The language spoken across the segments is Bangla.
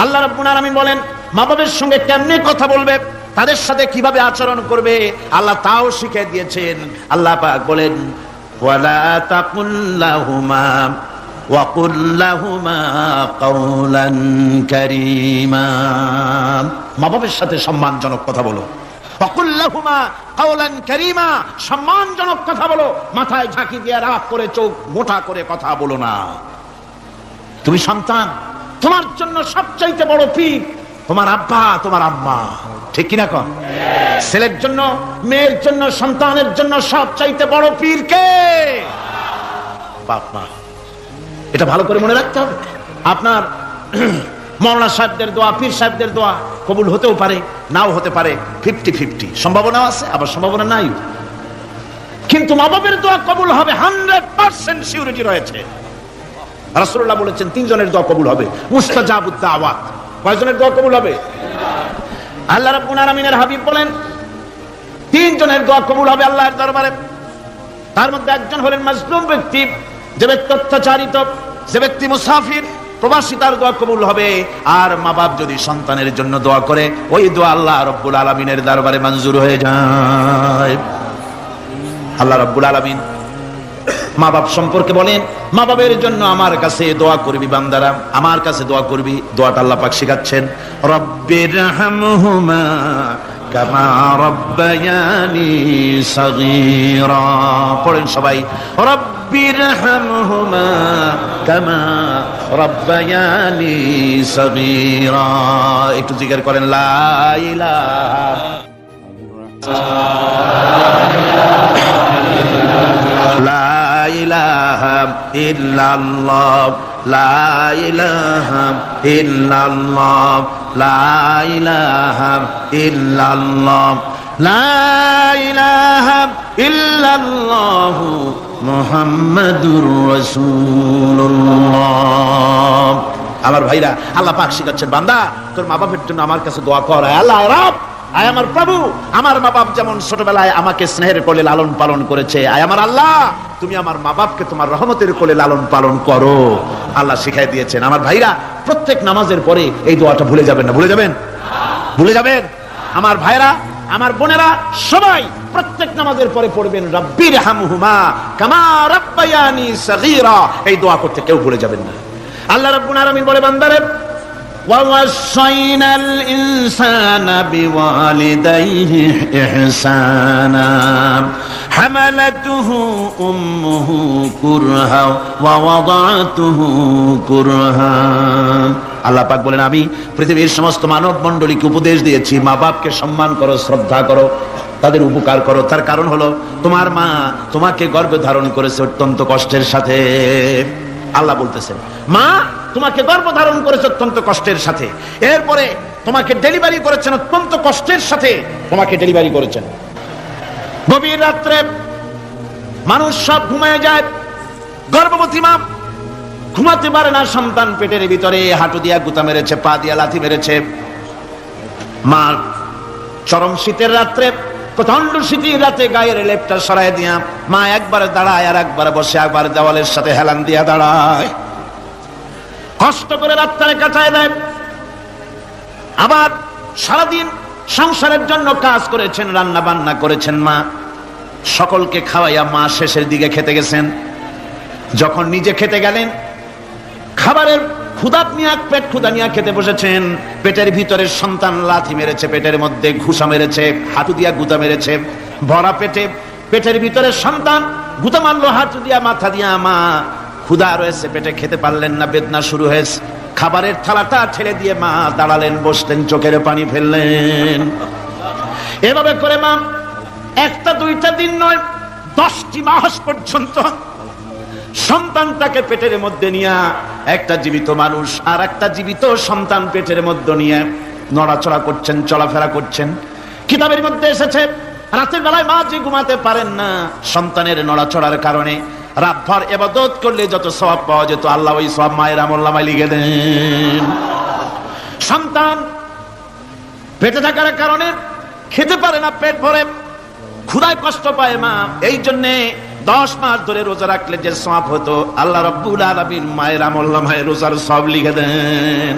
আল্লাহ রাব্বুল আলামিন বলেন মা বাবার সঙ্গে কেমনে কথা বলবে, তাদের সাথে কিভাবে আচরণ করবে, আল্লাহ তাও শিখিয়ে দিয়েছেন। আল্লাহ পাক বলেন ওয়ালা তাকুল লাহুমা ওয়া কুল লাহুমা কাওলান কারীমা। মা বাবার সাথে সম্মানজনক কথা বলো। ওয়া কুল লাহুমা কাওলান কারীমা, সম্মানজনক কথা বলো। মাথায় ঝাঁকি দিয়ে রাগ করে চোখ মোটা করে কথা বলো না। তুমি সন্তান, তোমার জন্য সবচাইতে বড় পীর তোমার আব্বা তোমার আম্মা, ঠিক কিনা কন? ছেলের জন্য, মেয়ের জন্য, সন্তানের জন্য সবচাইতে বড় পীর কে? বাপ মা। এটা ভালো করে মনে রাখতে হবে। আপনার মাওলানা সাহেবদের দোয়া, পীর সাহেবদের দোয়া কবুল হতেও পারে, নাও হতে পারে, 50-50 সম্ভাবনা আছে, আবার সম্ভাবনা নাই। কিন্তু মা বাবার দোয়া কবুল হবে 100% সিউরিটি রয়েছে। রাসূলুল্লাহ বলেছেন 3 জনের দোয়া কবুল হবে, মুস্তাজাবুদ দাওয়াত। কয়জনের দোয়া কবুল হবে? আল্লাহ রাব্বুল আলামিনের হাবিব বলেন 3 জনের দোয়া কবুল হবে আল্লাহর দরবারে। তার মধ্যে একজন হলেন মাজলুম ব্যক্তি, যে ব্যক্তি অত্যাচারিত, যে ব্যক্তি মুসাফির, প্রবাসী, তার দোয়া কবুল হবে। আর মা বাপ যদি সন্তানের জন্য দোয়া করে, ওই দোয়া আল্লাহ রাব্বুল আলামিনের দরবারে মঞ্জুর হয়ে যায়। আল্লাহ রাব্বুল আলামিন মা বাপ সম্পর্কে বলেন মা বাবের জন্য আমার কাছে দোয়া করবি বান্দারা, আমার কাছে দোয়া করবি। দোয়াটা আল্লাহ পাক শিখাচ্ছেন, রব্বিরহামহুমা কামা রব্বায়ানি সগীরা। পড়েন সবাই, রব্বিরহামহুমা কামা রব্বায়ানি সগীরা। একটু জিকির করেন লা ইলাহা লা ইলাহা ইল্লাল্লাহ লা ইলাহা ইল্লাল্লাহ লা ইলাহা ইল্লাল্লাহ লা ইলাহা ইল্লাল্লাহ মুহাম্মাদুর রাসূলুল্লাহ। আমার ভাইরা, আল্লাহ পাক শিখাচ্ছেন বান্দা তোর মা বাবার জন্য আমার কাছে দোয়া কর। আল্লাহ রব, আয় আমার প্রভু, আমার মা বাপ যেমন ছোটবেলায় আমাকে স্নেহের কোলে লালন পালন করেছে, আয় আমার আল্লাহ তুমি আমার মা বাপকে তোমার রহমতের কোলে লালন পালন করো। আল্লাহ শিখাই দিয়েছেন। আমার ভাইরা, প্রত্যেক নামাজের পরে এই দোয়াটা ভুলে যাবেন না। ভুলে যাবেন? ভুলে যাবেন? আমার ভাইরা, আমার বোনেরা, সবাই প্রত্যেক নামাজের পরে পড়বেন রব্বিরহামহুমা কামা রব্বায়ানি সগীরা। এই দোয়া করতে কেউ ভুলে যাবেন না। আল্লাহ রাব্বুল আলামিন বলে বান্দারে وَوَصَّيْنَا الْإِنسَانَ بِوَالِدَيْهِ إِحْسَانًا حَمَلَتْهُ أُمُّهُ كُرْهًا وَوَضَعَتْهُ كُرْهًا। আল্লাহ পাক বলেন আমি পৃথিবীর সমস্ত মানব মণ্ডলীকে উপদেশ দিয়েছি মা বাপকে সম্মান করো, শ্রদ্ধা করো, তাদের উপকার করো। তার কারণ হলো তোমার মা তোমাকে গর্ভে ধারণ করেছে অত্যন্ত কষ্টের সাথে। আল্লাহ বলতেছেন মা তোমাকে গর্ভধারণ করেছে অত্যন্ত কষ্টের সাথে, এরপরে তোমাকে ডেলিভারি করেছেন অত্যন্ত কষ্টের সাথে, তোমাকে ডেলিভারি করেছেন। গভীর রাত্রে মানুষ সব ঘুমিয়ে যায়, গর্ভবতী মা ঘুমাতে পারে না, সন্তান পেটের ভিতরে, হাঁটু দিয়া গুতা মেরেছে, পা দিয়া লাথি মেরেছে। মা চরম শীতের রাত্রে, প্রচন্ড শীতের রাতে গায়ের লেপটা সরাই দিয়া মা একবারে দাঁড়ায় আর একবারে বসে, একবার দেওয়ালের সাথে হেলান দিয়া দাঁড়ায়, কষ্ট করে রাতটারে কাটায় দেয়। আবার সারাদিন সংসারের জন্য কাজ করেছেন, রান্না বান্না করেছেন মা, সকলকে খাওয়াইয়া মা শেষের দিকে খেতে গেছেন। যখন নিজে খেতে গেলেন, খাবারের ক্ষুধাত নিয়ে পেট ক্ষুধা নিয়ে খেতে বসেছেন, পেটের ভিতরে সন্তান লাথি মেরেছে, পেটের মধ্যে ঘুষা মেরেছে, হাঁটু দিয়া গুতা মেরেছে, ভরা পেটে, পেটের ভিতরে সন্তান গুতা মারলো হাঁটু দিয়া, মাথা দিয়া। মা ক্ষুধা রয়েছে, পেটে খেতে পারলেন না, বেদনা শুরু হয়েছে। খাবারের থালাটা ঠেলে দিয়ে মা দাঁড়ালেন, বসলেন, চোখের পানি ফেললেন। এভাবে করে মা একটা দুইটা দিন নয়, 10টি মাস পর্যন্ত সন্তানটাকে পেটের মধ্যে নিয়ে, একটা জীবিত মানুষ আর একটা জীবিত সন্তান পেটের মধ্যে নিয়ে নড়াচড়া করছেন, চলাফেরা করছেন। কিতাবের মধ্যে এসেছে রাতের বেলায় মা যে ঘুমাতে পারেন না, সন্তানের নড়াচড়ার কারণে রাতভর ইবাদত করলে যত সওয়াব পাওয়া যেত, আল্লাহ ওই সওয়াব মায়ের আমলনামায় লিখে দেন। সন্তান পেটে থাকার কারণে খেতে পারে না, পেট ভরে ক্ষুধায় কষ্ট পায় মা, এই জন্যে 10 মাস ধরে রোজা রাখলে যে সওয়াব হতো, আল্লাহ রাব্বুল আলামিন মায়ের আমলনামায় রোজার সওয়াব লিখে দেন।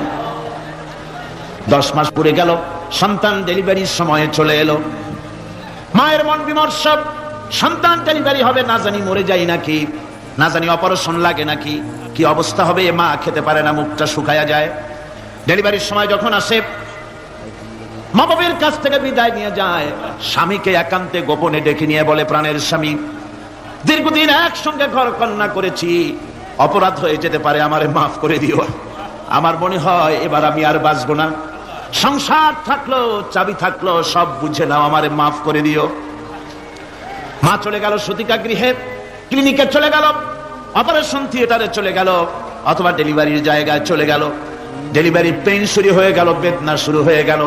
10 মাস পুরে গেল, সন্তান ডেলিভারির সময়ে চলে এলো। মায়ের মন বিমর্ষ, সন্তান ডেলিভারি হবে, না জানি মরে যাই নাকি, না জানি অপারেশন লাগে নাকি, কি অবস্থা হবে। মা খেতে পারে না, মুখটা শুকায়া যায়। ডেলিভারির সময় যখন আসে, মা বাবার কাছ থেকে বিদায় নিয়ে যায়, স্বামীকে একান্তে গোপনে ডেকে নিয়ে বলে, প্রাণের স্বামী, দীর্ঘদিন একসঙ্গে ঘর কন্যা করেছি, অপরাধ হয়ে যেতে পারে, আমারে মাফ করে দিও। আমার মনে হয় এবার আমি আর বাঁচবো না। সংসার থাকলো, চাবি থাকলো, সব বুঝে নাও, আমারে মাফ করে দিও। মা চলে গেল সতিকা গৃহে, ক্লিনিকে চলে গেল, অপারেশন থিয়েটারে চলে গেল, অথবা ডেলিভারির জায়গায় চলে গেল। ডেলিভারি পেইন শুরু হয়ে গেল, বেদনা শুরু হয়ে গেল।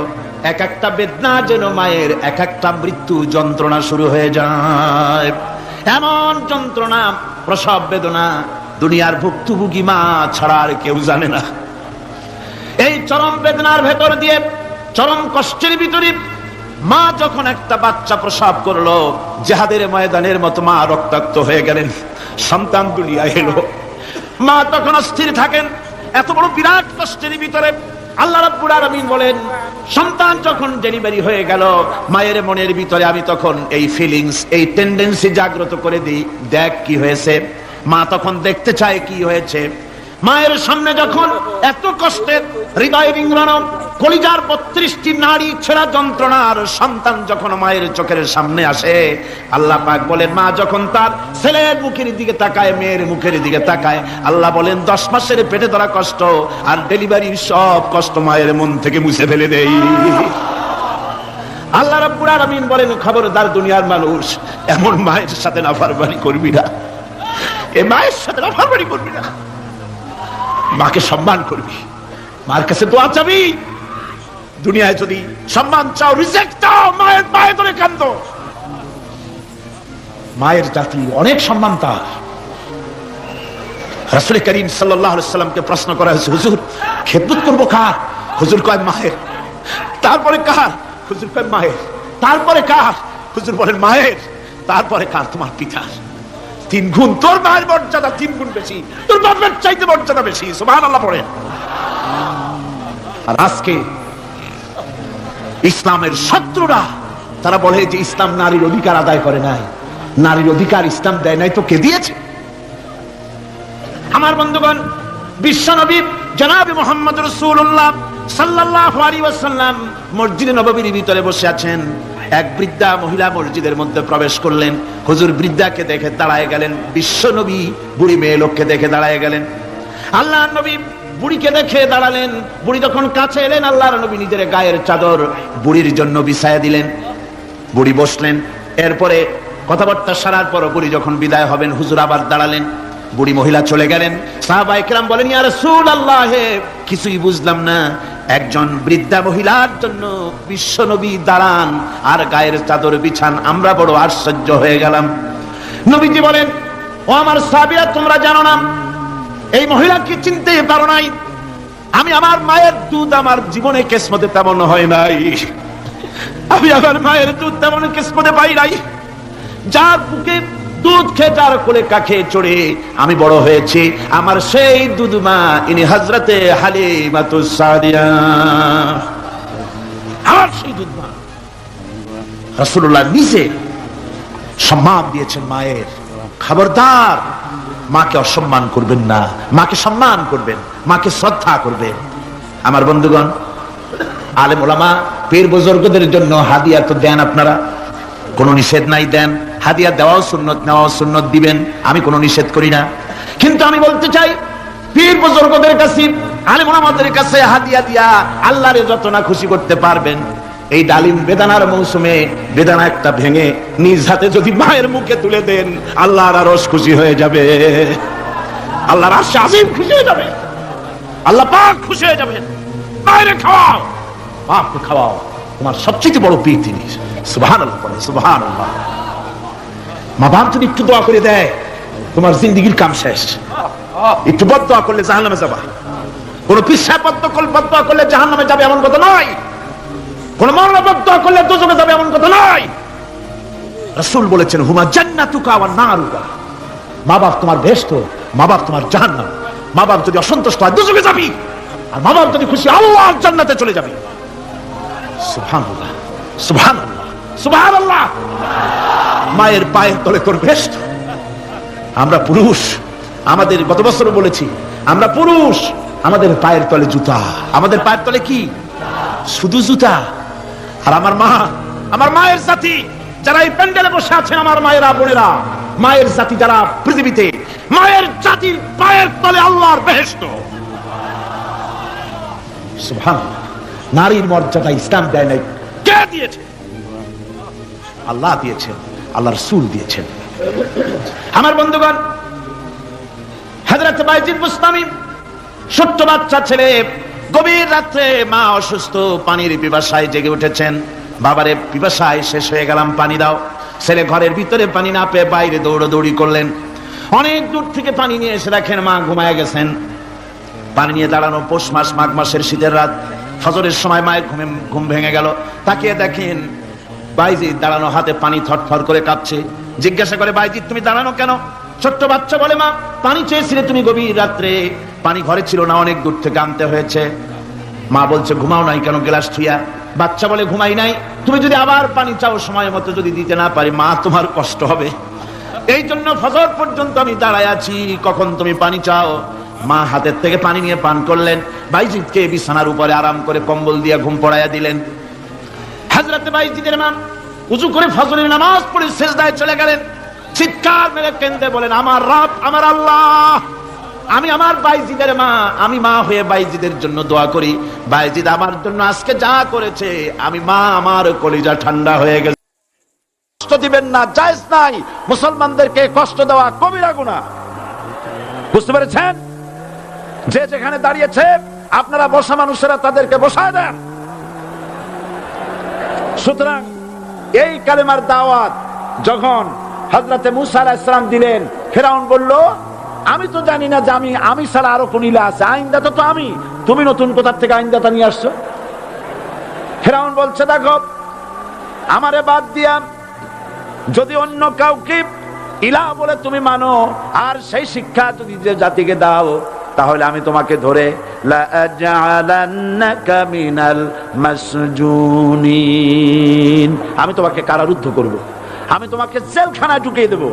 এক একটা বেদনা যেন মায়ের এক একটা মৃত্যু যন্ত্রণা শুরু হয়ে যায়। এমন যন্ত্রণা, প্রসব বেদনা দুনিয়ার ভুক্তভোগী মা ছাড়া আর কেউ জানে না। এই চরম বেদনার ভেতর দিয়ে, চরম কষ্টের ভিতরে মা যখন একটা বাচ্চা প্রসব করলো, জিহাদের ময়দানের মতো মা রক্তাক্ত হয়ে গেলেন, সন্তান দুনিয়ায় এলো। মা তখন অস্থির থাকেন। এত বড় বিরাট কষ্টের ভিতরে আল্লাহ রাব্বুল আলামিন বলেন, সন্তান যখন ডেলিভারি হয়ে গেল, মায়ের মনের ভিতরে আমি তখন এই ফিলিংস, এই টেন্ডেন্সি জাগ্রত করে দিই, দেখ কি হয়েছে। মা তখন দেখতে চায় কি হয়েছে। মায়ের সামনে যখন এত কষ্টের, হৃদয় বিংড়ানো, কলিজার 32টি নাড়ি ছেঁড়া যন্ত্রণার সন্তান যখন মায়ের চোখের সামনে আসে, আল্লাহ পাক বলেন, মা যখন তার ছেলের মুখের দিকে তাকায়, মেয়ের মুখের দিকে তাকায়, আল্লাহ বলেন 10 মাসের পেটে ধরা কষ্ট আর ডেলিভারির সব কষ্ট মায়ের মন থেকে মুছে ফেলে দেই। আল্লাহ রাব্বুল আলামিন বলেন, খবরদার দুনিয়ার মানুষ, এমন মায়ের সাথে নাফরমানি করবি না, এই মায়ের সাথে নাফরমানি করবি না। মাকে সম্মান করবি, মার কাছে দোয়া চাবি। দুনিয়ায় যদি সম্মান চাও, রিজেক্ট দাও, মায়ের পায়ে ধরে কাঁদো। মায়ের জাতি অনেক সম্মান তার। রাসূল করিম সাল্লাল্লাহু আলাইহি সাল্লামকে প্রশ্ন করা হয়েছে, হুজুর খেদমত করবো কার? হুজুর কয় মায়ের। তারপরে কার? হুজুর কয় মায়ের। তারপরে কার? হুজুর বলেন মায়ের। তারপরে কার? তোমার পিতার। 3 গুণ। তোর মায়ের মর্যাদা 3 গুণ বেশি, তোর বাপের চাইতে মর্যাদা বেশি। সুবহানাল্লাহ পড়ে। আর আজকে ইসলামের শত্রুরা তারা বলে যে ইসলাম নারীর অধিকার আদায় করে নাই। নারীর অধিকার ইসলাম দেয় নাই তো কে দিয়েছে? আমার বন্ধুগণ, বিশ্বনবী জনাবে মুহাম্মদ রাসূলুল্লাহ সাল্লাল্লাহু আলাইহি ওয়াসাল্লাম মসজিদে নববীর ভিতরে বসে আছেন। এক বৃদ্ধা মহিলা মসজিদের মধ্যে প্রবেশ করলেন। হুজুর বৃদ্ধাকে দেখে দাঁড়ায় গেলেন। বিশ্বনবী বুড়ি মেয়ে লোককে দেখে দাঁড়ায় গেলেন। আল্লাহর নবী বুড়িকে দেখে দাঁড়ালেন। বুড়ি যখন কাছে এলেন, আল্লাহর নবী নিজের গায়ের চাদর বুড়ির জন্য বিছায়া দিলেন। বুড়ি বসলেন। এরপরে কথাবার্তা সারার পর বুড়ি যখন বিদায় হবেন, হুজুর আবার দাঁড়ালেন। বুড়ি মহিলা চলে গেলেন। সাহাবায়ে কেরাম বলেন, ইয়া রাসূলুল্লাহ, কিছুই বুঝলাম না, একজন বৃদ্ধা মহিলার জন্য বিশ্বনবী দাঁড়ান আর গায়ের চাদর বিছান, আমরা বড় আশ্চর্য হয়ে গেলাম। নবীজি বলেন, ও আমার সাহাবীরা, তোমরা জানো না, এই মহিলাকে চিনতে পারো নাই। আমি আমার মায়ের দুধ আমার জীবনে কিসমতে তেমন হয় নাই। আমি আমার মায়ের দুধ তেমন কিসমতে পাই নাই। যার বুকে দুধ খেয়ে, যার কোলে কাখে চড়ে আমি বড় হয়েছি, আমার সেই দুধ মা, ইনি হযরতে হালিমাতুস সাদিয়া, আমার সেই দুধ মা। রাসূলুল্লাহ নিজে সম্মান দিয়েছেন মায়ের। খবরদার, মাকে অসম্মান করবেন না, মাকে সম্মান করবেন, মাকে শ্রদ্ধা করবেন। আমার বন্ধুগণ, আলেম ওলামা পীর বুজুর্গদের জন্য হাদিয়া তো দেন আপনারা, কোনো নিষেধ নাই, দেন। হাদিয়া দেওয়াও সুন্নত, নেওয়াও সুন্নত, দিবেন, আমি কোনো নিষেধ করি না। কিন্তু আমি বলতে চাই, পীর বুজুর্গদের কাছে, আলেম ওলামাদের কাছে হাদিয়া দিয়া আল্লাহরে যত না খুশি করতে পারবেন, এই ডালিম বেদানার মৌসুমে বেদানা একটা ভেঙে নিজ হাতে যদি মায়ের মুখে তুলে দেন, আল্লাহর আরশ খুশি হয়ে যাবে, আল্লাহর আরশ আজিম খুশি হয়ে যাবে, আল্লাহ পাক খুশি হয়ে যাবেন। মায়ের খাওয়াও, বাপকে খাওয়াও, তোমার সবচেয়ে বড় পীর তিনি। সুবহানাল্লাহ, সুবহানাল্লাহ। মা বাপ যদি একটু দোয়া করে দেয়, তোমার জিন্দেগির কাম শেষ। একটু বদদোয়া করলে জাহান্নামে যাবা। কোন পিসাব বদদোয়া করলে জাহান্নামে যাবে এমন কথা নয়। কোন মওলানা বদদোয়া করলে দোজখে যাবে এমন কথা নয়। রাসূল বলেছেন, হুমা জান্নাতুকা ওয়া নারুকা। মা বাপ তোমার বেহেশত, মা বাপ তোমার জাহান্নাম। মা বাপ যদি অসন্তুষ্ট হয়, দোজখে যাবি। আর মা বাপ যদি খুশি, আল্লাহর জান্নাতে চলে যাবে। সুবহানাল্লাহ, সুবহানাল্লাহ, সুবহানাল্লাহ। মায়ের পায়ের তলে তোর বেহেশত। আমরা পুরুষ, আমাদের গত বছর বলেছি, আমরা পুরুষ, আমাদের পায়ের তলে জুতা। আমাদের পায়ের তলে কি? শুধু জুতা। আর আমার মা, আমার মায়ের জাতি যারা এই প্যান্ডেলে বসে আছেন, আমার মায়েরা বোনেরা, মায়ের জাতি যারা পৃথিবীতে, মায়ের জাতির পায়ের তলে আল্লাহর বেহেশত। সুবহানাল্লাহ। নারীর মর্যাদা ইসলাম দেয় নাই। কে দিয়েছে? আল্লাহ দিয়েছেন, আল্লাহর রাসূল দিয়েছেন। আমার বন্ধুগণ, হযরত বাইজিদ বুস্তামি, ছোট্ট বাচ্চা ছেলে, গভীর রাত্রে মা অসুস্থ, পানির পিপাসায় জেগে উঠেছেন। বাবারে, পিপাসায় শেষ হয়ে গেলাম, পানি দাও। ছেলে ঘরের ভিতরে পানি না পেয়ে বাইরে দৌড়াদৌড়ি করলেন। অনেক দূর থেকে পানি নিয়ে এসে দেখেন মা ঘুমায় গেছেন। পানি নিয়ে দাঁড়ানো, পৌষ মাস, মাঘ মাসের শীতের রাত, ফজরের সময় মায়ের ঘুম ভেঙে গেল। তাকিয়ে দেখেন বাইজিদ দাঁড়ানো, হাতে পানি থরথর করে কাঁপছে। জিজ্ঞাসা করে, বাইজিদ তুমি দাঁড়ানো কেন? ছোট্ট বাচ্চা বলে, মা পানি চেয়েছিলে তুমি গভীর রাত্রে, পানি ঘরে ছিল না, অনেক দূর থেকে আনতে হয়েছে। মা বলছে, ঘুমাও নাই কেন গ্লাস থুইয়া? বাচ্চা বলে, ঘুমাই নাই, তুমি যদি আবার পানি চাও সময় মতো যদি দিতে না পারি মা, তোমার কষ্ট হবে, এই জন্য ফজর পর্যন্ত আমি দাঁড়ায় আছি, কখন তুমি পানি চাও। মা হাতের থেকে পানি নিয়ে পান করলেন। বাইজিদকে বিছানার উপরে আরাম করে কম্বল দিয়ে ঘুম পড়াইয়া দিলেন। হযরত বাইজিদের মা উযু করে ফজরের নামাজ পড়ে সিজদায় চলে গেলেন। চিৎকার মেরে কেঁদে বলেন, আমার রব, আমার আল্লাহ, আমি আমার বাইজিদের মা, আমি মা হয়ে বাইজিদের জন্য দোয়া করি। বাইজিদ আমার জন্য আজকে যা করেছে, আমি মা, আমার কলিজা ঠান্ডা হয়ে গেছে। কষ্ট দিবেন না, জায়েজ নাই। মুসলমানদেরকে কষ্ট দেওয়া কবিরা গুনাহ। বুঝতে পেরেছেন? যে যেখানে দাঁড়িয়েছে, আপনারা বসা মানুষেরা তাদেরকে বসায় দেন। সুতরাং এই কালেমার দাওয়াত যখন হযরতে মূসা আলাইহিস সালাম দিলেন, ফিরআউন বলল, আমি তো জানি না যে আমি ছাড়া আরো কোন ইলাহ আছে, আইনদাতা তো আমি, তুমি নতুন কোথা থেকে আইনদাতা নিয়ে আসছো? ফিরআউন বলছে, দেখো আমারে বাদ দিয়া যদি অন্য কাউকে ইলাহ বলে তুমি মানো, আর সেই শিক্ষা যদি যে জাতিকে দাও, তাহলে আমি তোমাকে ধরে লাআজআলান্নাকা মিনাল মাসজুনিন, আমি তোমাকে কারারুদ্ধ করব, আমি তোমাকে জেলখানায় ঢুকিয়ে দেব।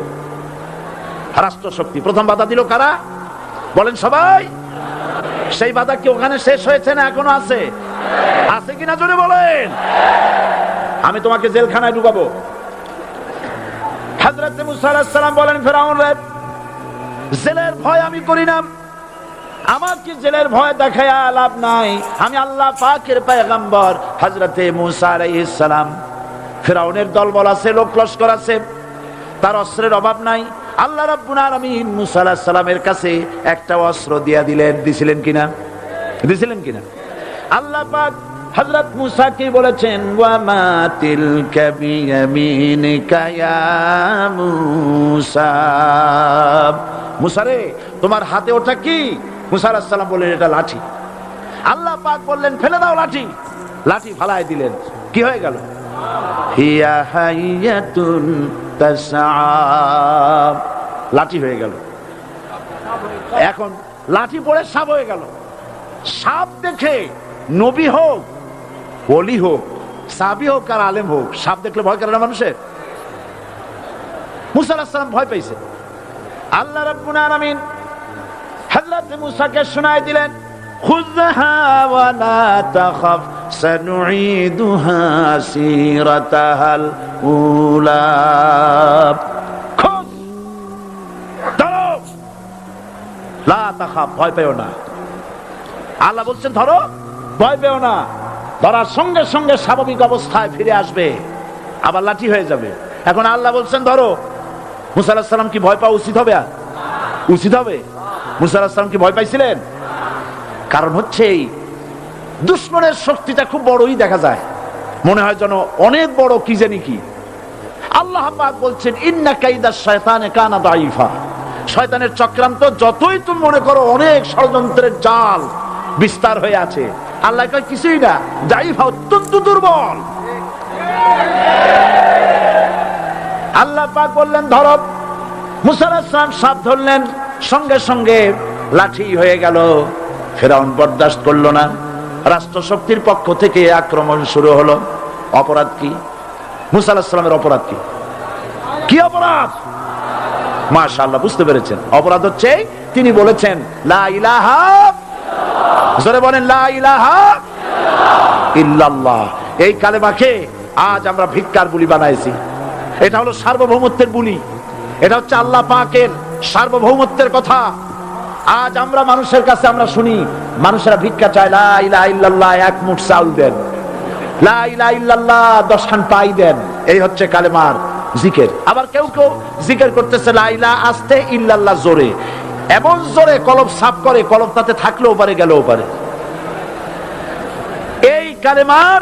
রাষ্ট্রশক্তি প্রথম বাধা দিল কারা? বলেন সবাই। সেই বাধা কি ওখানে শেষ হয়েছে না এখনো আছে? আছে কিনা জোরে বলেন। আমি তোমাকে জেলখানায় ঢুকাবো। হযরত মূসা আলাইহিস সালাম বলেন, ফিরআউন রে, জেলের ভয় আমি করি না, আমার কি জেলের ভয় দেখায়া লাভ নাই, আমি আল্লাহ পাকের পয়গম্বর হযরতে মূসা আলাইহিস সালাম। ফিরআউনের দলবল আছে, লোক লস্কর আছে, তার অস্ত্রের অভাব নাই। আল্লাহ রাব্বুল আলামিন মূসা আলাইহিস সালামের কাছে একটা অস্ত্র দিয়া দিলেন। দিছিলেন কিনা? দিছিলেন কিনা? আল্লাহ পাক হযরত মূসাকে বলেছেন, ওয়া মা তিলকা বিয়ামিনিকা ইয়া মূসা, মূসা রে তোমার হাতে ওটা কি? মূসা আলাইহিস সালাম বললেন, এটা লাঠি। আল্লাহ পাক বললেন, ফেলে দাও লাঠি। লাঠি ফালাই দিলেন। কি হয়ে গেল? হিয়া হাইয়াতুন তাসআ, লাঠি হয়ে গেল। এখন লাঠি পড়ে সাপ হয়ে গেল। সাপ দেখে নবী হোক, ওলি হোক, সাহাবী হোক আর আলেম হোক, সাপ দেখলে ভয় করে না মানুষের? মূসা আলাইহিস সালাম ভয় পাইছে। আল্লাহ রাব্বুল আলামিন হযরত মূসাকে শোনায় দিলেন, খুযহা ওয়া লা তাখাফ সানুঈদুহা সিরাতাহাল উলা, খুব ধরো, লা তাখাফ, ভয় পেও না। আল্লাহ বলছেন ধরো, ভয় পেও না। ধরার সঙ্গে সঙ্গে স্বাভাবিক অবস্থায় ফিরে আসবে, আবার লাঠি হয়ে যাবে। এখন আল্লাহ বলছেন ধরো। মূসা আলাইহিস সালাম কি ভয় পাওয়া উচিত হবে? উচিত হবে? মূসা আলাইহিস সালাম কি ভয় পাইছিলেন? কারণ হচ্ছে এই দুশমনের শক্তিটা খুব বড়ই দেখা যায়, মনে হয় যেন অনেক বড়, কি জানি কি। আল্লাহ পাক বলছেন, ইন্না কাইদাশ শায়তানে কানা দাঈফা, শয়তানের চক্রান্ত যতই তুমি মনে করো অনেক ষড়যন্ত্রের জাল বিস্তার হয়ে আছে, আল্লাহ কয় কিছুই না, দাঈফা, অত্যন্ত দুর্বল। আল্লাহ পাক বললেন ধরো। মূসা আলাইহিস সালাম সাপ ধরলেন, সঙ্গে সঙ্গে লাঠি হয়ে গেল। ফেরাউন বরদাস্ত করলো না, রাষ্ট্রশক্তির পক্ষ থেকে আক্রমণ শুরু হলো। অপরাধ কি? মুসা আলাইহিস সালামের অপরাধ কি? কি অপরাধ? মাশাআল্লাহ, বুঝতে পেরেছেন। অপরাধ হচ্ছে তিনি বলেছেন লা ইলাহা, জোরে বলেন লা ইলাহা ইল্লাল্লাহ। এই কালেমাকে আজ আমরা ভিক্ষার বুলি বানাইছি। এটা হলো সার্বভৌমত্বের বুলি, এটা হচ্ছে আল্লাহ পাকের সার্বভৌমত্বের কথা। আজ আমরা মানুষের কাছে আমরা শুনি, মানুষেরা ভিক্ষা চায়, লা ইলাহা ইল্লাল্লাহ, এক মুঠ চাউল দেন, লা ইলাহা ইল্লাল্লাহ 10 খান পাই দেন। এই হচ্ছে কালেমার জিকির। আবার কেউ কেউ জিকির করতেছে লা ইলাহা আস্তে, ইল্লাল্লাহ জোরে, এমন জোরে কলব সাফ করে, কলব তাতে থাকলেও পারে গেলেও পারে। এই কালেমার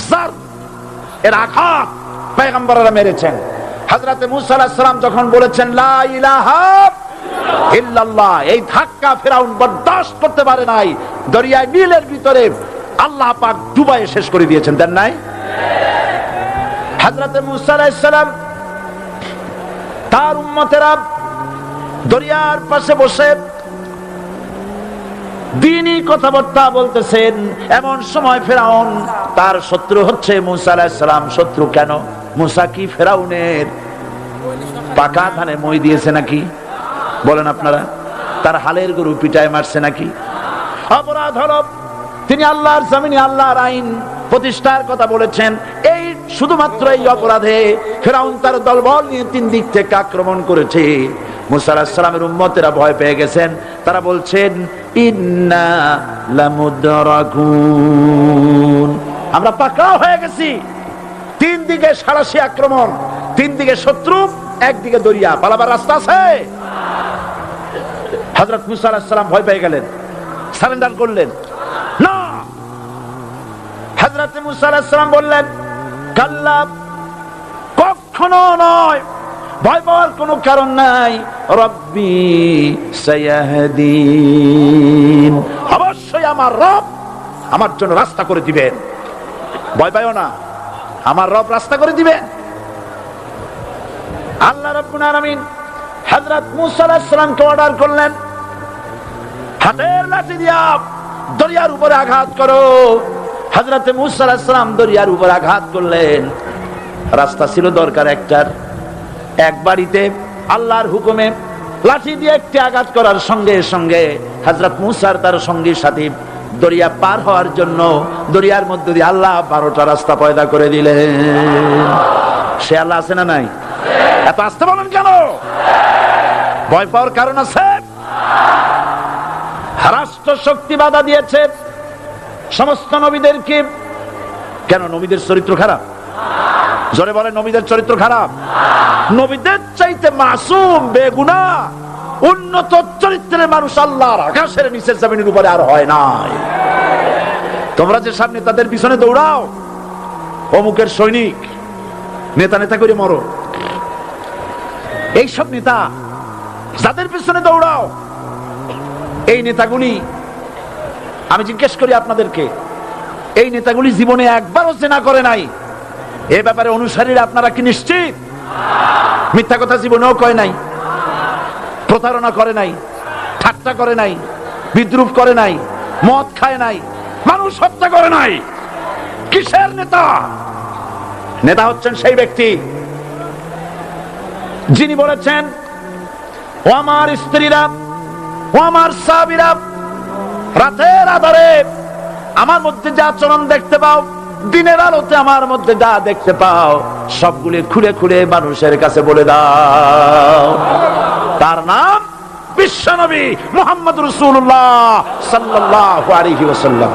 জার, এর আঘাত পয়গম্বররা মেরেছেন। হযরতে মুসা আলাইহিস সালাম যখন বলেছেন লা ইলাহা ইল্লাল্লাহ, এই ধাক্কা ফেরাউন বরদাস্ত করতে পারে নাই। দরিয়ায় নীলের ভিতরে আল্লাহ পাক ডুবাইয়ে শেষ করে দিয়েছেন, দেন নাই? হযরতে মুসা আলাইহিস সালাম তার উম্মতেরা দরিয়ার পাশে বসে দ্বীনি কথাবার্তা বলতেছেন। এমন সময় ফেরাউন, তার শত্রু হচ্ছে মুসা আলাইহিস সালাম। শত্রু কেন? মুসা কি ফেরাউনের পাকা ধানে মই দিয়েছে নাকি? বলেন আপনারা। তার হালের গরু পিটায় মারছে নাকি? অপরাধ হলো তিনি আল্লাহর জমিনে আল্লাহর আইন প্রতিষ্ঠার কথা বলেছেন। এই শুধুমাত্র এই অপরাধে ফেরাউন তার দলবল নিয়ে 3 দিক থেকে আক্রমণ করেছে। মুসা আলাইহিস সালামের উম্মতেরা ভয় পেয়ে গেছেন। তারা বলছেন ইন্না লামুদরাকুন, আমরা পাকড়াও হয়ে গেছি। 3 দিকে সারাশি আক্রমণ, 3 দিকে শত্রু, একদিকে দরিয়া, পালাবার রাস্তা আছে? হযরত মুসা আলাইহিস সালাম ভয় পেয়ে গেলেন, সারেন্ডার করলেন না। হযরত মুসা আলাইহিস সালাম বললেন কাল্লা, কখনো নয়, ভয় পাওয়ার কোনো কারণ নাই। রব্বি সায়াহদিন, অবশ্যই আমার রব আমার জন্য রাস্তা করে দিবেন। ভয় পাইও না, আমার রব রাস্তা করে দিবেন। আল্লাহ রাব্বুল আলামিন হযরত মুসা আলাইহিস সালামকে অর্ডার করলেন, হাতের লাঠি দিয়া দরিয়ার উপরে আঘাত করো। হযরত মুসা আলাইহিস সালাম দরিয়ার উপরে আঘাত করলেন। রাস্তা ছিল দরকার একটার, এক বাড়িতে আল্লাহর হুকুমে লাঠি দিয়ে একটি আঘাত করার সঙ্গে সঙ্গে হযরত মুসার তার সঙ্গী সাথী দরিয়া পার হওয়ার জন্য দরিয়ার মধ্যে দিয়ে আল্লাহ 12টা রাস্তা পয়দা করে দিলেন। সে আল্লাহ আছে না নাই? এত আসতে বলেন কেন? ভয় পাওয়ার কারণ আছে? রাষ্ট্র শক্তি বাধা দিয়েছে সমস্ত নবীদেরকে। কেন? নবীদের চরিত্র খারাপ? জোরে বলে, নবীদের চরিত্র খারাপ? নবীদের চাইতে মাসুম, বেগুনাহ, উন্নত চরিত্রের মানুষ আল্লাহর আকাশের নিচের জমিনের উপরে আর হয় নাই। তোমরা যে সামনে তাদের পিছনে দৌড়াও, অমুকের সৈনিক, নেতা নেতা করে মরো, এইসব নেতা যাদের পিছনে দৌড়াও, এই নেতাগুলি, আমি জিজ্ঞেস করি আপনাদেরকে, এই নেতাগুলি জীবনে একবারও জিনা করে নাই? এ ব্যাপারে অনুসারীরা আপনারা কি নিশ্চিত? মিথ্যা কথা জীবনেও কয় নাই, প্রতারণা করে নাই, ঠাট্টা করে নাই, বিদ্রুপ করে নাই, মদ খায় নাই, মানুষ হত্যা করে নাই। কিসের নেতা? নেতা হচ্ছেন সেই ব্যক্তি যিনি বলেছেন, ও আমার স্ত্রীরা, ও আমার সাহাবীরা, রাতের আধারে আমার মধ্যে যা আচরণ দেখতে পাও, দিনের আলোতে আমার মধ্যে যা দেখতে পাও, সবগুলি খুলে খুলে মানুষের কাছে বলে দাও। তার নাম বিশ্বনবী মুহাম্মদ রাসূলুল্লাহ সাল্লাল্লাহু আলাইহি ওয়াসাল্লাম।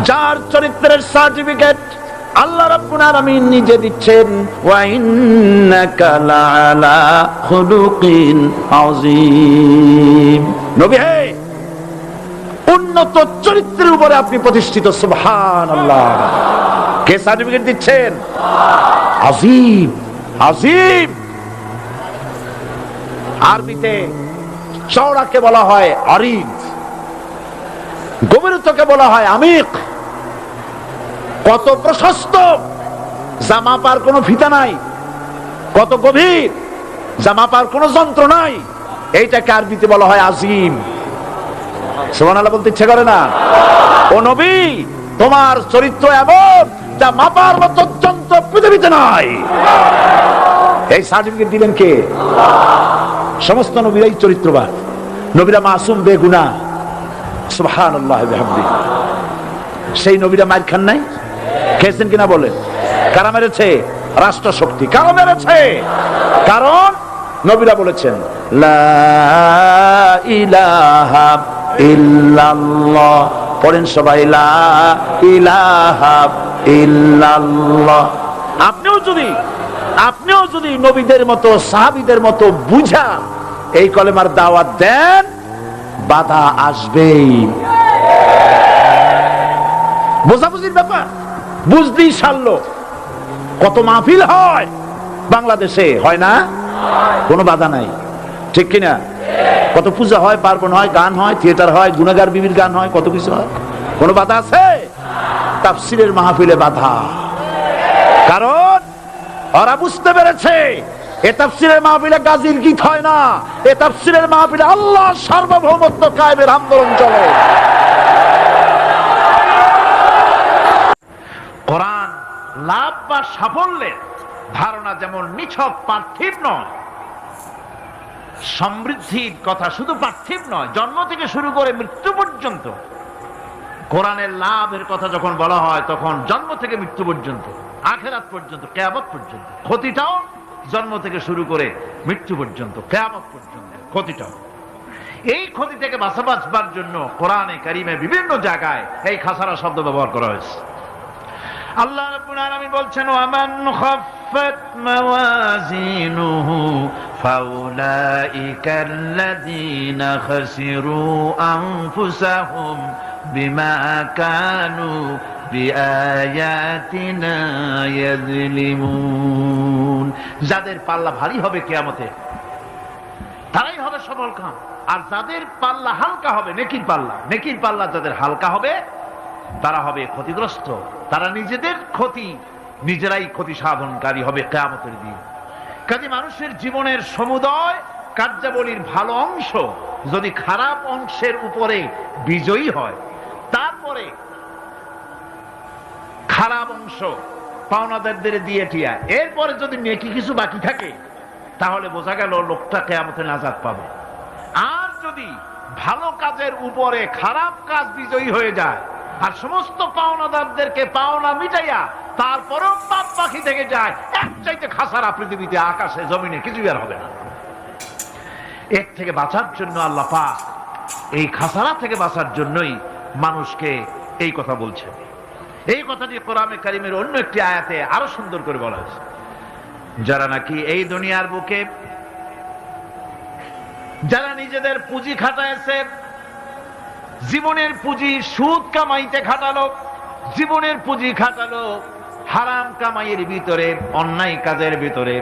যার চরিত্রের সার্টিফিকেট আল্লাহ রাব্বুল আলামিন নিজে দিচ্ছেন, ওয়া ইন্নাকা লাআলা খুলুকিন আযীম। নবী হে, উন্নত চরিত্রের উপরে আপনি প্রতিষ্ঠিত। সুবহানাল্লাহ। কে সার্টিফিকেট দিচ্ছেন? আযীম, আযীম। আরবিতে চওড়াকে বলা হয় আরিদ, গভীরতাকে বলা হয় আমিক। কত প্রশস্ত, জামা পার কোনো ফিতা নাই, কত গভীর, জামা পার কোনো যন্ত্র নাই, এইটাকে আরবিতে বলা হয় আজিম। সুবহানাল্লাহ বলতে ইচ্ছে করে না? ও নবী, তোমার চরিত্র এমন যা মাপার মতো যন্ত্র পৃথিবীতে নাই। এই সার্টিফিকেট দিলেন কে? সমস্ত নবীরাই চরিত্রবান, নবীরা মাসুম বেগুনাহ। সুবহানাল্লাহ বিহামদিহি। সেই নবীরা মার খান নাই? খেয়েছেন কিনা বলেন? কারা মেরেছে? রাষ্ট্র শক্তি। কারা মেরেছে? কারণ নবীরা বলেছেন লা ইলাহা ইল্লাল্লাহ। পড়েন সবাই লা ইলাহা ইল্লাল্লাহ। আপনিও যদি নবীদের মতো সাহাবীদের মতো বুঝা এই কলেমার দাওয়াত দেন, বাধা আসবেই। বোঝাবুঝির ব্যাপার, বুঝতেই সারলো। কত মাহফিল হয় বাংলাদেশে, হয় না? কোনো বাধা নাই, ঠিক কিনা? কত পূজা হয়, পার্বণ হয়, গান হয়, থিয়েটার হয়, গুনাহগার বিবির গান হয়, কত কিছু হয়। কোনো বাধা আছে? তাফসীরের মাহফিলে বাধা। কারণ ওরা বুঝতে পেরেছে এ তাফসীরের মাহফিলে গাজীর গীত হয় না, এ তাফসীরের মাহফিলে আল্লাহর সার্বভৌমত্ব কায়েমের আন্দোলন চলে। কোরআন লাভ বা সাফল্যের ধারণা যেমন নিছক পার্থিব নয়, সমৃদ্ধির কথা শুধু পার্থিব নয়, জন্ম থেকে শুরু করে মৃত্যু পর্যন্ত কোরআনের লাভের কথা যখন বলা হয় তখন জন্ম থেকে মৃত্যু পর্যন্ত, আখিরাত পর্যন্ত, কিয়ামত পর্যন্ত। ক্ষতিটাও জন্ম থেকে শুরু করে মৃত্যু পর্যন্ত, কিয়ামত পর্যন্ত ক্ষতিটাও। এই ক্ষতি থেকে বাঁচবার জন্য কোরআনে কারিমে বিভিন্ন জায়গায় এই খাসারা শব্দ ব্যবহার করা হয়েছে। আল্লাহ রাব্বুল আলামিন বলছেন ওয়ামান খাফফাত মাওয়াজিনুহু ফাউলাইকাল্লাযীনা খাসিরু আনফুসাহুম বিমা কানু বিআয়াতিনা ইয়াযলিমুন। যাদের পাল্লা ভারী হবে কিয়ামতে তারাই হবে সফলকাম, আর যাদের পাল্লা হালকা হবে, নেকির পাল্লা যাদের হালকা হবে তারা হবে ক্ষতিগ্রস্ত। তারা নিজেদের নিজেরাই ক্ষতি সাধনকারী হবে কিয়ামতের দিন। কাজে মানুষের জীবনের সমুদয় কার্যাবলীর ভালো অংশ যদি খারাপ অংশের উপরে বিজয়ী হয়, তারপরে খারাপ অংশ পাওনাদারদের দিয়ে টিয়া, এরপরে যদি নেকি কিছু বাকি থাকে, তাহলে বোঝা গেল লোকটা কিয়ামতে নাজাত পাবে। আর যদি ভালো কাজের উপরে খারাপ কাজ বিজয়ী হয়ে যায় আর সমস্ত পাওনাদারদেরকে পাওনা মিটাইয়া তারপরেও পাপ বাকি থেকে যায়, এক চাইতে খাসারা পৃথিবীতে, আকাশে, জমিনে কিছুই আর হবে না। এর থেকে বাঁচার জন্য আল্লাহ পাক এই খাসারা থেকে বাঁচার জন্যই মানুষকে এই কথা বলছে। এই কথাটি কোরআনে কারিমের অন্য একটি আয়াতে আরো সুন্দর করে বলা হয়েছে। যারা নাকি এই দুনিয়ার বুকে যারা নিজেদের পুঁজি খাটাইছে, জীবনের পুঁজি সুদ কামাইতে খাটালো, জীবনের পুঁজি খাটালো হারাম কামাইয়ের ভিতরে, অন্যায় কাজের ভিতরে,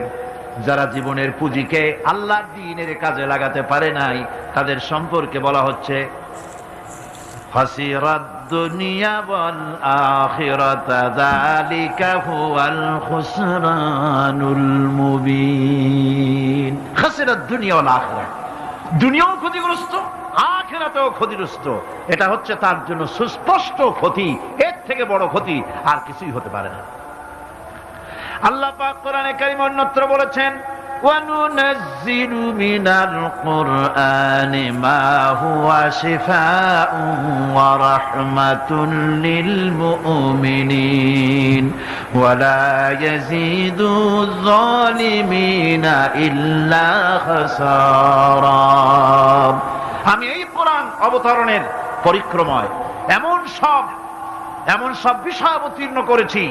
যারা জীবনের পুঁজিকে আল্লাহর দ্বীনের কাজে লাগাতে পারে নাই, তাদের সম্পর্কে বলা হচ্ছে খাসিরাদ দুনিয়া ওয়াল আখিরাতা যালিকা হুয়াল খুসরানুল মুবিন। খাসিরাদ দুনিয়া ওয়াল আখিরাত, দুনিয়াও ক্ষতিগ্রস্ত, আখিরাতেও ক্ষতিগ্রস্ত। এটা হচ্ছে তার জন্য সুস্পষ্ট ক্ষতি, এর থেকে বড় ক্ষতি আর কিছুই হতে পারে না। আল্লাহ পাক কোরআনে কারীমে অন্যত্র বলেছেন ওয়ানুনাজ্জিলু মিনাল কুরআনি মা হুয়া শিফাউন ওয়া রাহমাতুন লিল মুমিনিন ওয়া লা ইয়াজিদু যালিমিনা ইল্লা খাসারা। আমি এই কোরআন অবতরণের পরিক্রমায় এমন সব বিষয় অবতীর্ণ করেছি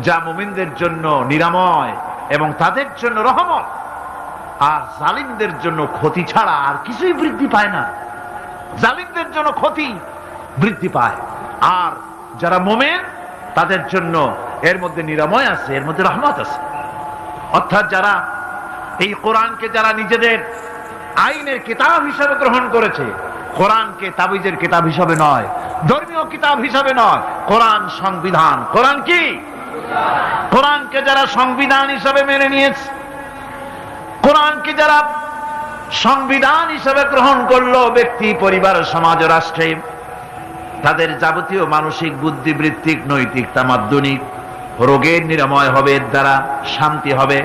যা মুমিনদের জন্য নিরাময় এবং তাদের জন্য রহমত, আর জালিমদের জন্য ক্ষতি ছাড়া আর কিছুই বৃদ্ধি পায় না। জালিমদের জন্য ক্ষতি বৃদ্ধি পায়, আর যারা মুমিন তাদের জন্য এর মধ্যে নিরাময় আছে, এর মধ্যে রহমত আছে। অর্থাৎ যারা এই কোরআনকে যারা নিজেদের আইনের কিতাব হিসেবে গ্রহণ করেছে, কোরআনকে তাবিজের কিতাব হিসেবে নয়, ধর্মীয় কিতাব হিসাবে নয়, কোরআন সংবিধান। কোরআন কি? কোরআনকে যারা সংবিধান হিসাবে মেনে নিয়েছে, কোরআনকে যারা সংবিধান হিসাবে গ্রহণ করলো, ব্যক্তি, পরিবার, সমাজ, রাষ্ট্রে তাদের যাবতীয় মানসিক, বুদ্ধিবৃত্তিক, নৈতিক, তামাদ্দুনিক রোগের নিরাময় হবে, এর দ্বারা শান্তি হবে।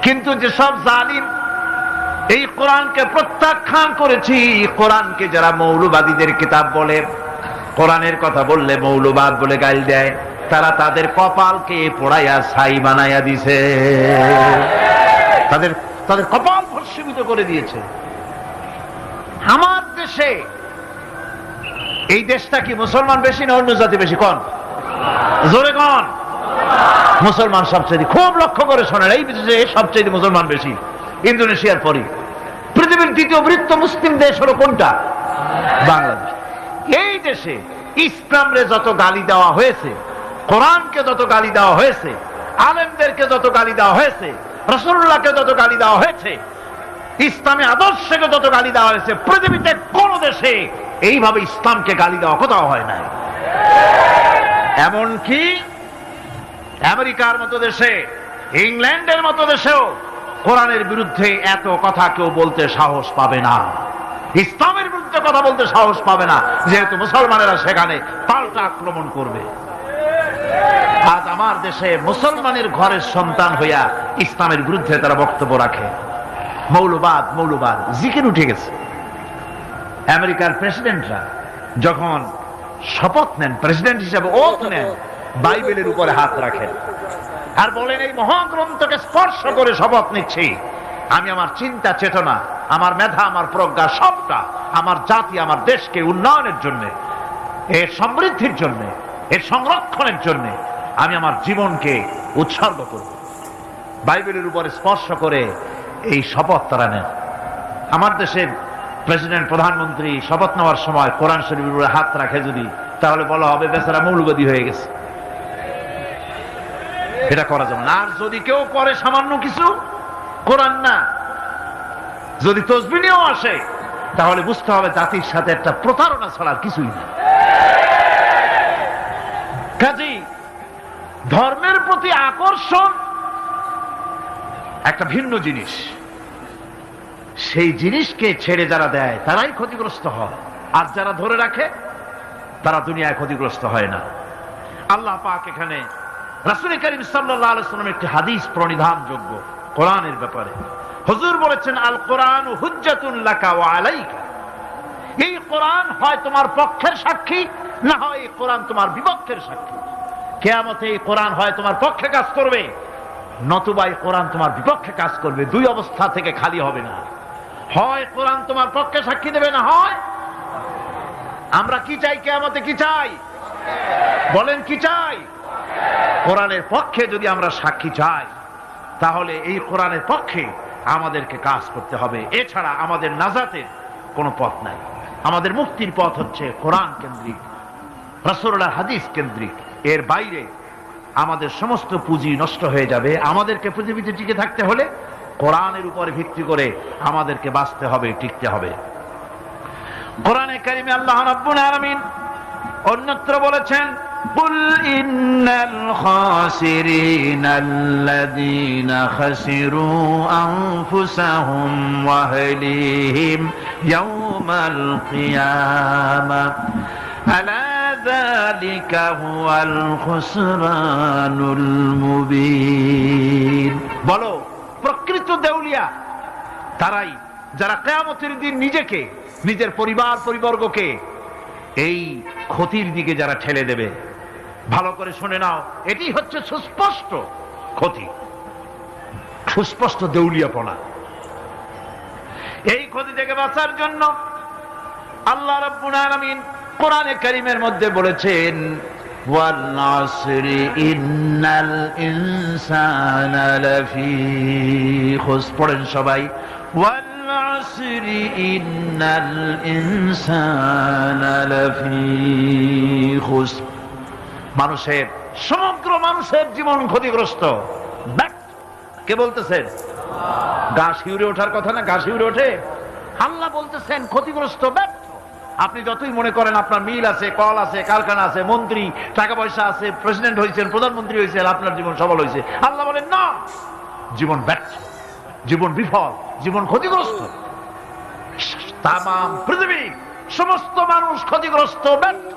কিন্তু যেসব জালিম এই কোরআনকে প্রত্যাখ্যান করেছি, কোরআনকে যারা মৌলবাদীদের কিতাব বলে, কোরআনের কথা বললে মৌলবাদ বলে গাল দেয়, তারা তাদের কপালকে পোড়াইয়া ছাই বানাইয়া দিছে, তাদের তাদের কপাল ভস্মীভূত করে দিয়েছে। আমার দেশে, এই দেশটা কি মুসলমান বেশি না অন্য জাতি বেশি? কোন? জোরে কোন? মুসলমান সবচেয়ে। খুব লক্ষ্য করে শোনেন, এই দেশে সবচেয়ে মুসলমান বেশি, ইন্দোনেশিয়ার পরে। পৃথিবীর দ্বিতীয় বৃহত্তম মুসলিম দেশ হলো কোনটা? বাংলাদেশ। এই দেশে ইসলামরে যত গালি দেওয়া হয়েছে, কোরআনকে যত গালি দেওয়া হয়েছে, আলেমদেরকে যত গালি দেওয়া হয়েছে, রাসূলুল্লাহকে যত গালি দেওয়া হয়েছে, ইসলামী আদর্শকে যত গালি দেওয়া হয়েছে, পৃথিবীতে কোন দেশে এইভাবে ইসলামকে গালি দেওয়া কোথাও হয় নাই। এমনকি আমেরিকার মতো দেশে, ইংল্যান্ডের মতো দেশেও কোরআনের বিরুদ্ধে এত কথা কেউ বলতে সাহস পাবে না, ইসলামের বিরুদ্ধে কথা বলতে সাহস পাবে না, যেহেতু মুসলমানেরা সেখানে পাল্টা আক্রমণ করবে। আজ আমার দেশে মুসলমানের ঘরের সন্তান হইয়া ইসলামের বিরুদ্ধে তারা বক্তব্য রাখে। মৌলবাদ, মৌলবাদ, জিকির উঠে গেছে। আমেরিকার প্রেসিডেন্টরা যখন শপথ নেন, প্রেসিডেন্ট হিসেবে ওথ নেন, বাইবেলের উপরে হাত রাখেন আর বলেন, এই মহাগ্রন্থকে স্পর্শ করে শপথ নিচ্ছি, আমি আমার চিন্তা চেতনা, আমার মেধা, আমার প্রজ্ঞা সবটা আমার জাতি, আমার দেশকে উন্নয়নের জন্য, এর সমৃদ্ধির জন্য, এর সংরক্ষণের জন্য আমি আমার জীবনকে উৎসর্গ করব। বাইবেলের উপরে স্পর্শ করে এই শপথ তারা নেন। আমার দেশের প্রেসিডেন্ট, প্রধানমন্ত্রী শপথ নেওয়ার সময় কোরআন শরীফের উপরে হাত রাখে যদি, তাহলে বলা হবে বেচারা মৌলবাদী হয়ে গেছে। এটা করা যাবে না। আর যদি কেউ করে সামান্য কিছু, কোরআন না, যদি তসবিহ নিয়েও আসে, তাহলে বুঝতে হবে জাতির সাথে একটা প্রতারণা ছাড়া কিছুই না। কাজেই ধর্মের প্রতি আকর্ষণ একটা ভিন্ন জিনিস, সেই জিনিসকে ছেড়ে যারা দেয় তারাই ক্ষতিগ্রস্ত হয়, আর যারা ধরে রাখে তারা দুনিয়ায় ক্ষতিগ্রস্ত হয় না। আল্লাহ পাক এখানে রাসূল করিম সাল্লাল্লাহু আলাইহি ওয়াসাল্লামের একটি হাদিস প্রণিধানযোগ্য কোরআনের ব্যাপারে। হুজুর বলেছেন, আল কোরআন হুজ্জাতুন লাকা ওয়া আলাইকা। এই কোরআন হয় তোমার পক্ষের সাক্ষী, না হয় এই কোরআন তোমার বিপক্ষের সাক্ষী। কিয়ামতে এই কোরআন হয় তোমার পক্ষে কাজ করবে, নতুবা এই কোরআন তোমার বিপক্ষে কাজ করবে। দুই অবস্থা থেকে খালি হবে না, হয় কোরআন তোমার পক্ষে সাক্ষী দেবে, না হয়। আমরা কি চাই? কিয়ামতে কি চাই? বলেন কি চাই? কোরআনের পক্ষে যদি আমরা সাক্ষী চাই, তাহলে এই কোরআনের পক্ষে আমাদেরকে কাজ করতে হবে। এছাড়া আমাদের নাজাতের কোনো পথ নাই। আমাদের মুক্তির পথ হচ্ছে কোরআন কেন্দ্রিক, রাসূলুল্লাহর হাদিস কেন্দ্রিক। এর বাইরে আমাদের সমস্ত পুঁজি নষ্ট হয়ে যাবে। আমাদেরকে পৃথিবীতে টিকে থাকতে হলে কোরআনের উপরে ভিত্তি করে আমাদেরকে বাঁচতে হবে, টিকতে হবে। কোরআনে কারিমে আল্লাহ রাব্বুল আলামিন অন্যত্র বলেছেন, কুল ইন্নাল খাসিরিনাল্লাযীনা খাসিরু আনফুসাহুম ওয়া আহলিহিম ইয়াওমাল কিয়ামাহ আলা যালিকা হুয়াল খুসরানুল মুবিন। বলো, প্রকৃত দেউলিয়া তারাই যারা কিয়ামতের দিন নিজেকে, নিজের পরিবার পরিবর্গকে এই ক্ষতির দিকে যারা ঠেলে দেবে। ভালো করে শুনে নাও, এটি হচ্ছে সুস্পষ্ট ক্ষতি, সুস্পষ্ট দেউলিয়াপনা। এই ক্ষতি থেকে বাঁচার জন্য আল্লাহ রাব্বুল আলামিন কোরআনে কারীমের মধ্যে বলেছেন, ওয়াল আসরি ইন্নাল ইনসানা লাফি খুসর। পড়েন সবাই, ওয়াল আসরি ইন্নাল ইনসানা লাফি খুসর। মানুষের, সমগ্র মানুষের জীবন ক্ষতিগ্রস্ত। কে বলতেছেন? ঘাস শিউরে ওঠার কথা না? ঘাস শিউরে ওঠে? আল্লাহ বলতেছেন ক্ষতিগ্রস্ত, ব্যর্থ। আপনি যতই মনে করেন আপনার মিল আছে, কল আছে, কারখানা আছে, মন্ত্রী, টাকা পয়সা আছে, প্রেসিডেন্ট হয়েছেন, প্রধানমন্ত্রী হয়েছেন, আপনার জীবন সফল হয়েছে, আল্লাহ বলেন না, জীবন ব্যর্থ, জীবন বিফল, জীবন ক্ষতিগ্রস্ত। তামাম পৃথিবী সমস্ত মানুষ ক্ষতিগ্রস্ত, ব্যর্থ।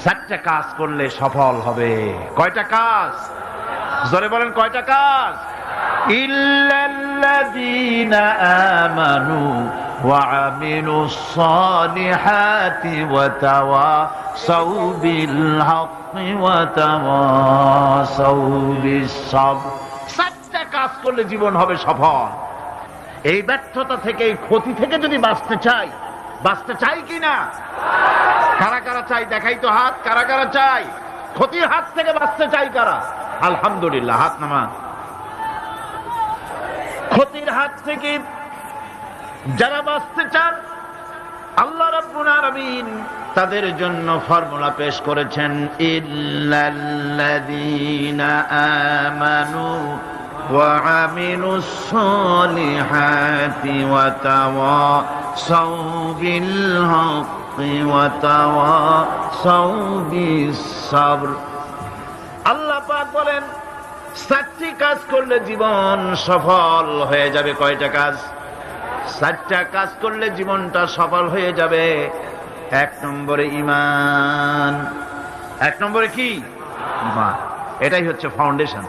4টা কাজ করলে সফল হবে। কয়টা কাজ? জোরে বলেন, কয়টা কাজ? ইল্লাল্লাযীনা আমানু ওয়া আমিলুস সালিহাতি ওয়া তাওয়াসাউ বিল হাক্কি ওয়া তাওয়াসাউ বিস সাবর। 4টা কাজ করলে জীবন হবে সফল। এই ব্যর্থতা থেকে, এই ক্ষতি থেকে যদি বাঁচতে চাই কিনা? কারা কারা চাই? দেখাই তো হাত। কারা কারা চাই? ক্ষতির হাত থেকে বাঁচতে চাই কারা? আলহামদুলিল্লাহ, হাত নামান। ক্ষতির হাত থেকে যারা বাঁচতে চান, আল্লাহ রাব্বুল আলামিন তাদের জন্য ফর্মুলা পেশ করেছেন, ইল্লাল্লাযীনা আমানু ওয়া আমিলুস সালিহাতি ওয়া তাওয়াসাউ বিল হাক্কি ওয়া তাওয়াসাউ বিস সাবর। আল্লাহ পাক বলেন 4টি কাজ করলে জীবন সফল হয়ে যাবে। কয়টা কাজ? 4টা কাজ করলে জীবনটা সফল হয়ে যাবে। 1 নম্বরে ঈমান। 1 নম্বরে কি? ঈমান। এটাই হচ্ছে ফাউন্ডেশন।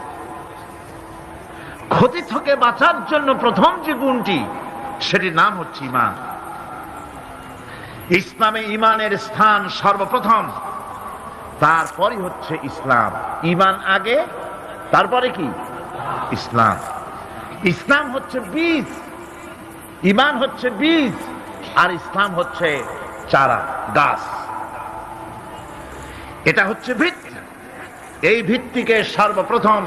ক্ষতি থেকে বাঁচার জন্য প্রথম যে গুণটি, সেটির নাম হচ্ছে ঈমান। ইসলামে ঈমানের স্থান সর্বপ্রথম, তারপরই হচ্ছে ইসলাম। ঈমান আগে, তারপরে কি? ইসলাম। ইসলাম হচ্ছে বীজ, ঈমান হচ্ছে বীজ, আর ইসলাম হচ্ছে চারা, গাছ। এটা হচ্ছে ভিত্তি। এই ভিত্তিকে সর্বপ্রথম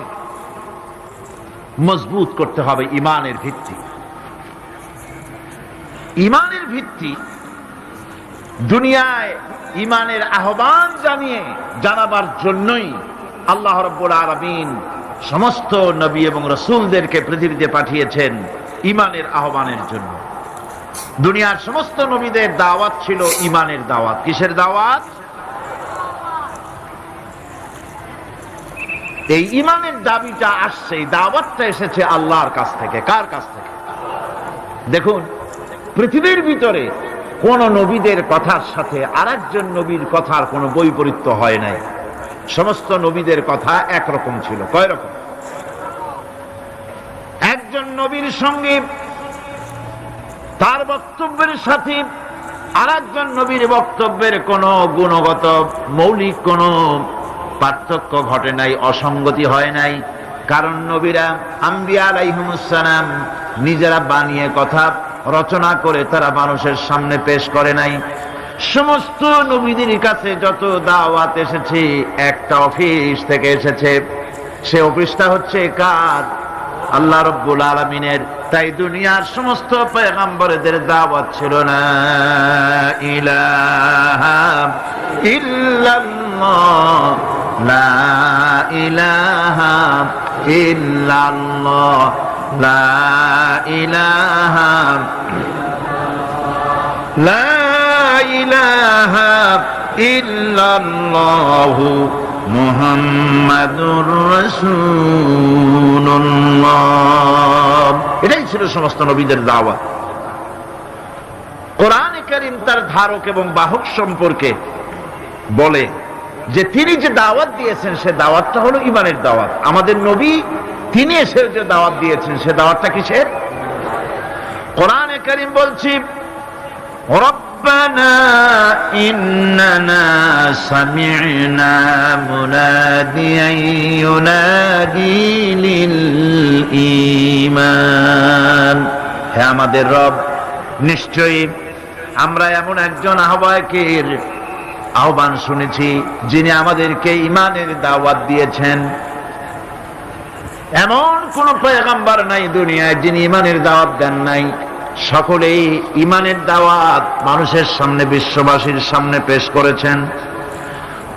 মজবুত করতে হবে। ঈমানের ভিত্তি, ঈমানের ভিত্তি দুনিয়ায় ঈমানের আহ্বান জানাবার জন্যই আল্লাহ রাব্বুল আলামিন সমস্ত নবী এবং রাসূলদেরকে পৃথিবীতে পাঠিয়েছেন ঈমানের আহ্বানের জন্য। দুনিয়ার সমস্ত নবীদের দাওয়াত ছিল ঈমানের দাওয়াত। কিসের দাওয়াত? এই ঈমানের দাবিটা আসছে, এই দাওয়াতটা এসেছে আল্লাহর কাছ থেকে। কার কাছ থেকে? দেখুন, পৃথিবীর ভিতরে কোন নবীদের কথার সাথে আরেকজন নবীর কথার কোনো বৈপরীত্য হয় নাই। সমস্ত নবীদের কথা একরকম ছিল। কয় রকম? একজন নবীর সঙ্গে তার বক্তব্যের সাথে আরেকজন নবীর বক্তব্যের কোনো গুণগত মৌলিক কোনো পার্থক্য ঘটে নাই, অসঙ্গতি হয় নাই। কারণ নবীরা, আম্বিয়া আলাইহিমুস সালাম, নিজেরা বানিয়ে কথা রচনা করে তারা মানুষের সামনে পেশ করে নাই। সমস্ত নবীদের কাছে যত দাওয়াত এসেছে, একটা অফিস থেকে এসেছে। সে অফিসটা হচ্ছে কার? আল্লাহ রাব্বুল আলামিনের। তাই দুনিয়ার সমস্ত পয়গম্বরদের দাওয়াত ছিল না ইলাহা ইল্লাল্লাহ, লা ইলাহা ইল্লাল্লাহ, লা ইলাহা, লা ইলাহা ইল্লাল্লাহু মুহাম্মাদুর রাসূলুল্লাহ। এটাই ছিল সমস্ত নবীদের দাওয়াত। কোরআনে কারীম তার ধারক এবং বাহক সম্পর্কে বলে যে তিনি যে দাওয়াত দিয়েছেন সে দাওয়াতটা হলো ঈমানের দাওয়াত। আমাদের নবী তিনি এসে যে দাওয়াত দিয়েছেন সে দাওয়াতটা কিসের? কোরআনে কারীম বলছি, রব্বানা ইন্নানা সামি'না মুনাদিয়ান ইউনাদি লিল ঈমান। হে আমাদের রব, নিশ্চয়ই আমরা এমন একজন আহ্বায়কের আহ্বান শুনেছি যিনি আমাদেরকে ঈমানের দাওয়াত দিয়েছেন। এমন কোন পয়গম্বর নাই দুনিয়ায় যিনি ঈমানের দাওয়াত দেন নাই। সকলেই ঈমানের দাওয়াত মানুষের সামনে, বিশ্ববাসীর সামনে পেশ করেছেন।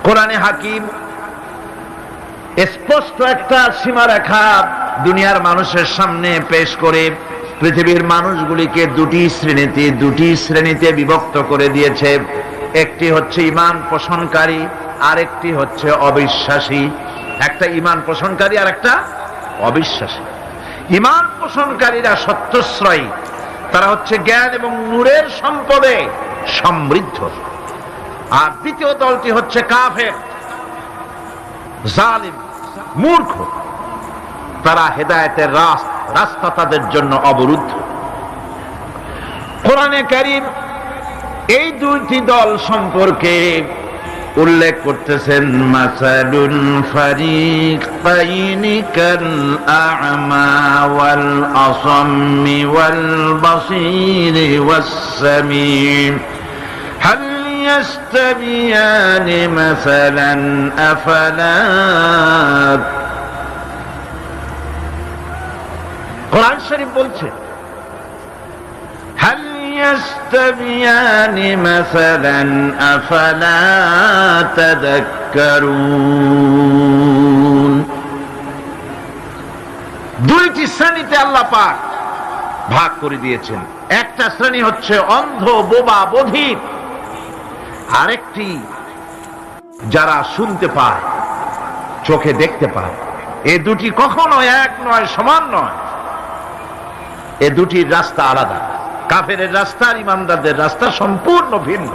কোরআনে হাকিম স্পষ্ট একটা সীমারেখা দুনিয়ার মানুষের সামনে পেশ করে পৃথিবীর মানুষগুলিকে দুটি শ্রেণীতে বিভক্ত করে দিয়েছে। একটি হচ্ছে ঈমান পোষণকারী, আরেকটি হচ্ছে অবিশ্বাসী। একটা ঈমান পোষণকারী আর একটা অবিশ্বাসী। ঈমান পোষণকারীরা সত্যশ্রয়ী, তারা হচ্ছে জ্ঞান এবং নূরের সম্পদে সমৃদ্ধ। আর দ্বিতীয় দলটি হচ্ছে কাফের, জালিম, মূর্খ। তারা হেদায়েতের রাস্তা তাদের জন্য অবরুদ্ধ। কোরআনে কারীম এই দুইটি দল সম্পর্কে উল্লেখ করতেছেন, মাসালুল ফারিকাইনি কাল আ'মা ওয়াল আসাম্মি ওয়াল বাসীরি ওয়াস সামীম হাল ইয়াস্তাবিয়ানি মাসালান আফালা। কোরআন শরীফ বলছে, হাল ইয়াস্তাবিয়ানি মাসালান আফালা তাযাক্কারুন। দুইটি শ্রেণীতে আল্লাহ পাক ভাগ করে দিয়েছেন। একটা শ্রেণী হচ্ছে অন্ধ, বোবা, বধির। আরেকটি যারা শুনতে পায়, চোখে দেখতে পায়। এই দুটি কখনো এক নয়, সমান নয়। এ দুটির রাস্তা আলাদা। কাফেরের রাস্তা আর ইমানদারদের রাস্তা সম্পূর্ণ ভিন্ন।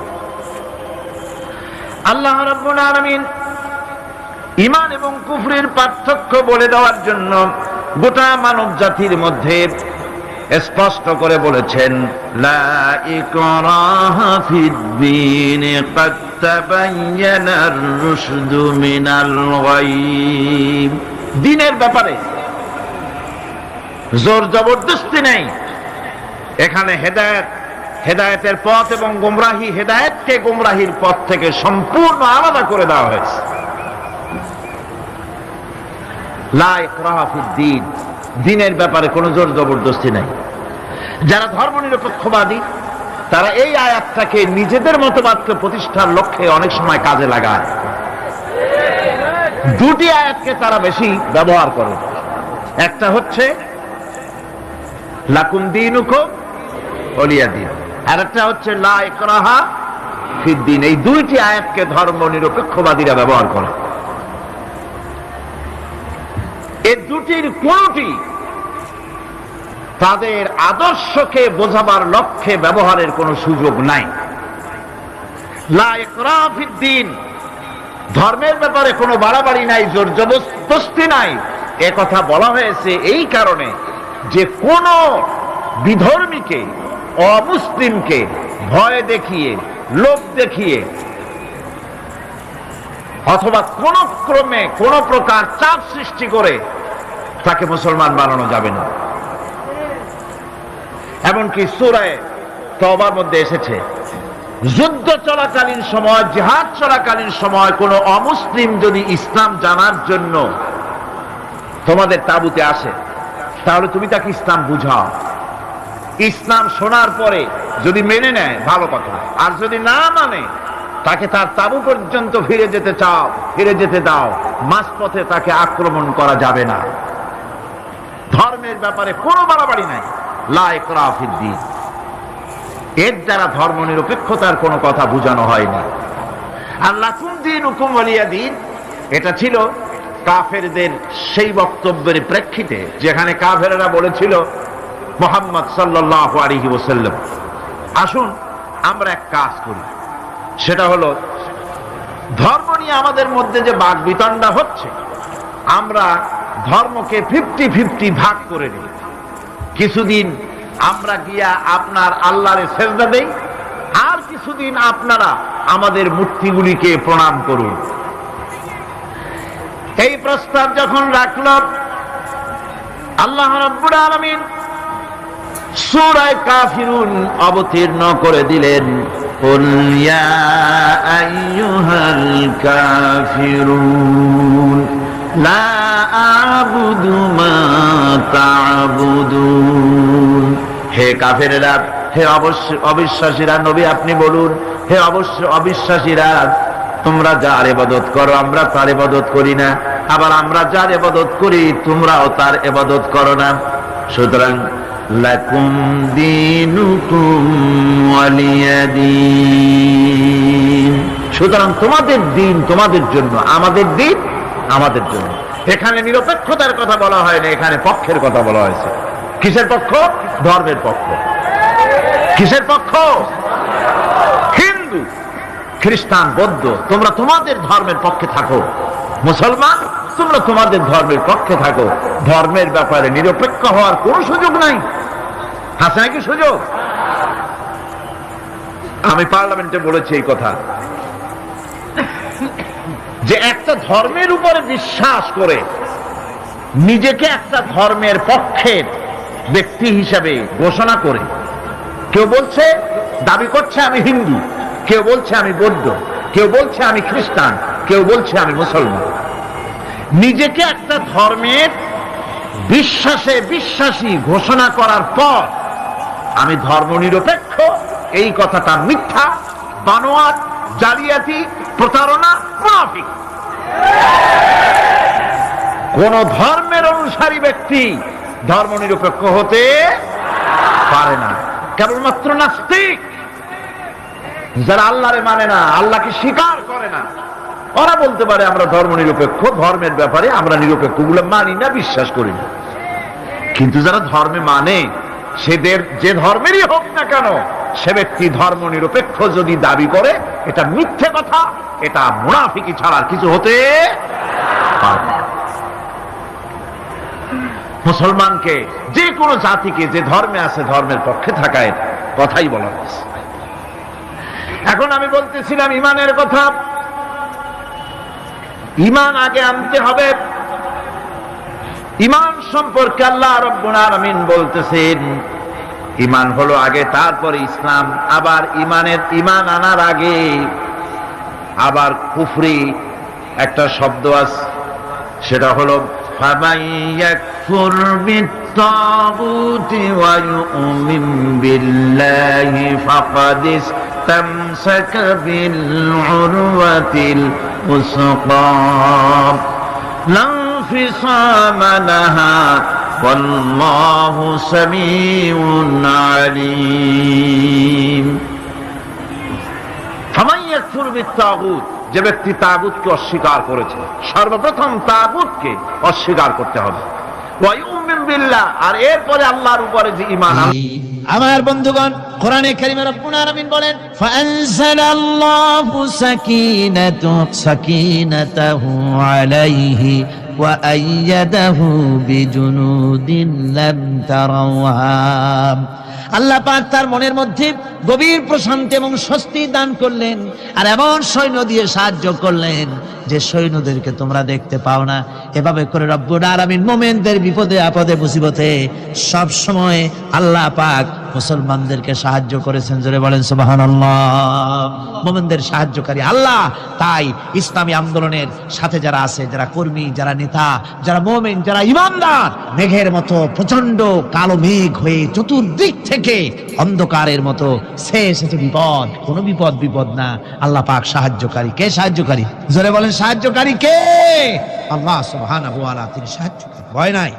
আল্লাহ রাব্বুল আলামিন ঈমান এবং কুফরের পার্থক্য বলে দেওয়ার জন্য গোটা মানব জাতির মধ্যে স্পষ্ট করে বলেছেন, লা ইকরাহা ফিদ-দীন ক্বাদ তাবায়্যানার রুশদু মিনাল গায়ব। দ্বীনের ব্যাপারে জোর জবরদস্তি নেই। এখানে হেদায়েতের পথ এবং গোমরাহি, হেদায়েতকে গোমরাহির পথ থেকে সম্পূর্ণ আলাদা করে দেওয়া হয়েছে। লা ইকরাহা ফিদ-দীন, দ্বীনের ব্যাপারে কোনো জোর জবরদস্তি নাই। যারা ধর্মনিরপেক্ষবাদী তারা এই আয়াতটাকে নিজেদের মতবাদকে প্রতিষ্ঠার লক্ষ্যে অনেক সময় কাজে লাগায়। দুটি আয়াতকে তারা বেশি ব্যবহার করে। একটা হচ্ছে লাকুম দীনুকুম ওয়ালিয়া দীন, আর একটা হচ্ছে লা ইকরাহা ফিদ-দীন। এই দুইটি আয়াতকে ধর্মনিরপেক্ষবাদীরা ব্যবহার করে। এই দুটির কোনটি তাদের আদর্শকে বোঝাবার লক্ষ্যে ব্যবহারের কোনো সুযোগ নাই। লা ইকরাহা ফিদ-দীন, ধর্মের ব্যাপারে কোনো বাড়াবাড়ি নাই, জোর জবরদস্তি নাই। এ কথা বলা হয়েছে এই কারণে যে কোন বিধর্মীকে, অমুসলিমকে ভয় দেখিয়ে, লোভ দেখিয়ে অথবা কোন ক্রমে কোন প্রকার চাপ সৃষ্টি করে তাকে মুসলমান বানানো যাবে না। এমনকি সূরা তওবার মধ্যে এসেছে, যুদ্ধ চলাকালীন সময়, জিহাদ চলাকালীন সময় কোন অমুসলিম যদি ইসলাম জানার জন্য তোমাদের তাঁবুতে আসে, তাহলে তুমি তাকে ইসলাম বুঝাও। ইসলাম শোনার পরে যদি মেনে নেয় ভালো কথা, আর যদি না মানে তাকে তার তাঁবু পর্যন্ত ফিরে যেতে দাও। মাঝপথে তাকে আক্রমণ করা যাবে না। ধর্মের ব্যাপারে কোনো বাড়াবাড়ি নাই। লা ইকরাহা ফিদ-দীন, এর দ্বারা ধর্ম নিরপেক্ষতার কোনো কথা বোঝানো হয়নি। আর লাকুম দীনুকুম ওয়ালিয়া দীন, এটা ছিল কাফেরদের সেই বক্তব্যের প্রেক্ষিতে যেখানে কাফেরেরা বলেছিল মুহাম্মদ সাল্লাল্লাহু আলাইহি ওয়াসাল্লাম, আসুন আমরা এক কাজ করি, সেটা হলো ধর্ম নিয়ে আমাদের মধ্যে যে বাকবিতণ্ডা হচ্ছে, আমরা ধর্মকে 50-50 ভাগ করে নিই। কিছুদিন আমরা গিয়া আপনার আল্লাহরে সেজদা দেই, আর কিছুদিন আপনারা আমাদের মূর্তিগুলিকে প্রণাম করুন। এই প্রস্তাব যখন রাখল, আল্লাহ রাব্বুল আলামিন সূরা কাফিরুন অবতীর্ণ করে দিলেন, কুল ইয়া আইয়ুহাল কাফিরুন লা আ'বুদু মা তা'বুদুন। হে কাফেরেরা, হে অবিশ্বাসীরা, নবী আপনি বলুন, হে অবিশ্বাসীরা, তোমরা যার ইবাদত করো আমরা তার ইবাদত করি না, আবার আমরা যার ইবাদত করি তোমরাও তার ইবাদত করো না। সুতরাং লাকুম দীনুকুম ওয়ালিয়া দীন। সুতরাং তোমাদের দিন তোমাদের জন্য, আমাদের দিন আমাদের জন্য। এখানে নিরপেক্ষতার কথা বলা হয় না, এখানে পক্ষের কথা বলা হয়েছে। কিসের পক্ষ? ধর্মের পক্ষ। কিসের পক্ষ? হিন্দু, খ্রিস্টান, বৌদ্ধ, তোমরা তোমাদের ধর্মের পক্ষে থাকো। মুসলমান, তোমরা তোমাদের ধর্মের পক্ষে থাকো। ধর্মের ব্যাপারে নিরপেক্ষ হওয়ার কোনো সুযোগ নাই। আছে নাকি সুযোগ? আমি পার্লামেন্টে বলেছি এই কথা, যে একটা ধর্মের উপরে বিশ্বাস করে নিজেকে একটা ধর্মের পক্ষের ব্যক্তি হিসাবে ঘোষণা করে কেউ বলছে, দাবি করছে আমি হিন্দু, কেউ বলছে আমি বৌদ্ধ, কেউ বলছে আমি খ্রিস্টান, কেউ বলছে আমি মুসলমান। নিজেকে একটা ধর্মের বিশ্বাসে বিশ্বাসী ঘোষণা করার পর আমি ধর্মনিরপেক্ষ, এই কথাটা মিথ্যা, বানোয়াট, জালিয়াতি, প্রতারণা, মুনাফিক। কোন ধর্মের অনুসারী ব্যক্তি ধর্মনিরপেক্ষ হতে পারে না। কেবলমাত্র নাস্তিক, যারা আল্লাহরে মানে না, আল্লাহকে স্বীকার করে না, ওরা বলতে পারে আমরা ধর্মনিরপেক্ষ, ধর্মের ব্যাপারে আমরা নিরপেক্ষ, গুলো মানি না, বিশ্বাস করি না। কিন্তু যারা ধর্মে মানে, সেদের যে ধর্মেরই হোক না কেন, সে ব্যক্তি ধর্মনিরপেক্ষ যদি দাবি করে, এটা মিথ্যে কথা, এটা মুনাফিকি ছাড়া আর কিছু হতে পারে না। মুসলমানকে, যে কোনো জাতিকে যে ধর্মে আছে ধর্মের পক্ষে থাকায় কথাই বলা হয়েছে। এখন আমি বলতেছিলাম ইমানের কথা। ইমান আগে আনতে হবে। ইমান সম্পর্কে আল্লাহ রাব্বুল আলামিন বলতেছেন, ইমান হলো আগে, তারপরে ইসলাম। আবার ইমান আনার আগে আবার কুফরি একটা শব্দ আছে, সেটা হলো ফামান ইয়াকফুর বিত্তাগুতি ওয়া ইউমিন বিল্লাহি ফাকাদ ইসতামসাকা বিল উরওয়াতিল উসকা লা ইনফিসামা লাহা ওয়াল্লাহু সামিউন আলীম। ফামান ইয়াকফুর বিত্তাগুত, যে ব্যক্তি তাগুতকে অস্বীকার করেছে, সর্বপ্রথম তাগুতকে অস্বীকার করতে হবে। ওয়া ইউমিন বিল্লাহ, আর এরপরে আল্লাহর উপরে যে ঈমান। আমার বন্ধুগণ, কোরআনে কারীমে রব্বুল আলামিন বলেন, ফাআনজালাল্লাহু সাকিনাতাহু আলাইহি ওয়া আইয়াদাহু বিজুনুদিন লাম তারাওহা। আল্লাহ পাক তার মনের মধ্যে গভীর প্রশান্তি এবং স্বস্তি দান করলেন, আর এমন সৈন্য দিয়ে সাহায্য করলেন যে সৈন্যদেরকে তোমরা দেখতে পাও না। এভাবে করে রব্বুল আলামিন মুমিনদের বিপদে আপদে মুসিবতে সব সময় আল্লাহ পাক মুসলমানদেরকে সাহায্য করেছেন। জোরে বলেন সুবহানাল্লাহ। মুমিনদের সাহায্যকারী আল্লাহ। তাই ইসলামী আন্দোলনের সাথে যারা আছে, যারা কর্মী, যারা নেতা, যারা মুমিন, যারা ঈমানদার, মেঘের মতো প্রচন্ড কালো মেঘ হয়ে চতুর্দিক থেকে অন্ধকারের মতো সে এসেছে বিপদ, কোন বিপদ না। আল্লাহ পাক সাহায্যকারী। কে সাহায্যকারী? জোরে বলেন, সাহায্যকারী কে? আল্লাহ সুবহানাহু ওয়া তাআলা, তিনি সাহায্যকারী। ভয় নাই।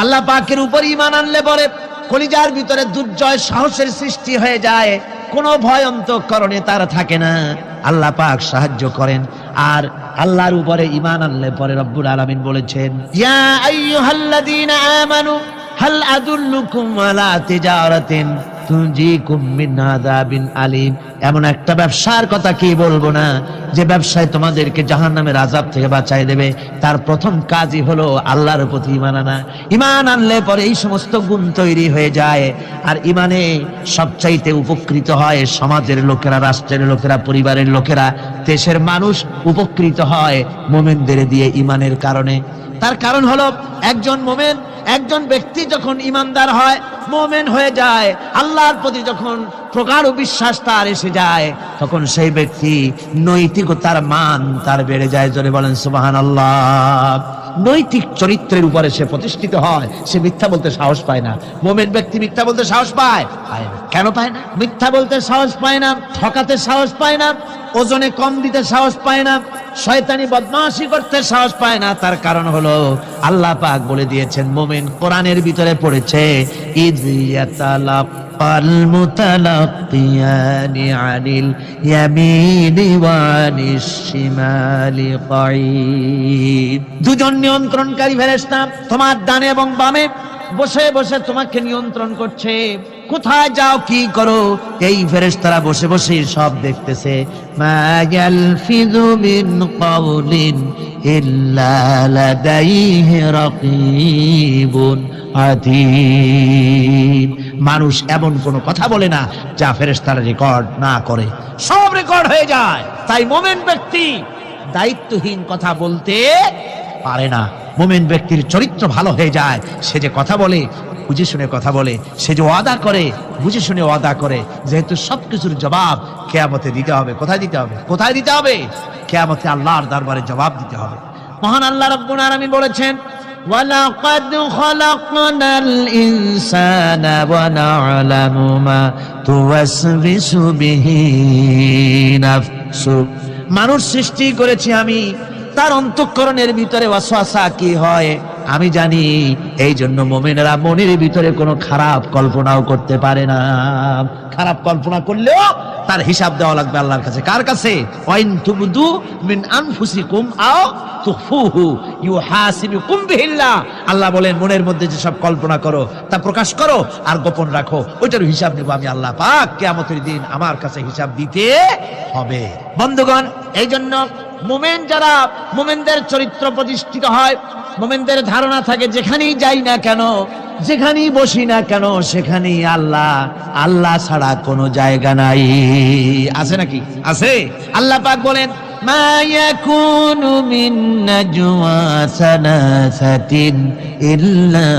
আল্লাহ পাকের উপর ঈমান আনলে পরে কলিজার ভিতরে দুর্জয় সাহসের সৃষ্টি হয়ে যায়, কোনো ভয় অন্তঃকরণে তার থাকে না। আল্লাহ পাক সাহায্য করেন। আর আল্লাহর উপরে ঈমান আনলে পরে রব্বুল আলামিন বলেছেন, ইয়া আইয়ুহাল্লাযীনা আমানু হাল আদুল্লুকুম আলা তিজারাতিন তুনজিকুম মিন আযাবিন আলীম। এমন একটা ব্যবসার কথা কি বলবো না, যে ব্যবসায় তোমাদেরকে জাহান্নামের আযাব থেকে বাঁচায় দেবে। তার প্রথম কাজই হলো আল্লাহর প্রতি ঈমান আনা। ঈমান আনলে পরে এই সমস্ত গুণ তৈরি হয়ে যায়। আর ঈমানে সবচাইতে উপকৃত হয় সমাজের লোকেরা, রাষ্ট্রের লোকেরা, পরিবারের লোকেরা, দেশের মানুষ উপকৃত হয় মুমিনদের দিয়ে ঈমানের কারণে। তার কারণ হলো, একজন মুমিন, একজন ব্যক্তি যখন ঈমানদার হয়, মুমিন হয়ে যায়, আল্লাহর প্রতি যখন প্রগাঢ় বিশ্বাস তার এসে যায়, তখন সেই ব্যক্তি নৈতিকতার মান তার বেড়ে যায়। জোরে বলেন সুবহানাল্লাহ। নৈতিক চরিত্রের উপরে সে প্রতিষ্ঠিত হয়। সে মিথ্যা বলতে সাহস পায় না। মুমিন ব্যক্তি মিথ্যা বলতে সাহস পায়? পায় না। কেন পায় না? মিথ্যা বলতে সাহস পায় না, ঠকাতে সাহস পায় না। ওজনে কম দিতে সাহস পায় না, শয়তানি বদমাশি করতে সাহস পায় না। তার কারণ হলো আল্লাহ পাক বলে দিয়েছেন, মুমিন কোরআনের ভিতরে পড়েছে, ইয ইয়াতালাক্কাল মুতালাক্কিয়ানি আনিল ইয়ামিনি ওয়া আনিশ শিমালি কাঈদ। দুজন নিয়ন্ত্রণকারী ফেরেশতা তোমার ডানে এবং বামে বসে বসে তোমাকে নিয়ন্ত্রণ করছে, কোথায় যাও কি করো এই ফেরেশতারা বসে বসে সব দেখতেছে। মা ইয়ালফিযু মিন কাওলিন ইল্লা লাদাইহি রাকীবুন আতীদ। মানুষ এমন কোন কথা বলে না যা ফেরেশতারা রেকর্ড না করে, সব রেকর্ড হয়ে যায়। তাই মুমিন ব্যক্তি দায়িত্বহীন কথা বলতে পারে না। মুমিন ব্যক্তির চরিত্র ভালো হয়ে যায়, সে যে কথা বলে বুঝে শুনে কথা বলে, সে যে ওয়াদা করে বুঝে শুনে ওয়াদা করে, যেহেতু সবকিছুর জবাব কিয়ামতে দিতে হবে। কোথায় দিতে হবে? কোথায় দিতে হবে? কিয়ামতে আল্লাহর দরবারে জবাব দিতে হবে। মহান আল্লাহ রাব্বুল আলামিন বলেছেন, ওয়ালাকাদ খালাকনাল ইনসানা ওয়া না'লামু মা তুওয়াসবিসু বিহি নাফসু। মানুষ সৃষ্টি করেছি আমি, তার অন্তঃকরণের ভিতরে ওয়াসওয়াসা কি হয় আমি জানি। এই জন্য মুমিনেরা মনের ভিতরে কোনো খারাপ কল্পনাও করতে পারে না। খারাপ কল্পনা করলেও তার হিসাব দেওয়া লাগবে আল্লাহর কাছে। কার কাছে? ওয়াইন তুবদু মিন আনফুসিকুম আও তুখফুহু ইউহাসিবুকুম বিহিল্লাহ। আল্লাহ বলেন, মনের মধ্যে যে সব কল্পনা করো তা প্রকাশ করো আর গোপন রাখো, ওইটার হিসাব নেব আমি আল্লাহ পাক। কিয়ামতের দিন আমার কাছে হিসাব দিতে হবে। বন্ধুগণ, এই জন্য মুমিন যারা, মুমিনদের চরিত্র প্রতিষ্ঠিত হয়, মুমিনদের ধারণা থাকে যেখানেই যাই না কেন, যেখানেই বসি না কেন, সেখানেই আল্লাহ, আল্লাহ ছাড়া কোনো জায়গা নাই। আছে নাকি? আছে। আল্লাহ পাক বলেন, মা ইয়াকুনু মিন নাজওয়া সালাসাতিন ইল্লা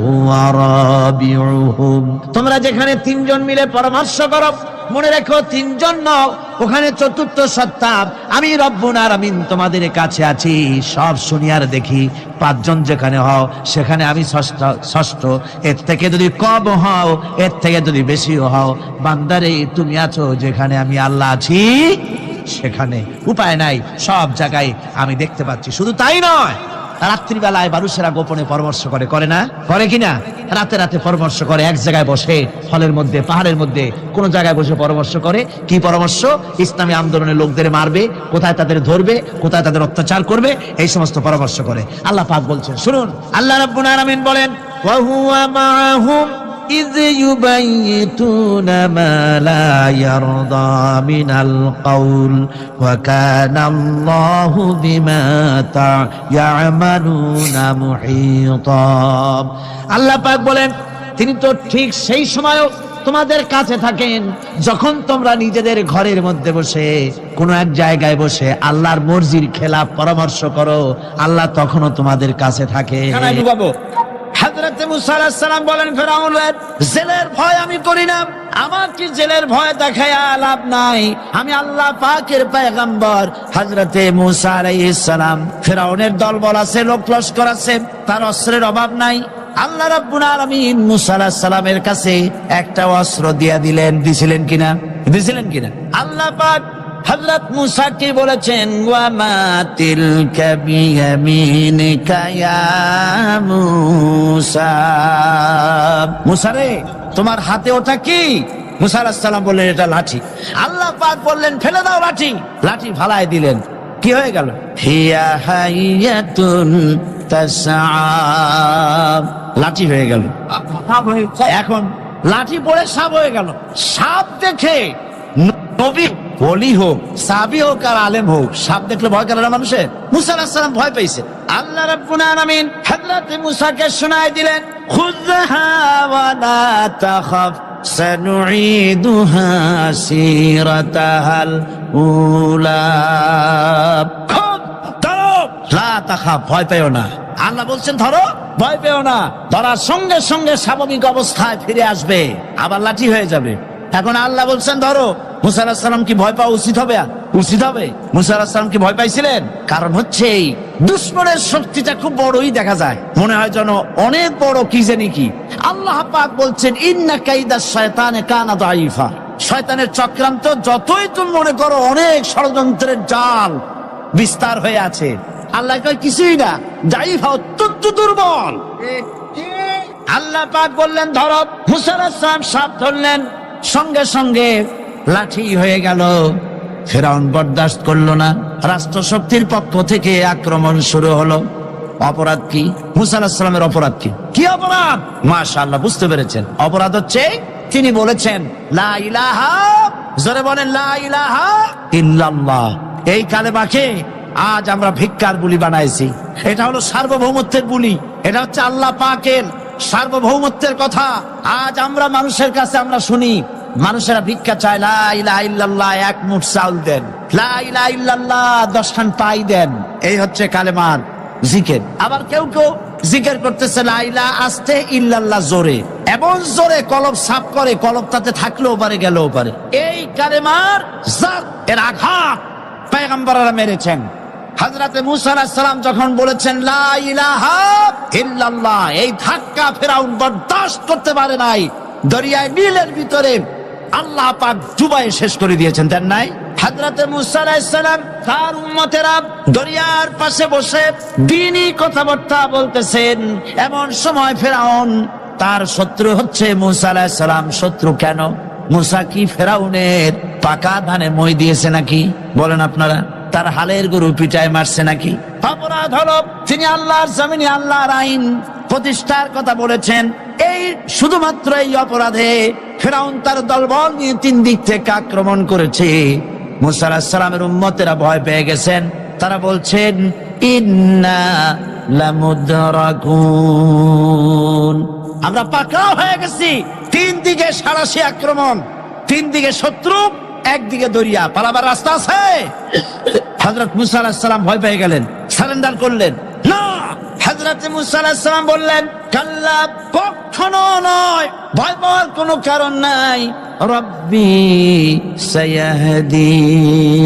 হুয়া রাবিউহুম। তোমরা যেখানে তিনজন মিলে পরামর্শ করো, মনে রেখো তিনজন নও, ওখানে চতুর্থ সত্তা আমি রব্বুল আলামিন তোমাদের কাছে আছি। সব শুনি আর দেখি, পাঁচজন যেখানে হও সেখানে আমি ষষ্ঠ। এর থেকে যদি কম হও, এর থেকে যদি বেশিও হও, বান্দারে তুমি আছো যেখানে আমি আল্লাহ আছি সেখানে। উপায় নাই, সব জায়গায় আমি দেখতে পাচ্ছি। শুধু তাই নয়, রাত্রিবেলায় মানুষেরা গোপনে পরামর্শ করে, করে না? করে কিনা? রাতে রাতে পরামর্শ করে, এক জায়গায় বসে, ফলের মধ্যে, পাহাড়ের মধ্যে, কোন জায়গায় বসে পরামর্শ করে। কি পরামর্শ? ইসলামী আন্দোলনের লোকদের মারবে, কোথায় তাদের ধরবে, কোথায় তাদের অত্যাচার করবে, এই সমস্ত পরামর্শ করে। আল্লাহ পাক বলছেন, শুনুন, আল্লাহ রাব্বুল আলামিন বলেন, ওয়া হুয়া মাআহুম إذ يبيتون ما لا يرضى من القول وكان الله بما يعملون محيطا। আল্লাহ পাক বলেন, তিনি তো ঠিক সেই সময়ও তোমাদের কাছে থাকেন যখন তোমরা নিজেদের ঘরের মধ্যে বসে, কোনো এক জায়গায় বসে আল্লাহর মর্জির খেলাফ পরামর্শ করো, আল্লাহ তখনও তোমাদের কাছে থাকে। হযরত মুসা আলাইহিস সালাম বলেন, ফেরাউনের জেলের ভয় আমি করি না, আমার কি জেলের ভয় দেখায়া লাভ নাই, আমি আল্লাহ পাকের পয়গম্বর। হযরত মুসা আলাইহিস সালাম, ফেরাউনের দলবল আছে, লোক লস্কর আছে, তার অস্ত্রের অভাব নাই। আল্লাহ রাব্বুল আলামিন মুসা আলাইহিস সালামের কাছে একটা অস্ত্র দিয়া দিলেন। দিছিলেন কিনা? দিছিলেন কিনা? আল্লাহ পাক হযরত মুসা কে বলেছেন, ওয়া মা তিলকা বিয়ামিনিকা ইয়া মুসা। মুসা রে, তোমার হাতে ওটা কি? মুসা আলাইহিস সালাম বললেন, এটা লাঠি। আল্লাহ পাক বললেন, ফেলে দাও লাঠি। লাঠি ফালায় দিলেন। কি হয়ে গেল? হিয়া হাইয়াতুন তাসআ। লাঠি হয়ে গেল। এখন লাঠি পড়ে সাপ হয়ে গেল। সাপ দেখে নবী, ওলি হোক, সাহাবী হোক আর আলেম হোক, সাপ দেখলে ভয় করে না মানুষের? মুসা আলাইহিস সালাম ভয় পেয়েছে। আল্লাহ রাব্বুল আলামিন হযরত মুসাকে শোনায় দিলেন, খুযহা ওয়া লা তাখাফ সানুঈদুহা সিরাতাহাল উলা। খুব ধরো, লা তাখাফ, ভয় পেও না। আল্লাহ বলছেন ধরো, ভয় পেও না। ধরার সঙ্গে সঙ্গে স্বাভাবিক অবস্থায় ফিরে আসবে, আবার লাঠি হয়ে যাবে। এখন আল্লাহ বলছেন ধরো। মুসা আলাইহিস সালাম কি ভয় পাওয়া উচিত হবে? উচিত হবে। মুসা আলাইহিস সালাম কি ভয় পাইছিলেন? কারণ হচ্ছে এই দুশমনের শক্তিটা খুব বড়ই দেখা যায়, মনে হয় যেন অনেক বড়, কি জানি কি। আল্লাহ পাক বলছেন, ইন্না কাইদাশ শায়তানে কানা দাঈফা। শয়তানের চক্রান্ত যতই তুমি মনে করো অনেক ষড়যন্ত্রের জাল বিস্তার হয়ে আছে, আল্লাহ কয় কিছুই না, জাইফা অত্যন্ত দুর্বল। আল্লাহ পাক বললেন ধরো, মুসা আলাইহিস সালাম সাপ ধরলেন, সঙ্গে সঙ্গে লাঠি হয়ে গেল। ফেরাউন বরদাস্ত করলো না, রাষ্ট্রশক্তির পক্ষ থেকে আক্রমণ শুরু হলো। অপরাধ কি? মুসা আলাইহিস সালামের অপরাধ কি? কি অপরাধ? মাশাআল্লাহ, বুঝতে পেরেছেন। অপরাধ হচ্ছে তিনি বলেছেন লা ইলাহা, জোরে বলেন লা ইলাহা ইল্লাল্লাহ। এই কালেমাকে আজ আমরা ভিক্ষার বুলি বানাইছি। এটা হলো সার্বভৌমত্বের বুলি, এটা হচ্ছে আল্লাহ পাকের সার্বভৌমত্বের কথা। আজ আমরা মানুষের কাছে আমরা শুনি, মানুষেরা ভিক্ষা চায়, লা ইলাহা ইল্লাল্লাহ, এক মুঠ চাউল দেন, লা ইলাহা ইল্লাল্লাহ 10 খান পাই দেন। এই হচ্ছে কালেমার জিকির। আবার কেউ কেউ জিকির করতেছে লা ইলাহা আস্তে, ইল্লাল্লাহ জোরে, এমন জোরে কলব সাফ করে, কলব তাতে থাকলেও পারে গেলেও পারে। এই কালেমার জাত, এর আঘাত পয়গম্বররা মেরেছেন। হযরতে মুসা আলাইহিস সালাম যখন বলেছেন লা ইলাহা ইল্লাল্লাহ, এই ধাক্কা ফেরাউন বরদাস্ত করতে পারে নাই। দরিয়ায় নীলের ভিতরে আল্লাহ পাক ডুবাই শেষ করে দিয়েছেন, দেন নাই? হযরতে মুসা আলাইহিস সালাম তার উম্মতেরা দরিয়ার পাশে বসে দ্বীনি কথাবার্তা বলতেছেন। এমন সময় ফেরাউন, তার শত্রু হচ্ছে মুসা আলাইহিস সালাম। শত্রু কেন? মুসা কি ফেরাউনের পাকা ধানে মই দিয়েছে নাকি? বলেন আপনারা। তার হালের গরু পিটায় মারছে নাকি? অপরাধ হলো তিনি আল্লাহর জমিনে আল্লাহর আইন প্রতিষ্ঠার কথা বলেছেন। এই শুধুমাত্র এই অপরাধে ফেরাউন তার দলবল নিয়ে 3 দিক থেকে আক্রমণ করেছে। মুসা আলাইহিস সালামের উম্মতেরা ভয় পেয়ে গেছেন। তারা বলছেন ইন্না লামুদরাকুন, আমরা পাকড়াও হয়ে গেছি। 3 দিকে সারাশি আক্রমণ, 3 দিকে শত্রু, একদিকে দরিয়া, পালাবার রাস্তা আছে? হযরত মুসা আলাইহিস সালাম ভয় পেয়ে গেলেন, সারেন্ডার করলেন না। হযরত মুসা আলাইহিস সালাম বললেন কাল্লা, কখনো নয়, ভয় পাওয়ার কোনো কারণ নাই। রব্বি সায়াহদিন,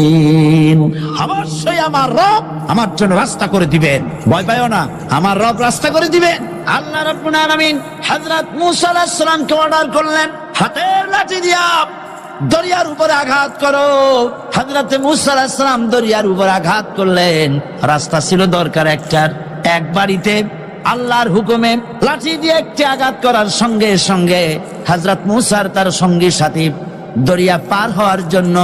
অবশ্যই আমার রব আমার জন্য রাস্তা করে দিবেন, ভয় পাইও না, আমার রব রাস্তা করে দিবেন। আল্লাহ রাব্বুল আলামিন হযরত মুসা আলাইহিস সালামকে অর্ডার করলেন, হাতের লাঠি দিয়া দরিয়ার উপরে আঘাত করো। হযরতে মুসা আলাইহিস সালাম দরিয়ার উপরে আঘাত করলেন। রাস্তা ছিল দরকার একটার, এক বাড়িতে আল্লাহর হুকুমে লাঠি দিয়ে একটি আঘাত করার সঙ্গে সঙ্গে হযরত মুসার তার সঙ্গী সাথী দরিয়া পার হওয়ার জন্য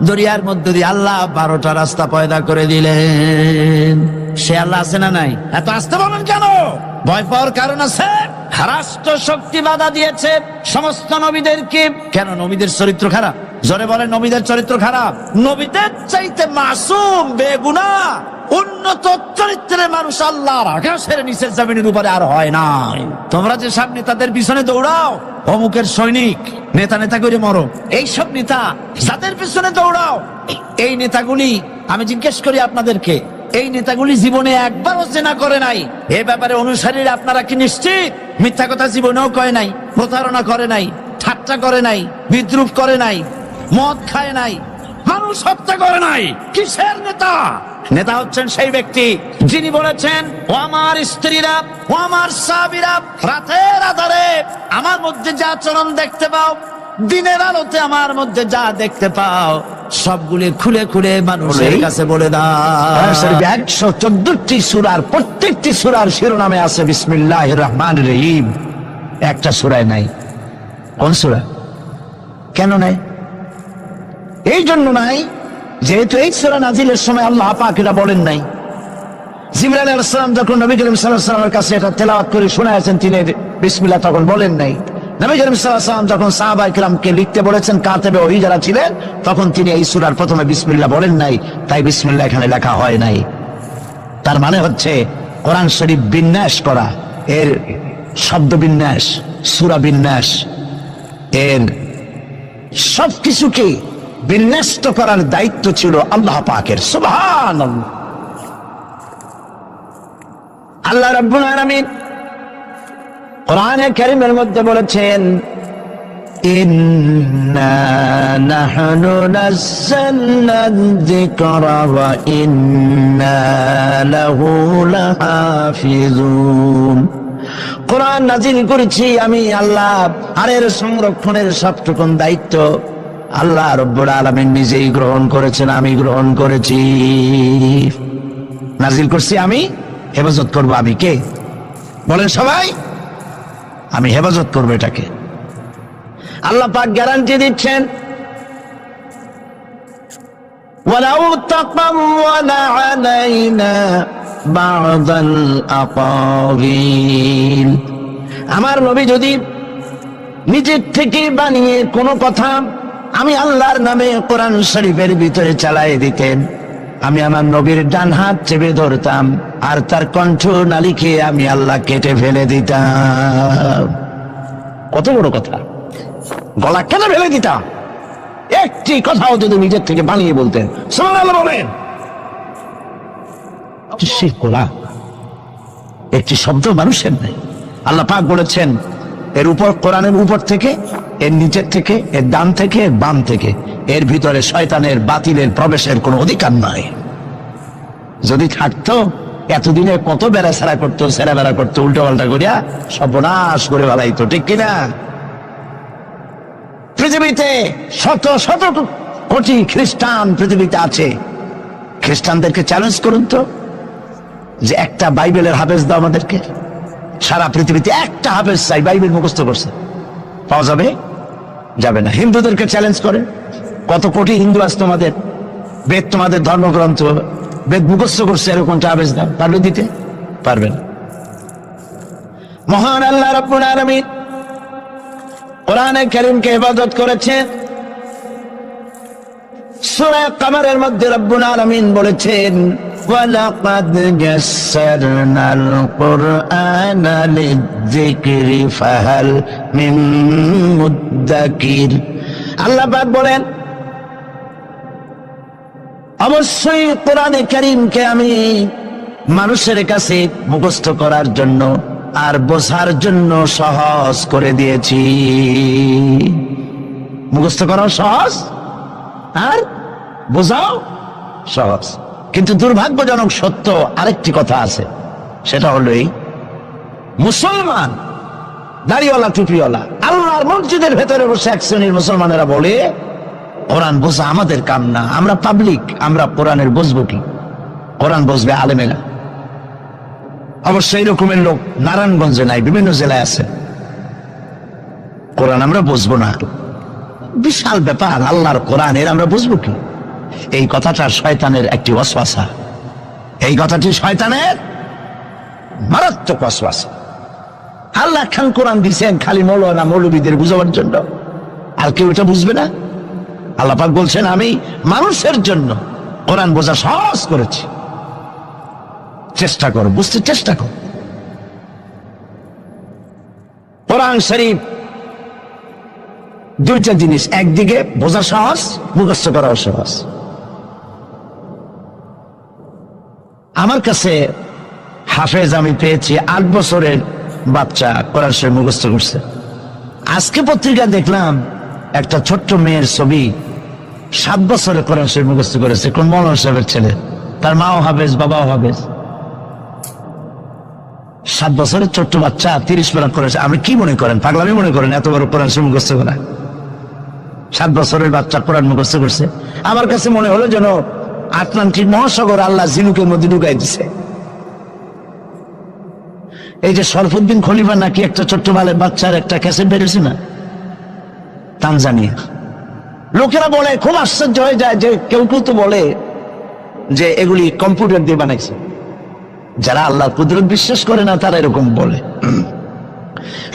দরিয়ার মধ্যে দিয়ে আল্লাহ 12টা রাস্তা পয়দা করে দিলেন। সে আল্লাহ আছে না নাই? এত আসতে বলেন কেন? ভয় পাওয়ার কারণ আছে। রাষ্ট্র শক্তি বাধা দিয়েছে সমস্ত নবীদেরকে। কেন? নবীদের চরিত্র খারাপ? জোরে বলেন, নবীদের চরিত্র খারাপ? নবীদের চাইতে মাসুম বেগুনাহ উন্নত চরিত্রের মানুষ আল্লাহর আকাশের নিচের জমিনের উপরে আর হয় না। তোমরা যে সব নেতাদের পিছনে দৌড়াও, অমুকের সৈনিক, নেতা নেতা করে মরো, এইসব নেতা যাদের পিছনে দৌড়াও, এই নেতাগুলি, আমি জিজ্ঞেস করি আপনাদেরকে, এই নেতাগুলি জীবনে একবারও জেনা করে নাই? এ ব্যাপারে অনুসারীরা আপনারা কি নিশ্চিত? মিথ্যা কথা জীবনেও কয় নাই, প্রতারণা করে নাই, ঠাট্টা করে নাই, বিদ্রুপ করে নাই, মদ খায় নাই, মানুষ হত্যা করে নাই। কিসের নেতা? নেতা হচ্ছেন সেই ব্যক্তি যিনি বলেছেন, ও আমার স্ত্রীরা, ও আমার সাহাবীরা, রাতের আধারে আমার মধ্যে যা আচরণ দেখতে পাও, দিনের আলোতে আমার মধ্যে যা দেখতে পাও, সবগুলি খুলে খুলে মানুষের কাছে বলে দাও। 114টি সূরার প্রত্যেকটি সূরার শিরোনামে আছে বিসমিল্লাহির রহমানির রহিম, একটা সূরায় নাই। কোন সূরা? কেন নাই? এই জন্য নাই যেহেতু এই সূরা নাজিলের সময় আল্লাহ পাক এটা বলেন নাই। জিবরাইল আলাইহিস সালাম যখন নবী করিম সাল্লাল্লাহু আলাইহি ওয়াসাল্লামের কাছে এটা তেলাওয়াত করে শোনায়েছেন, তিনি বিসমিল্লাহ তখন বলেন নাই। নবী করিম সাল্লাল্লাহু আলাইহি ওয়াসাল্লাম যখন সাহাবায়ে কিরামকে লিখতে বলেছেন, কাতেবে ওহী যারা ছিলেন, তখন তিনি এই সূরার প্রথমে বিসমিল্লাহ বলেন নাই, তাই বিসমিল্লাহ এখানে লেখা হয় নাই। তার মানে হচ্ছে কোরআন শরীফ বিন্যাস করা, এর শব্দ বিন্যাস, সূরা বিন্যাস, এর সবকিছুকে বিন্যস্ত করার দায়িত্ব ছিল আল্লাহ পাকের। সুবহানাল্লাহ। আল্লাহ রাব্বুল আলামিন কোরআনে কারীমের মধ্যে বলেছেন, ইন্না নাহনু নাযালনা যিকরা ওয়া ইন্না লাহু লাহাফিজুন। কোরআন নাজিল করেছি আমি আল্লাহ, আর এর সংরক্ষণের সবটুকুন দায়িত্ব আল্লাহ রব্বুল আলামিন নিজেই গ্রহণ করেছেন, আমি গ্রহণ করেছি। নাজিল করছি আমি, হেফাজত করব আমি। কে বলেন সবাই? আমি হেফাজত করবো এটাকে। আল্লাহ পাক গ্যারান্টি দিচ্ছেন, ওয়ালাউ তাকাওয়ালা আলাইনা বা'দাল আকাওয়িল, আমার নবী যদি নিজের থেকে বানিয়ে কোনো কথা আমি আল্লাহর নামে কোরআন শরীফের ভিতরে চালায় দিতেন, আমি আমার নবীর ডান হাত চেপে ধরতাম আর তার কণ্ঠ নালী খেয়ে আমি আল্লাহ কেটে ফেলে দিতাম। কত বড় কথা! গলা কেটে ফেলে দিতাম একটি কথাও যদি নিজের থেকে বানিয়ে বলতেন। সুবহানাল্লাহ বলেন। সে কোরআন একটি শব্দ মানুষের নেই। আল্লাহ পাক বলেছেন এর উপর, কোরআনের উপর থেকে, এর নিচের থেকে, এর ডান থেকে, এর বাম থেকে, এর ভিতরে শয়তানের বাতিলের প্রবেশের কোনো অধিকার নাই। যদি থাকতো এতদিনে কত বেড়াছাড়া করতো, সেরা বেড়া করতো, উল্টো পাল্টা করিয়া সর্বনাশ করে বেড়াইতো, ঠিক কিনা? পৃথিবীতে শত শত কোটি খ্রিস্টান পৃথিবীতে আছে। খ্রিস্টানদেরকে চ্যালেঞ্জ করুন তো যে একটা বাইবেলের হাফেজ দাও আমাদেরকে। সারা পৃথিবীতে একটা হাফেজ চাই, বাইবেল মুখস্থ করছে, পাওয়া যাবে? যাবে না। হিন্দুদেরকে চ্যালেঞ্জ করে, কত কোটি হিন্দু আছে তোমাদের, বেদ তোমাদের ধর্মগ্রন্থ, বেদ মুখস্থ করছে, এরকমটা হাফেজ দাও, পারবে দিতে? পারবে না। মহান আল্লাহ রাব্বুল আলামিন কোরআনে কারীমকে ইবাদত করেছেন। সূরা কমরের মধ্যে রব্বুল আলামিন বলেছেন, ওয়ালাকাদ ইয়াসসারনাল কুরআনা লিযিকরি ফাহাল মিন মুদ্দাকির। আল্লাহ পাক বলেন, অবশ্যই কোরআনে কারীমকে আমি মানুষের কাছে মুখস্থ করার জন্য আর বোঝার জন্য সহজ করে দিয়েছি। মুখস্থ করাও সহজ আর বোঝাও সহজ। কিন্তু দুর্ভাগ্যজনক সত্য আরেকটি কথা আছে, সেটা হলো এই, মুসলমান দাড়িওয়ালা টুপিওয়ালা আল্লাহর মসজিদের ভেতরে বসে এক শ্রেণীর মুসলমানেরা বলে কোরআন বোঝা আমাদের কাম না, আমরা পাবলিক, আমরা কোরআনের বুঝবো কি? কোরআন বুঝবে আলেমেরা। অবশ্য এই রকমের লোক নারায়ণগঞ্জে নাই, বিভিন্ন জেলায় আছে। কোরআন আমরা বুঝবো না, বিশাল ব্যাপার, আল্লাহর কোরআন, এর আমরা বুঝবো কি? এই কথাটা শয়তানের একটি ওয়াসওয়াসা, এই কথাটি শয়তানের মারাত্মক ওয়াসওয়াসা। আল্লাহ খান কোরআন দিয়েছেন খালি মৌলানা মৌলবীদের বুঝাবার জন্য, আর কেউ এটা বুঝবে না। আল্লাহ পাক বলছেন, আমি মানুষের জন্য কোরআন বোঝা সহজ করেছি, চেষ্টা করো, বুঝতে চেষ্টা করো। কোরআন শরীফ দুইটা জিনিস, একদিকে বোঝা সহজ, মুখস্থ করাও সহজ। আমার কাছে হাফেজ আমি পেয়েছি 8 বছরের বাচ্চা কোরআন শরীফ মুখস্থ করছে। আজকে পত্রিকা দেখলাম একটা ছোট্ট মেয়ের ছবি, 7 বছরে কোরআন শরীফ মুখস্থ করেছে, কোন মৌলানা সাহেবের ছেলে, তার মাও হাফেজ, বাবাও হাফেজ। 7 বছরের ছোট্ট বাচ্চা 30 পারা করেছে। আপনি কি মনে করেন, পাগলামি মনে করেন এত বড় কোরআন শরীফ মুখস্থ করা? 7 বছরের বাচ্চা কোরআন মুখস্থ করছে। আমার কাছে মনে হলো যেন আটলান্টিক মহাসাগর আল্লাহ ঝিনুকের মধ্যে ঢুকাই দিছে। এই যে শরফুদ্দিন খলিফা নাকি একটা ছোট্ট বালের বাচ্চার একটা ক্যাসেট বেরিয়েছে না, তানজানিয়া। লোকেরা বলে, খুব আশ্চর্য হয়ে যায় যে কেউ কেউ তো বলে যে এগুলি কম্পিউটার দিয়ে বানাইছে। যারা আল্লাহর কুদরত বিশ্বাস করে না তারা এরকম বলে।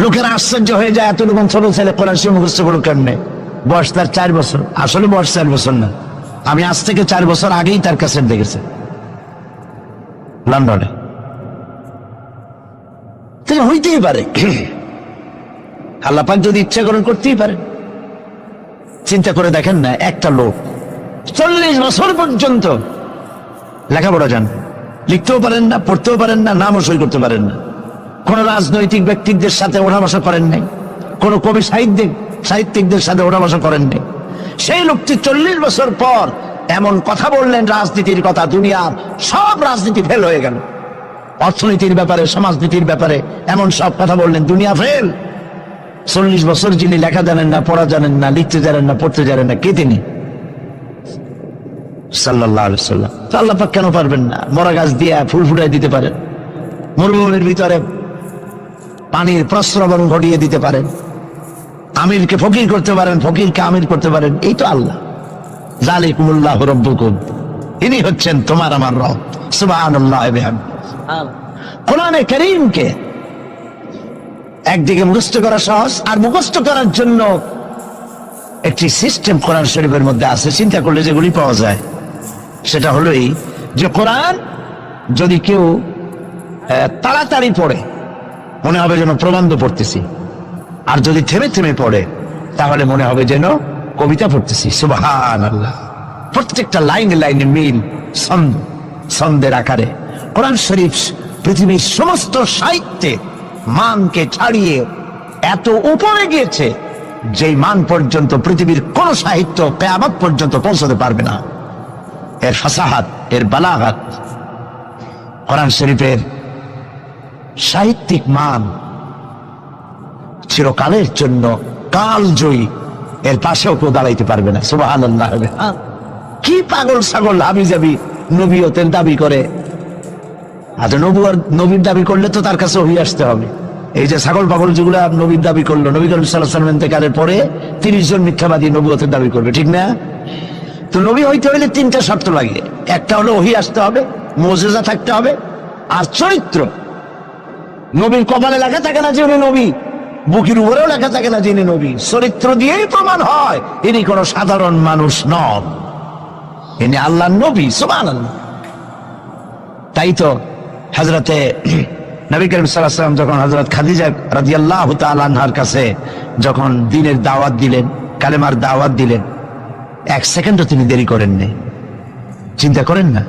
লোকেরা আশ্চর্য হয়ে যায়, এত রকম ছোট ছেলে কোরআন শরীফ মুখস্থ করলো কেমনে? বয়স তার 4 বছর। আসলে বয়স 4 বছর না, আমি আজ থেকে 4 বছর আগেই তার ক্যাসেট দেখেছি লন্ডনে। তাহলে হইতেই পারে, আল্লাহ পাক যদি ইচ্ছা করেন করতেই পারে। চিন্তা করে দেখেন না, একটা লোক 40 বছর পর্যন্ত লেখাপড়া জান, লিখতেও পারেন না, পড়তেও পারেন না, নামও সই করতে পারেন না, কোন রাজনৈতিক ব্যক্তিদের সাথে ওঠা বসা করেন নাই, কোন কবি সাহিত্যিকদের সাথে ওঠা বসা করেন নাই। সেই লোকটি 40 বছর পর এমন কথা বললেন রাজনীতির কথা, দুনিয়ার সব রাজনীতি ফেল হয়ে গেল। অর্থনীতির ব্যাপারে, সমাজনীতির ব্যাপারে এমন সব কথা বললেন, দুনিয়া ফেল। 40 বছর যিনি লেখা জানেন না, পড়া জানেন না, লিখতে জানেন না, পড়তে জানেন না, কে তিনি? সাল্লাল্লাহু আলাইহি ওয়াসাল্লাম। তো আল্লাহ পাক কেন পারবেন না? মরা গাছ দিয়ে ফুল ফুটাই দিতে পারেন, মরুভূমির ভিতরে পানির প্রস্রবণ ঘটিয়ে দিতে পারেন, আমিরকে ফকির করতে পারেন, ফকিরকে আমির করতে পারেন। এই তো আল্লাহ। যালিকুমুল্লাহু রাব্বুকুম, ইনি হচ্ছেন তোমার আমার রব। সুবহানাল্লাহি ওয়া বিহামদিহি। কোরআনে কারীমকে একদিকে মুখস্থ করা সহজ, আর মুখস্থ করার জন্য একটি সিস্টেম কোরআন শরীফের মধ্যে আছে, চিন্তা করলে যেগুলি পাওয়া যায়। সেটা হলো এই যে কোরআন যদি কেউ তাড়াতাড়ি পড়ে মনে হবে যেন প্রবন্ধ পড়তেছি, আর যদি থেমে থেমে পড়ে তাহলে মনে হবে যেন কবিতা পড়তেছি। সুবহানাল্লাহ। প্রত্যেকটা লাইনে লাইনে মিল, ছন্দের আকারে কোরআন শরীফ পৃথিবীর সমস্ত সাহিত্যে মানকে ছাড়িয়ে এত উপরে গিয়েছে যেই মান পর্যন্ত পৃথিবীর কোন সাহিত্য কিয়ামত পর্যন্ত পৌঁছতে পারবে না। এর ফাসাহাত, এর বালাগাত, কোরআন শরীফের সাহিত্যিক মান চিরকালের জন্য কালজয়ী, এর পাশেও কেউ দাঁড়াইতে পারবে না। সুবহানাল্লাহ। কি পাগল ছাগল হাবিজাবি নবীয়তের দাবি করে। আচ্ছা, নবীর দাবি করলে তো তার কাছে ওহী আসতে হবে। এই যে ছাগল পাগল যেগুলা নবীর দাবি করলো, নবী করিম সাল্লাল্লাহু আলাইহি ওয়াসাল্লাম ইন্তেকালের পরে 30 জন মিথ্যাবাদী নবুয়তের দাবি করবে, ঠিক না? তো নবী হইতে হইলে 3টা শর্ত লাগে। একটা হলো ওহী আসতে হবে, মুজিজা থাকতে হবে, আর চরিত্র। নবীর কপালে লেখা থাকে না যে উনি নবী, বুকের উপরেও লেখা থাকে না যিনি নবী। চরিত্র দিয়েই প্রমাণ হয় ইনি কোনো সাধারণ মানুষ নন, ইনি আল্লাহর নবী। সুবহানাল্লাহ। তাই তো হযরতে নবী করিম সাল্লাল্লাহু আলাইহি ওয়াসাল্লাম যখন হযরত খাদিজা রাদিয়াল্লাহু তাআলা আনহার কাছে যখন দ্বীনের দাওয়াত দিলেন, কালেমার দাওয়াত দিলেন, 1 সেকেন্ডও তিনি দেরি করেন নাই। চিন্তা করেন না,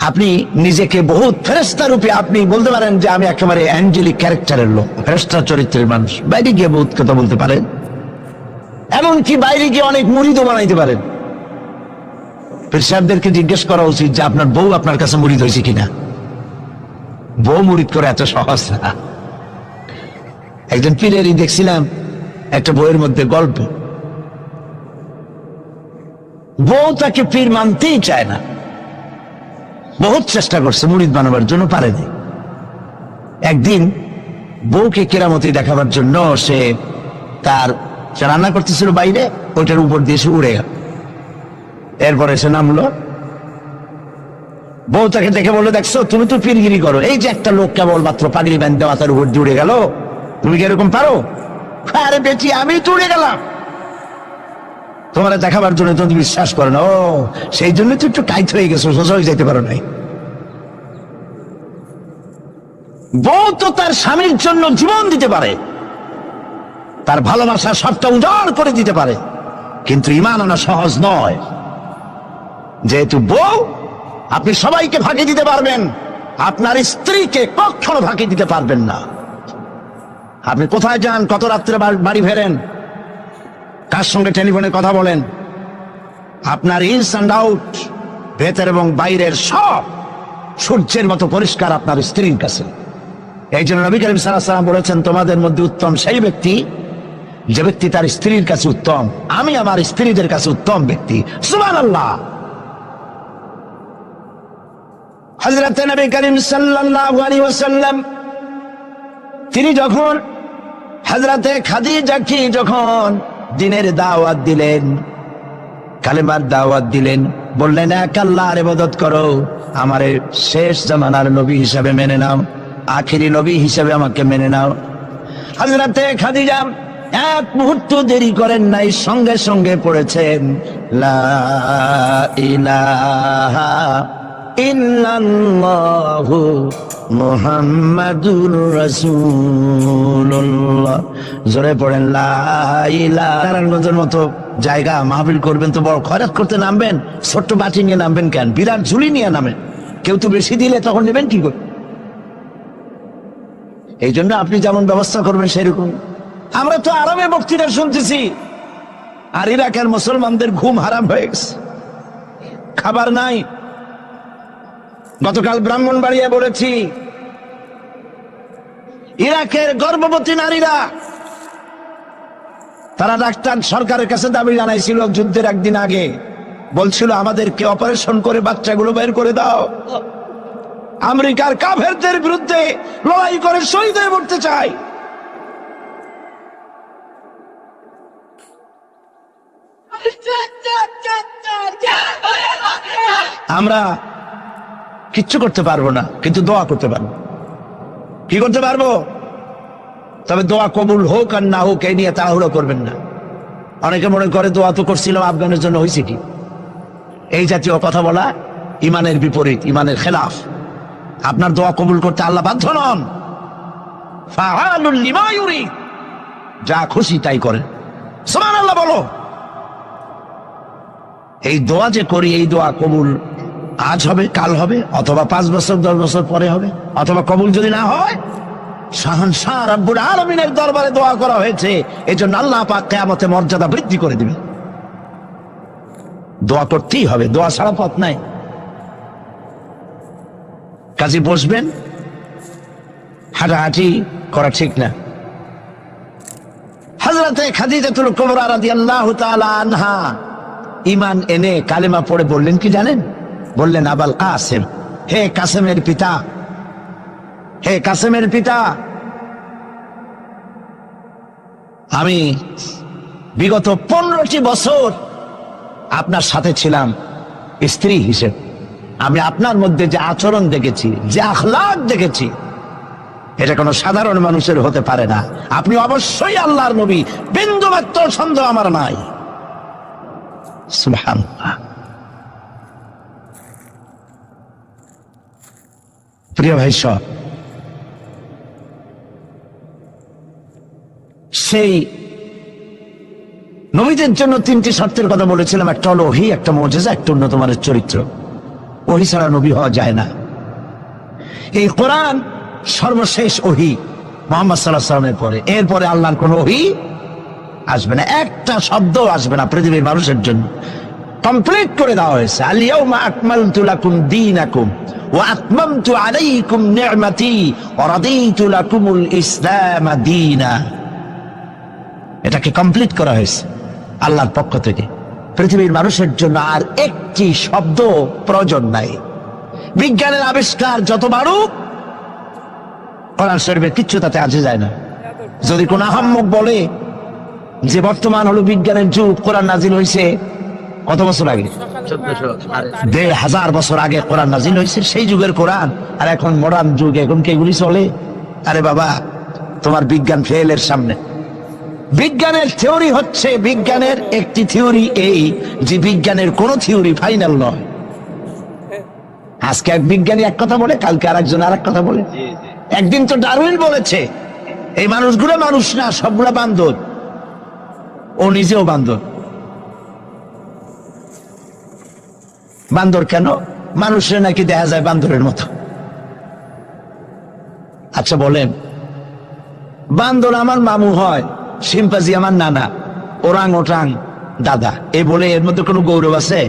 আপনি নিজেকে বহুত ফেরেশতা রূপে আপনি বলতে পারেন যে আমি একেবারে অ্যাঞ্জেলিক ক্যারেক্টারের লোক, ফেরেশতা চরিত্রের মানুষ। বাইরে গিয়ে বহুত কথা বলতে পারেন, এমনকি বাইরে গিয়ে অনেক মুরিদও বানাইতে পারেন। পীর সাহেবদেরকে জিজ্ঞেস করা উচিত যে আপনার বউ আপনার কাছে মুরিদ হয়েছে কিনা। বউ মুরিদ করে এত সহজ না। একজন পীরেরই দেখছিলাম একটা বইয়ের মধ্যে গল্প, বউ তাকে পীর মানতেই চায় না, বহুত চেষ্টা করছে মুরিদ বানাবার জন্য, পারেনি। একদিন বউকে কেরামতি দেখাবার জন্য সে রান্না করতেছিল বাইরে, ওইটার উপর দিয়ে সে উড়ে গেল। এরপরে সে নামলো, বউ তাকে দেখে বললো, দেখছো তুমি তো পীরগিরি করো, এই যে একটা লোক কেবলমাত্র পাগড়ি বাঁধতে মাথার উপর জুড়ে গেল, তুমি কি এরকম পারো? আরে বেটি, আমি তো উড়ে গেলাম তোমার দেখাবার জন্য, তুমি বিশ্বাস করো না। ও, সেই জন্য তো একটু টাইট হয়ে গেছো, সোজা হয়ে যেতে পারো নাই। বউ তো তার স্বামীর জন্য জীবন দিতে পারে, তার ভালোবাসা সবটা উজাড় করে দিতে পারে, কিন্তু ঈমান আনা সহজ নয়। যেহেতু বউ, আপনি সবাইকে ফাঁকি দিতে পারবেন, আপনার স্ত্রীকে কখনো ফাঁকি দিতে পারবেন না। আপনি কোথায় যান, কত রাত্রে বাড়ি ফেরেন, কার সঙ্গে টেলিফোনে কথা বলেন, আপনার ইনস অ্যান্ড আউট, ভেতর এবং বাইরের সব সূর্যের মতো পরিষ্কার আপনার স্ত্রীর কাছে। এই জন্য নবী করিম সাল্লাল্লাহু আলাইহি ওয়াসাল্লাম বলেছেন, তোমাদের মধ্যে উত্তম সেই ব্যক্তি যে ব্যক্তি তার স্ত্রীর কাছে উত্তম। আমি আমার স্ত্রীদের কাছে উত্তম ব্যক্তি। সুবহানাল্লাহ। হযরত নবী করিম সাল্লাল্লাহু আলাইহি ওয়াসাল্লাম তিনি যখন হযরতে খাদিজাকে যখন দ্বীনের দাওয়াত দিলেন, কালেমার দাওয়াত দিলেন, বললেন এক আল্লাহর ইবাদত করো, আমারে শেষ জামানার নবী হিসাবে মেনে নাও, আখেরি নবী হিসাবে আমাকে মেনে নাও। হযরতে খাদিজা এক মুহূর্ত দেরি করেন নাই, সঙ্গে সঙ্গে পড়েছেন লা ইলাহা ইল্লাল্লাহু মুহাম্মাদুর রাসূলুল্লাহ। জোরে পড়েন লা ইলাহা। নারায়ণগঞ্জের মতো জায়গা মাহফিল করবেন তো বড় খয়রাত করতে নামবেন, ছোট্ট বাটি নিয়ে নামবেন কেন? বিরাট ঝুলি নিয়ে নামেন। কেউ তো বেশি দিলে তখন নেবেন কি করে? এই জন্য আপনি যেমন ব্যবস্থা করবেন সেরকম। আমরা তো আরবে বক্তৃতা শুনতেছি, আর ইরাকের মুসলমানদের ঘুম হারাম হয়ে গেছে, খাবার নাই। গতকাল ব্রাহ্মণবাড়িয়া বলেছি, ইরাকের গর্ভবতী নারীরা তারা ডাক্তার সরকারের কাছে দাবি জানাইছিল যুদ্ধের একদিন আগে, বলছিল আমাদেরকে অপারেশন করে বাচ্চাগুলো বের করে দাও। আমেরিকার কাফেরদের বিরুদ্ধে লড়াই করে শহীদ হয়ে মরতে চাই। আমরা কিচ্ছু করতে পারবো না, কিন্তু দোয়া করতে পারবো। কি করতে পারবো? তবে দোয়া কবুল হোক আর না হোক এই নিয়ে তাড়াহুড়ো করবেন না। অনেকে মনে করে দোয়া তো করছিলাম, আফগানের জন্য হয়েছে কি? এই জাতীয় কথা বলা ইমানের বিপরীত, ইমানের খেলাফ। আপনার দোয়া কবুল করতে আল্লাহ বাধ্য নন। ফাআলুল লিমা ইউরিদ, যা খুশি তাই করেন। সুবহানাল্লাহ বলো। এই দোয়া যে করি, এই দোয়া কবুল আজ হবে, কাল হবে, অথবা 5 বছর 10 বছর পরে হবে, অথবা কবুল যদি না হয়, শাহনশাহ রব্বুল আলামিনের দরবারে দোয়া করা হয়েছে, এজন্য আল্লাহ পাক কিয়ামতে মর্যাদা বৃদ্ধি করে দিবেন। দোয়া করতেই হবে, দোয়া ছাড়া পথ নাই। কাজে বসবেন, হাঁটাহাঁটি করা ঠিক না। হযরতে খাদিজাতুল কুবরা রাদিয়াল্লাহু তাআলা আনহা ঈমান এনে কালেমা পড়ে বললেন কি জানেন? বললেন, আবাল কাসেম, হে কাসেমের পিতা, হে কাসেমের পিতা, আমি বিগত 15টি বছর আপনার সাথে ছিলাম স্ত্রী হিসেবে। আমি আপনার মধ্যে যে আচরণ দেখেছি, যে আখলাক দেখেছি, এটা কোনো সাধারণ মানুষের হতে পারে না। আপনি অবশ্যই আল্লাহর নবী, বিন্দুমাত্র সন্দেহ আমার নাই। সুবহানাল্লাহ। প্রিয় ভাই সব, সেই নবীদের জন্য 3টি শর্তের কথা বলেছিলাম। একটা হলো ওহী, একটা মুজিজা, একটা উন্নত মানের চরিত্র। ওহী ছাড়া নবী হওয়া যায় না। এই কোরআন সর্বশেষ ওহী মুহাম্মদ সাল্লাল্লাহু আলাইহি ওয়াসাল্লামের পরে। এরপরে আল্লাহর কোন ওহী আসবে না, একটা শব্দ আসবে না পৃথিবীর মানুষের জন্য। কমপ্লিট করে দেওয়া হয়েছে। আল ইয়াউমা আকমালতু লাকুম দীনাকুম ওয়া আতমামতু আলাইকুম নি'মাতি ওয়া রাদিতু লাকুমুল ইসলাম দীনা। এটাকে কমপ্লিট করা হয়েছে আল্লাহর পক্ষ থেকে। পৃথিবীর মানুষের জন্য আর একটি শব্দ প্রয়োজন নাই। বিজ্ঞানের আবিষ্কার যত বাড়ুক, কোরআন শরীফের কিচ্ছু তাতে আসে যায় না। যদি কোন আহাম্মক বলে যে বর্তমান হলো বিজ্ঞানের যুগ, কোরআন নাজিল হয়েছে কত বছর আগে? 1500 বছর আগে কোরআন নাজিল হয়েছে। সেই যুগের কোরআন আর এখন মডার্ন যুগ, এখন কি এগুলি চলে? আরে বাবা, তোমার বিজ্ঞান ফেলের সামনে। বিজ্ঞানের থিওরি হচ্ছে, বিজ্ঞানের একটি থিওরি এই যে বিজ্ঞানের কোন থিওরি ফাইনাল নয়। আজকে এক বিজ্ঞানী এক কথা বলে, কালকে আরেকজন আরেক কথা বলে। একদিন তো ডারউইন বলেছে এই মানুষগুলো মানুষ না, সবগুলা বান্দর। ও নিজেও বান্দর। বান্দর কেন? মানুষের নাকি দেখা যায় বান্দরের মতো। আচ্ছা বলেন, বান্দর আমার মামু হয়, শিম্পাজি আমার নানা, ওরাং ওটাং দাদা, এই বলে এর মধ্যে কোনো গৌরব আছে?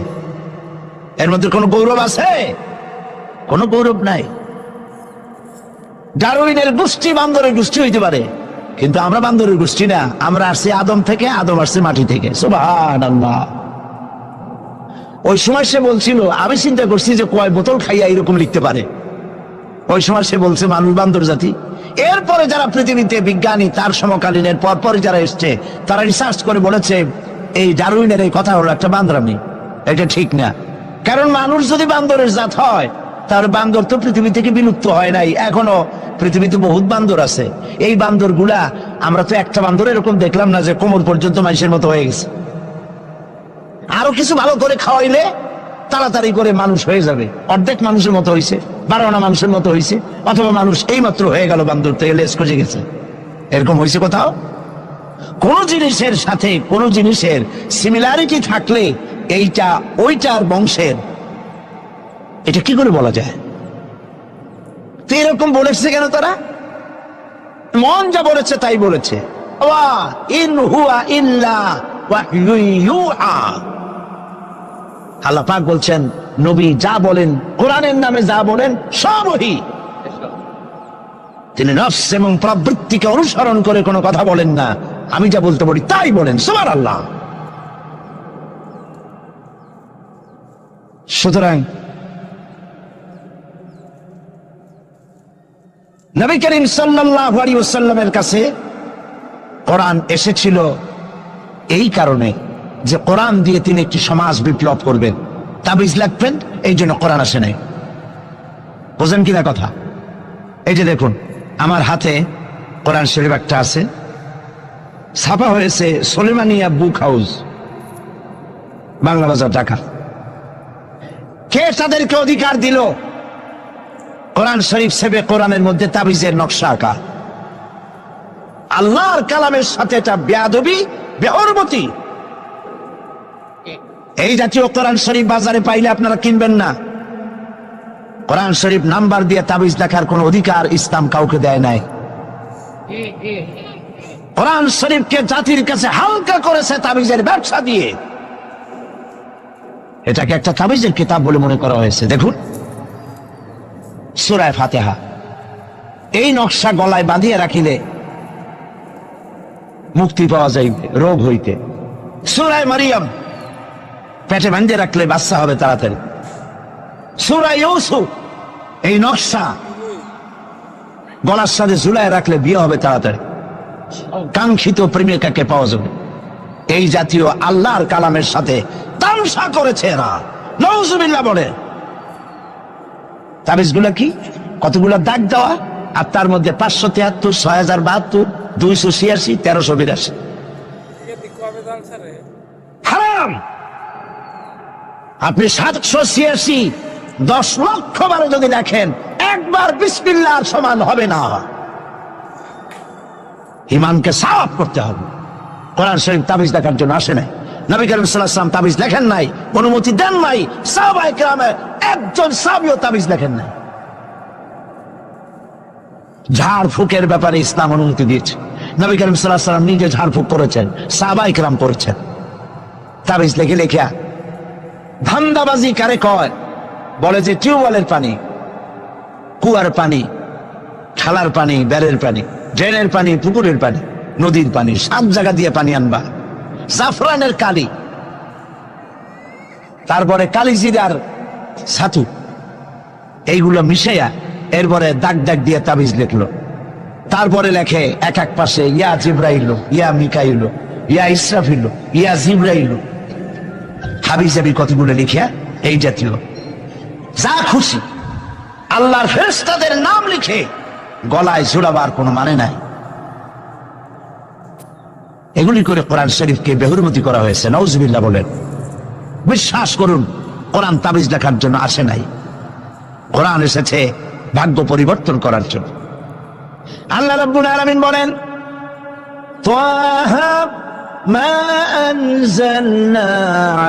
এর মধ্যে কোনো গৌরব আছে? কোনো গৌরব নাই। ডারউইনের গোষ্ঠী বান্দরের গোষ্ঠী হইতে পারে, কিন্তু আমরা বান্দরের গোষ্ঠী না। আমরা আসছি আদম থেকে, আদম আসছে মাটি থেকে। সুবহানাল্লাহ। ওই সময় সে বলছিল, আমি চিন্তা করছি যে কয় বোতল খাইয়া এরকম লিখতে পারে। ওই সময় সে বলছে মানুষ বান্দর জাতি। এরপরে যারা পৃথিবীতে বিজ্ঞানী, তার সমকালীনের পরপরই যারা এসছে, তারা রিসার্চ করে বলেছে এই ডারউইনের এই কথা হলো একটা বান্দরামি, এটা ঠিক না। কারণ মানুষ যদি বান্দরের জাত হয়, তাহলে বান্দর তো পৃথিবী থেকে বিলুপ্ত হয় নাই, এখনো পৃথিবীতে বহুত বান্দর আছে। এই বান্দর গুলা, আমরা তো একটা বান্দর এরকম দেখলাম না যে কোমর পর্যন্ত মানুষের মতো হয়ে গেছে। আরো কিছু ভালো করে খাওয়াইলে তাড়াতাড়ি করে মানুষ হয়ে যাবে। অর্ধেক মানুষের মতো হয়েছে, 12 মানুষের মতো হয়েছে, অথবা মানুষ এই মাত্র হয়ে গেল বান্দর থেকে লেজ খসে গেছে। এরকম হয়েছে কোথাও? কোন জিনিসের সাথে কোন জিনিসের সিমিলারিটি থাকলে এইটা ওইটার বংশের, এটা কি করে বলা যায়? তো এরকম বলেছে কেন তারা? মন যা বলেছে তাই বলেছে। ইন হুয়া ইল্লা ওয়াহয়ু ইউহা। আল্লাহ পাক বলছেন, নবী যা বলেন, কোরআনের নামে যা বলেন, সব ওহী। তিনি নফস এবং প্রবৃত্তিকে অনুসরণ করে কোনো কথা বলেন না, আমি যা বলতে পারি তাই বলেন। সুবহানাল্লাহ। সুতরাং নবী করিম সাল্লাল্লাহু আলাইহি ওয়াসাল্লামের কাছে কোরআন এসেছিল এই কারণে যে কোরআন দিয়ে তিনি একটি সমাজ বিপ্লব করবেন, তাবিজ লাগবেন, এই জন্য কোরআন আসে নাই। বোঝেন কিনা কথা? এই যে দেখুন আমার হাতে কোরআন শরীফ একটা আছে, ছাপা হয়েছে সুলেমানিয়া বুক হাউস, বাংলা বাজার, ঢাকা। কে তাদেরকে অধিকার দিল কোরআন শরীফ সেবে কোরআনের মধ্যে তাবিজের নকশা আঁকা? আল্লাহর কালামের সাথে এটা বেয়াদবি, বেহরমতি। এই জাতীয় কোরআন শরীফ বাজারে পাইলে আপনারা কিনবেন না। কোরআন শরীফ নাম্বার দিয়ে তাবিজ দেখার কোন অধিকার ইসলাম কাউকে দেয় নাই। কোরআন শরীফকে জাতির কাছে হালকা করেছে তাবিজের ব্যবসা দিয়ে। এটাকে একটা তাবিজের কিতাব বলে মনে করা হয়েছে। দেখুন সূরা ফাতিহা, এই নকশা গলায় বাঁধিয়ে রাখিলে মুক্তি পাওয়া যাইবে রোগ হইতে। সূরা মারিয়াম পেটে বাঁধিয়ে রাখলে বাচ্চা হবে তাড়াতাড়ি। সূরা ইউসুফ, এই নকশা গলার সাথে ঝুলায় রাখলে বিয়ে হবে তাড়াতাড়ি, কাঙ্ক্ষিত প্রেমিকাকে পাওয়া যাবে। এই জাতীয় আল্লাহর কালামের সাথে তামসা করেছে এরা, নাউজুবিল্লাহ বলে। তাবিজগুলো কি? কতগুলো দাগ দেওয়া, আর তার মধ্যে 573, 6072, 286, 1382 হারাম। আপনি 786 10 লক্ষ বারে যদি দেখেন, একবার বিসমিল্লাহর সমান হবে না। ইমানকে সাফ করতে হবে। কোরআন শরীফ তাবিজ দেখার জন্য আসে নাই। নবী করিম সাল্লাল্লাহু আলাইহি ওয়াসাল্লাম তাবিজ লেখেন নাই, অনুমতি দেন নাই। সাহাবায়ে কেরামের একজন সাহাবীও তাবিজ লেখেন নাই। ঝাড়ফুঁকের ব্যাপারে ইসলাম অনুমতি দিয়েছে। নবী করিম সাল্লাল্লাহু আলাইহি ওয়াসাল্লাম নিজে ঝাড়ফুঁক করেছেন, সাহাবায়ে কেরাম করেছেন। তাবিজ লিখে লিখে ধান্দাবাজি কারে কয়? বলে যে টিউবওয়েলের পানি, কুয়ার পানি, খালার পানি, বেড়ের পানি, ড্রেনের পানি, পুকুরের পানি, নদীর পানি, 7 জায়গা দিয়ে পানি আনবা। জাফরানের কালি, তারপরে কালিজিরার ছাতু, এইগুলো মিশাইয়া এরপরে দাগ দাগ দিয়ে তাবিজ লিখলো। তারপরে লেখে এক এক পাশে ইয়া জিব্রাইল, ইয়া মিকাইল, ইয়া ইসরাফিল, ইয়া জিব্রাইল, হাবিজাবি কতগুলো লিখিয়া এই জাতীয় যা খুশি আল্লাহর ফেরেশতাদের নাম লিখে গলায় ঝুলাবার কোনো মানে নাই। এগুলি করে কোরআন শরীফকে বেহুরমতি করা হয়েছে। নাউজুবিল্লাহ বলেন। বিশ্বাস করুন, কোরআন তাবিজ লেখার জন্য আসে নাই। কোরআন এসেছে ভাগ্য পরিবর্তন করার জন্য। আল্লাহ রাব্বুল আলামিন বলেন, তাহা মা আনজালনা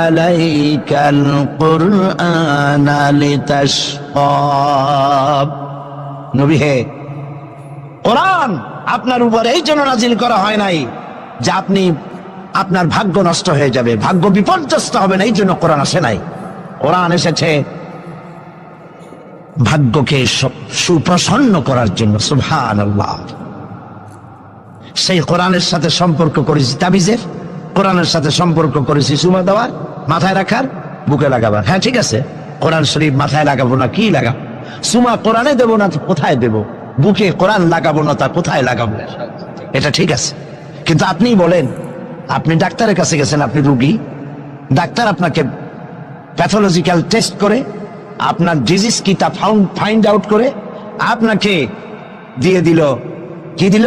আলাইকাল কুরআনা লিতাশকা। নবী হে, কোরআন আপনার উপর এই জন্য নাজিল করা হয় নাই যে আপনি আপনার ভাগ্য নষ্ট হয়ে যাবে, ভাগ্য বিপর্যস্ত হবে না, এই জন্য কোরআন আসে নাই। কোরআন এসেছে ভাগ্যকে সুপ্রসন্ন করার জন্য। সুবহানাল্লাহ। সেই কোরআনের সাথে সম্পর্ক করেছি তাবিজের, কোরআনের সাথে সম্পর্ক করেছি সুমা দেওয়ার, মাথায় রাখার, বুকে লাগাবার। হ্যাঁ ঠিক আছে, কোরআন শরীফ মাথায় লাগাবো না কি লাগাবো? সুমা কোরআনে দেবো না কোথায় দেবো? বুকে কোরআন লাগাবো না তা কোথায় লাগাবো? এটা ঠিক আছে, কিন্তু আপনি বলেন, আপনি ডাক্তারের কাছে গেছেন, আপনি রুগী, ডাক্তার আপনাকে প্যাথোলজিক্যাল টেস্ট করে আপনার ডিজিজ কি তা ফাইন্ড আউট করে আপনাকে দিয়ে দিল, কি দিল?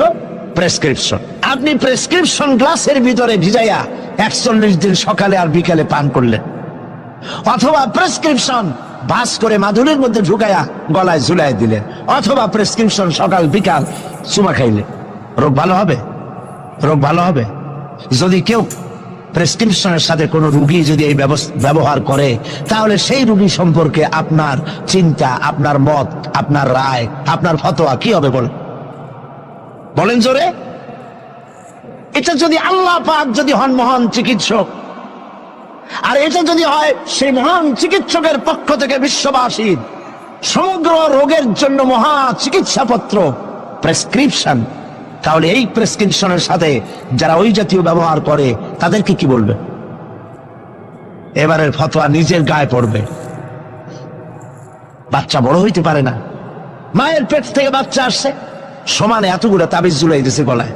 প্রেসক্রিপশন। আপনি প্রেসক্রিপশন গ্লাসের ভিতরে ভিজাইয়া 41 দিন সকালে আর বিকালে পান করলেন, অথবা প্রেসক্রিপশন ভাস করে মাদুরের মধ্যে ঢুকাইয়া গলায় ঝুলাই দিলেন, অথবা প্রেসক্রিপশন সকাল বিকাল চুমা খাইলেন। রোগ ভালো হবে? রোগ ভালো হবে? যদি কেউ প্রেসক্রিপশনের সাথে কোনো রুগী যদি এই ব্যবহার করে, তাহলে সেই রুগী সম্পর্কে আপনার চিন্তা, আপনার মত, আপনার রায়, আপনার ফতোয়া কি হবে বলেন জোরে? এটা যদি আল্লাহ পাক যদি হন মহান চিকিৎসক, আর এটা যদি হয় সেই মহান চিকিৎসকের পক্ষ থেকে বিশ্ববাসীর সমগ্র রোগের জন্য মহা চিকিৎসাপত্র প্রেসক্রিপশন, তাহলে এই প্রেসক্রিপশনের সাথে যারা ওই জাতীয় ব্যবহার করে তাদেরকে কি বলবে? এবারের ফতোয়া নিজের গায়ে পড়বে। বাচ্চা বড় হইতে পারে না, মায়ের পেট থেকে বাচ্চা আসছে, সমানে এতগুলো তাবিজ ঝুলাই দিছে গলায়।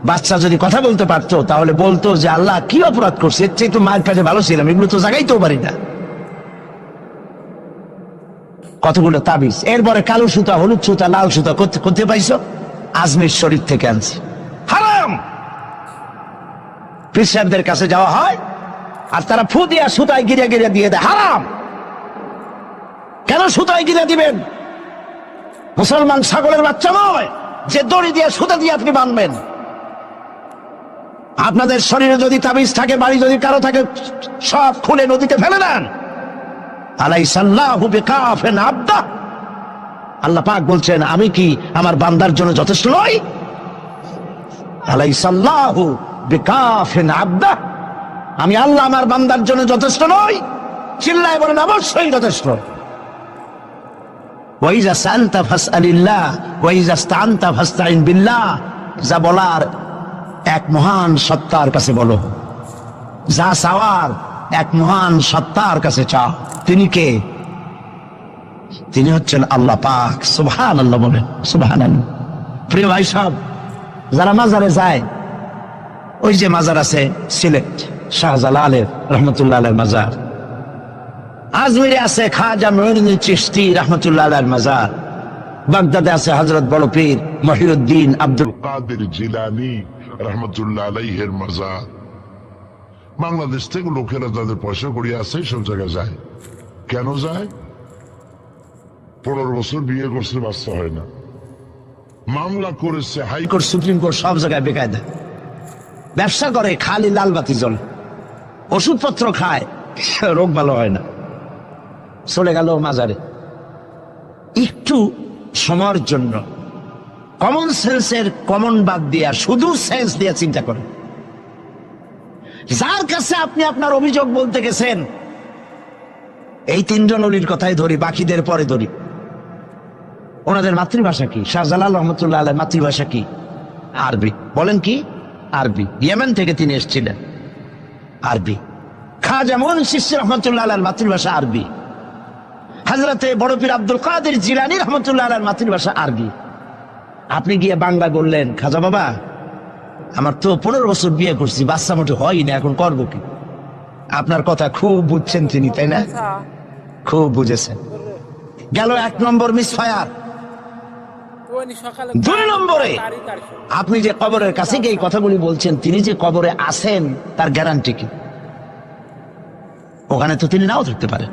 বাচ্চা যদি কথা বলতে পারতো তাহলে বলতো যে আল্লাহ কি অপরাধ করছে, এর চেয়ে তো মায়ের পেটে ভালো ছিলাম, এগুলো তো জাগাইতেও পারি না। কতগুলো তাবিজ, এরপরে কালো সুতা, হলুদ সুতা, লাল সুতা করতে পাইছো? আজমির শরীফ থেকে আনছি, হারাম। পীর সাহেবদের কাছে যাওয়া হয় আর তারা ফু দিয়া সুতায় গিরে গিরে দিয়ে দেয়, হারাম। কেন সুতায় গিরে দিবেন? মুসলমান ছাগলের বাচ্চা নয় যে দড়ি দিয়ে সুতা দিয়ে আপনি বাঁধবেন। আপনাদের শরীরে যদি তাবিজ থাকে, বাড়ি যদি কারো থাকে, সব খুলে নদীতে ফেলে দেন। আলাইসাল্লাহু বিকাফিন আবদা, আল্লাহ পাক বলছেন আমি কি আমার বান্দার জন্য যথেষ্ট নই? আলাইসাল্লাহু বিকাফিন আবদা, আমি আল্লাহ আমার বান্দার জন্য যথেষ্ট নই? চিল্লায় বলেন অবশ্যই যথেষ্ট। ওয়াইজা সাআলতা ফাসআলিল্লাহ ওয়াইজা ইসতাআনতা ফাসতাইন বিল্লাহ, যা বলার এক মহান সত্তার কাছে বলো, যা চাওয়ার এক মহান সত্তার কাছে চাও। তিনি কে? তিনি হচ্ছেন আল্লাহ পাক। সুবহানাল্লাহ বলেন, সুবহানাল্লাহ। প্রিয় ভাই সব, যারা মাজারে যায়, ওই যে মাজার আছে সিলেট শাহজালালের রহমতুল্লাহ আলাইহির মাজার, আজমিরে আছে খাজা মুঈনুদ্দিন চিশতি রহমতুল্লাহ আলাইহির মাজার, বাগদাদে আছে হযরত বড় পীর মহিউদ্দিন আব্দুল কাদের জিলানী রহমতুল্লাহ আলাইহির মাজার। বাংলাদেশ থেকে লোকেরা যাদের পয়সা করিয়া আছে সব জায়গায় যায়। কেন যায়? 15 বছর বিয়ে করছে, বাচ্চা হয় না, মামলা করেছে হাইকোর্ট, সুপ্রিম কোর্ট, সব জায়গায় বেকায়দা। ব্যবসা করে, খালি লালবাতি জ্বলে, ওষুধপত্র খায়, রোগ ভালো হয় না, চলে গেল মাজারে। একটু সময়ের জন্য কমন সেন্সের কমন বাদ দিয়া শুধু সেন্স দিয়ে চিন্তা করেন। যার কাছে আপনি আপনার অভিযোগ বলতে গেছেন, এই 3 জন অলির কথাই ধরি, বাকিদের পরে ধরি। ওনাদের মাতৃভাষা কি? শাহজালাল রহমতুল্লাহ আলাইহির মাতৃভাষা কি? আরবি। বলেন কি? আরবি। ইয়েমেন থেকে তিনি এসেছিলেন, আরবি। খাজা মুঈনুদ্দিন চিশতি রহমতুল্লাহ আলাইহির মাতৃভাষা আরবি। হযরতে বড় পীর আব্দুল কাদের জিলানী রহমতুল্লাহ আলাইহির মাতৃভাষা আরবি। আপনি গিয়ে বাংলায় বললেন, খাজা বাবা আমার তো 15 বছর বিয়ে করছি, বাচ্চা মোটে হয় না, এখন করবো কি? আপনার কথা খুব বুঝছেন তিনি, তাই না? খুব বুঝেছেন। গেল 1 নম্বর মিসফায়ার। 2 নম্বরে, আপনি যে কবরের কাছে গিয়ে কথাগুলি বলছেন, তিনি যে কবরে আছেন তার গ্যারান্টি কি? ওখানে তো তিনি নাও থাকতে পারেন।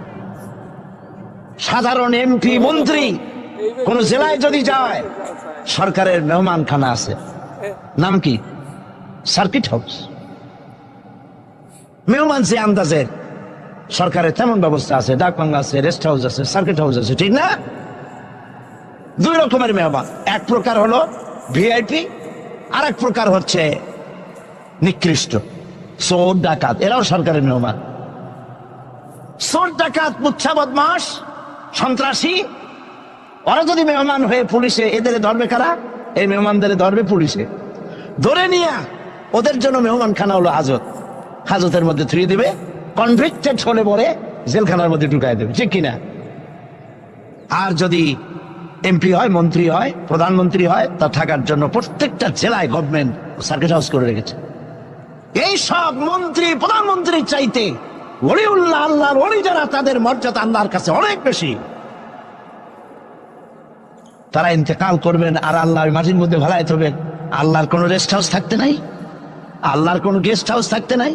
সাধারণ এমপি মন্ত্রী কোন জেলায় যদি যায়, সরকারের মেহমানখানা আছে, নাম কি? Circuit house. মেহমান যে আন্দাজের, সরকারের তেমন ব্যবস্থা আছে, ডাক বাংলা আছে, রেস্ট হাউস আছে, সার্কিট হাউস আছে, ঠিক না? 2 রকমের মেহমান। এক প্রকার হলো ভিআইপি, আর এক প্রকার হচ্ছে নিকৃষ্ট, চোর ডাকাত। এরাও সরকারের মেহমান। চোর ডাকাত, মুচ্ছা বদমাস, সন্ত্রাসী, ওরা যদি মেহমান হয়ে পুলিশে, এদের ধরবে কারা? এই মেহমানদের ধরবে পুলিশে। ধরে নিয়ে ওদের জন্য মেহমান খানা হলো হাজত। হাজতের মধ্যে থুয়ে দিবে, কনভিক্টেড হলে পরে জেলখানার মধ্যে ঢুকাই দেবে, ঠিক কিনা? আর যদি এমপি হয়, মন্ত্রী হয়, প্রধানমন্ত্রী হয়, তা থাকার জন্য প্রত্যেকটা জেলায় গভর্নমেন্ট সার্কিট হাউস করে রেখেছে। এই সব মন্ত্রী প্রধানমন্ত্রীর চাইতে ওলিউল্লাহ, আল্লাহর ওলি যারা, তাদের মর্যাদা আল্লাহর কাছে অনেক বেশি। তারা ইন্তেকাল করবেন আর আল্লাহ মাটির মধ্যে ভালাই থবেন। আল্লাহর কোনো রেস্ট হাউস থাকতে নাই, আল্লাহর কোনো গেস্ট হাউস থাকতে নাই।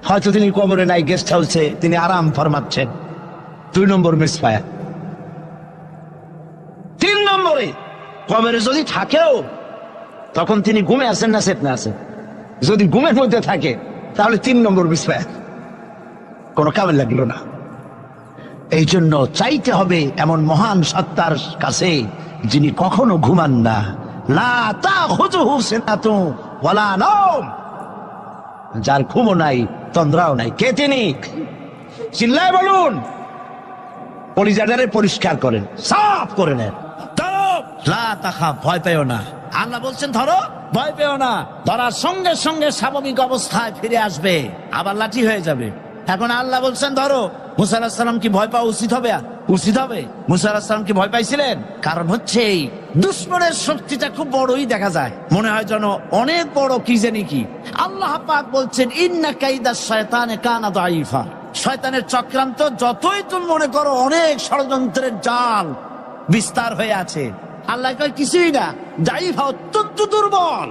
হয়তো তিনি কবরে নাই, গেস্ট হাউসে তিনি আরাম ফরমাচ্ছেন। 2 নম্বর মিসফায়ার। 3 নম্বরে, কবরে যদি থাকেও তখন তিনি ঘুমে আছেন না চেতনা আছেন? যদি ঘুমের মধ্যে থাকে তাহলে 3 নম্বর মিসফায়ার, কোনো কামে লাগলো না। এই জন্য চাইতে হবে এমন মহান সত্তার কাছে যিনি কখনো ঘুমান না। লা তাখুযুহু সিনাতুন ওয়ালা নাওম, যার ঘুমও নাই, তন্দ্রাও নাই। কে তিনি? চিল্লায় বলুন। কলিজাটারে পরিষ্কার করেন, সাফ করে নেন। লা তাখাফ, ভয় পেও না। আল্লাহ বলছেন ধরো, ভয় পেও না। ধরার সঙ্গে সঙ্গে স্বাভাবিক অবস্থায় ফিরে আসবে, আবার লাঠি হয়ে যাবে। এখন আল্লাহ বলছেন ধরো, মুসা আলাইহিস সালাম কি ভয় পাওয়া উচিত হবে? উচিত হবে। মুসা আলাইহিস সালাম কি ভয় পাইছিলেন? কারণ হচ্ছে এই দুশমনের শক্তিটা খুব বড়ই দেখা যায়, মনে হয় যেন অনেক বড়, কি জানি কি। আল্লাহ পাক বলছেন ইন্না কাইদাশ শায়তানে কানা দাঈফা, শয়তানের চক্রান্ত যতই তুমি মনে করো অনেক ষড়যন্ত্রের জাল বিস্তার হয়ে আছে, আল্লাহ কয় কিছুই না, দাঈফা অত্যন্ত দুর্বল।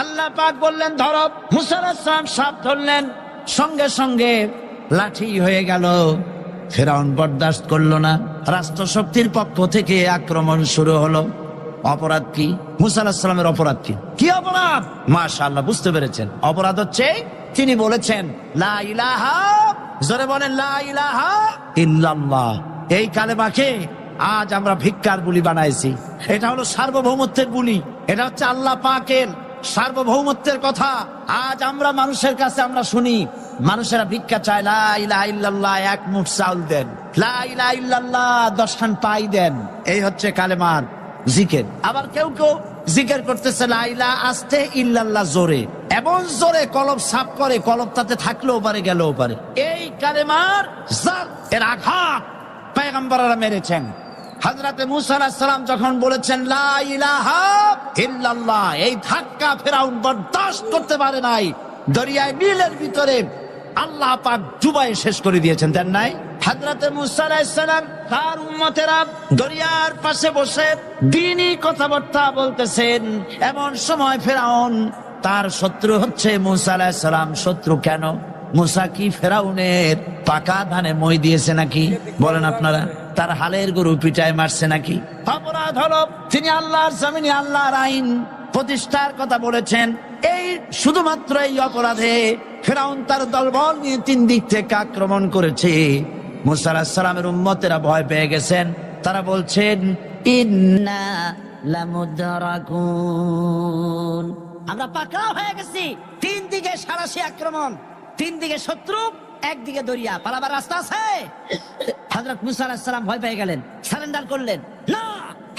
আল্লাহ পাক বললেন ধরো, মুসা আলাইহিস সালাম সাপ ধরলেন, সঙ্গে সঙ্গে লাঠি হয়ে গেল। ফেরাউন বরদাস্ত করলো না, রাষ্ট্রশক্তির পক্ষ থেকে আক্রমণ শুরু হলো। অপরাধ কি? মুসা আলাইহিস সালামের অপরাধ কি? কি অপরাধ? মাশাআল্লাহ, বুঝতে পেরেছেন। অপরাধ হচ্ছে তিনি বলেছেন লা ইলাহা, জোরে বলেন লা ইলাহা ইল্লাল্লাহ। এই কালেমাকে আজ আমরা ভিক্ষার বুলি বানাইছি। এটা হলো সার্বভৌমত্বের বুলি, এটা হচ্ছে আল্লাহ পাকের সার্বভৌমত্বের কথা। আজ আমরা মানুষের কাছে আমরা শুনি, মানুষেরা ভিক্ষা চায়, লা ইলাহা ইল্লাল্লাহ, এক মুঠ চাউল দেন, লা ইলাহা ইল্লাল্লাহ 10 খান পাই দেন। এই হচ্ছে কালেমার জিকির। আবার কেউ কেউ জিকির করতেছে লা ইলাহা আস্তে, ইল্লাল্লাহ জোরে, এমন জোরে কলব সাফ করে, কলব তাতে থাকলেও পারে গেলেও পারে। এই কালেমার জাত, এর আঘাত পয়গম্বররা মেরেছেন। হযরতে মুসা আলাইহিস সালাম যখন বলেছেন লা ইলাহা ইল্লাল্লাহ, এই ধাক্কা ফেরাউন বরদাস্ত করতে পারে নাই। দরিয়ায় নীলের ভিতরে আল্লাহ পাক ডুবাই শেষ করে দিয়েছেন, দেন নাই? হযরতে মুসা আলাইহিস সালাম তার উম্মতেরা দরিয়ার পাশে বসে দ্বীনি কথাবার্তা বলতেছেন। এমন সময় ফেরাউন, তার শত্রু হচ্ছে মুসা আলাইহিস সালাম। শত্রু কেন? মুসা কি ফেরাউনের পাকা ধানে মই দিয়েছে নাকি? বলেন আপনারা। তার হালের গরু পিটায় মারছে নাকি? অপরাধ হলো তিনি আল্লাহর জমিনে আল্লাহর আইন প্রতিষ্ঠার কথা বলেছেন। এই শুধুমাত্র এই অপরাধে ফেরাউন তার দলবল নিয়ে 3 দিক থেকে আক্রমণ করেছে। মুসা আলাইহিস সালামের উম্মতেরা ভয় পেয়ে গেছেন। তারা বলছেন ইন্না লামুদরাকুন, আমরা পাকড়াও হয়ে গেছি। 3 দিকে সারাশি আক্রমণ, 3 দিকে শত্রু, একদিকে দরিয়া, পালাবার রাস্তা আছে? হযরত মুসা আলাইহিস সালাম ভয় পেয়ে গেলেন, সারেন্ডার করলেন না।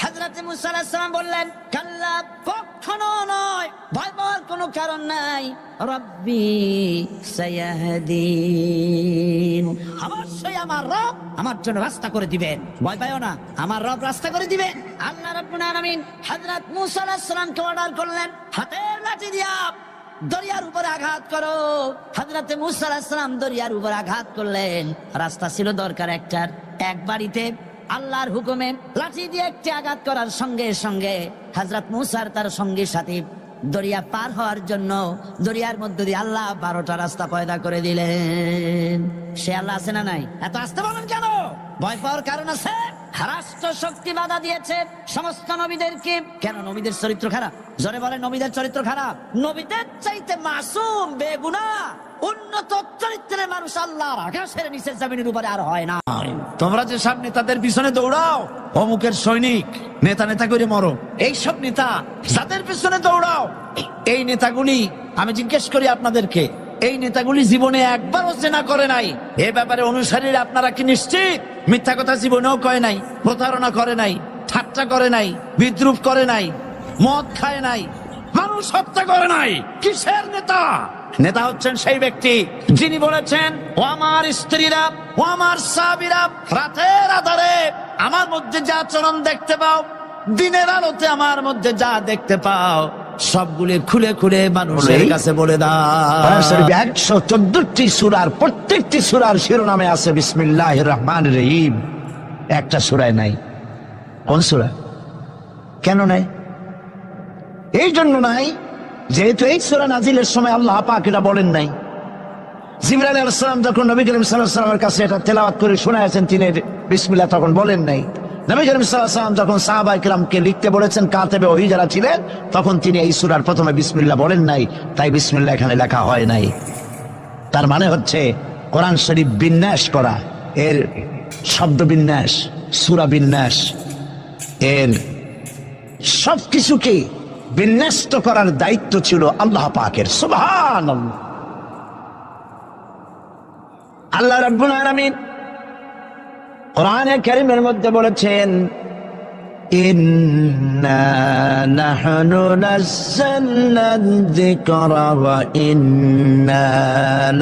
হযরত মুসা আলাইহিস সালাম বললেন কাল্লা, কখনো নয়, ভয় পাওয়ার কোনো কারণ নাই। রব্বি সায়াহদিন, অবশ্যই আমার রব আমার জন্য রাস্তা করে দিবেন, ভয় পাইও না, আমার রব রাস্তা করে দিবেন। আল্লাহ রাব্বুল আলামিন হযরত মুসা আলাইহিস সালামকে অর্ডার করলেন হাতের লাঠি দিয়া দরিয়ার উপরে আঘাত করো। হযরতে মুসা আলাইহিস সালাম দরিয়ার উপর আঘাত করলেন। রাস্তা ছিল দরকার একটার, এক বাড়িতে আল্লাহর হুকুমে লাঠি দিয়ে একটি আঘাত করার সঙ্গে সঙ্গে হযরত মুসার তার সঙ্গী সাথী দরিয়া পার হওয়ার জন্য দরিয়ার মধ্যে দিয়ে আল্লাহ 12টা রাস্তা পয়দা করে দিলেন। সে আল্লাহ আছে না নাই? এত আসতে বলেন কেন? ভয় পাওয়ার কারণ আছে। রাষ্ট্র শক্তি বাধা দিয়েছে সমস্ত নবীদেরকে। কেন? নবীদের চরিত্র খারাপ? জোরে বলেন, নবীদের চরিত্র খারাপ? নবীদের চাইতে মাসুম বেগুনাহ উন্নত চরিত্রের মানুষ আল্লাহর আকাশের নিচের জমিনের উপরে আর হয় না। তোমরা যে সব নেতাদের পিছনে দৌড়াও, অমুকের সৈনিক, নেতা নেতা করে মরো, এইসব নেতা যাদের পিছনে দৌড়াও, এই নেতাগুলি, আমি জিজ্ঞেস করি আপনাদেরকে, এই নেতাগুলি জীবনে একবারও জেনা করে নাই? এ ব্যাপারে অনুসারীরা আপনারা কি নিশ্চিত? মিথ্যা কথা জীবনেও কয় নাই, প্রতারণা করে নাই, ঠাট্টা করে নাই, বিদ্রুপ করে নাই, মদ খায় নাই, মানুষ হত্যা করে নাই। কিসের নেতা? নেতা হচ্ছেন সেই ব্যক্তি যিনি বলেছেন, ও আমার স্ত্রীরা, ও আমার সাহাবীরা, রাতের আধারে আমার মধ্যে যা আচরণ দেখতে পাও, দিনের আলোতে আমার মধ্যে যা দেখতে পাও, সবগুলি খুলে খুলে মানুষের কাছে বলে দাও। 114টি সূরার প্রত্যেকটি সূরার শিরোনামে আছে বিসমিল্লাহির রহমানির রহিম, একটা সূরায় নাই। কোন সূরা? কেন নাই? এই জন্য নাই যেহেতু এই সূরা নাজিলের সময় আল্লাহ পাক এটা বলেন নাই। জিবরাইল আলাইহিস সালাম যখন নবী করিম সাল্লাল্লাহু আলাইহি ওয়াসাল্লামের কাছে এটা তেলাওয়াত করে শোনায়েছেন, তিনি বিসমিল্লাহ তখন বলেন নাই। নবী করিম সাল্লাল্লাহু আলাইহি ওয়াসাল্লাম যখন সাহাবায়ে কিরামকে লিখতে বলেছেন, কাতেবে ওহী যারা ছিলেন, তখন তিনি এই সূরার প্রথমে বিসমিল্লাহ বলেন নাই, তাই বিসমিল্লাহ এখানে লেখা হয় নাই। তার মানে হচ্ছে কোরআন শরীফ বিন্যাস করা, এর শব্দ বিন্যাস, সূরা বিন্যাস, এর সবকিছুকে বিন্যস্ত করার দায়িত্ব ছিল আল্লাহ পাকের। সুবহানাল্লাহ। আল্লাহ রাব্বুল আলামিন কোরআনে কারীমের মধ্যে বলেছেন, ইন্না নাহনু নাযালনা যিকরা ওয়া ইন্না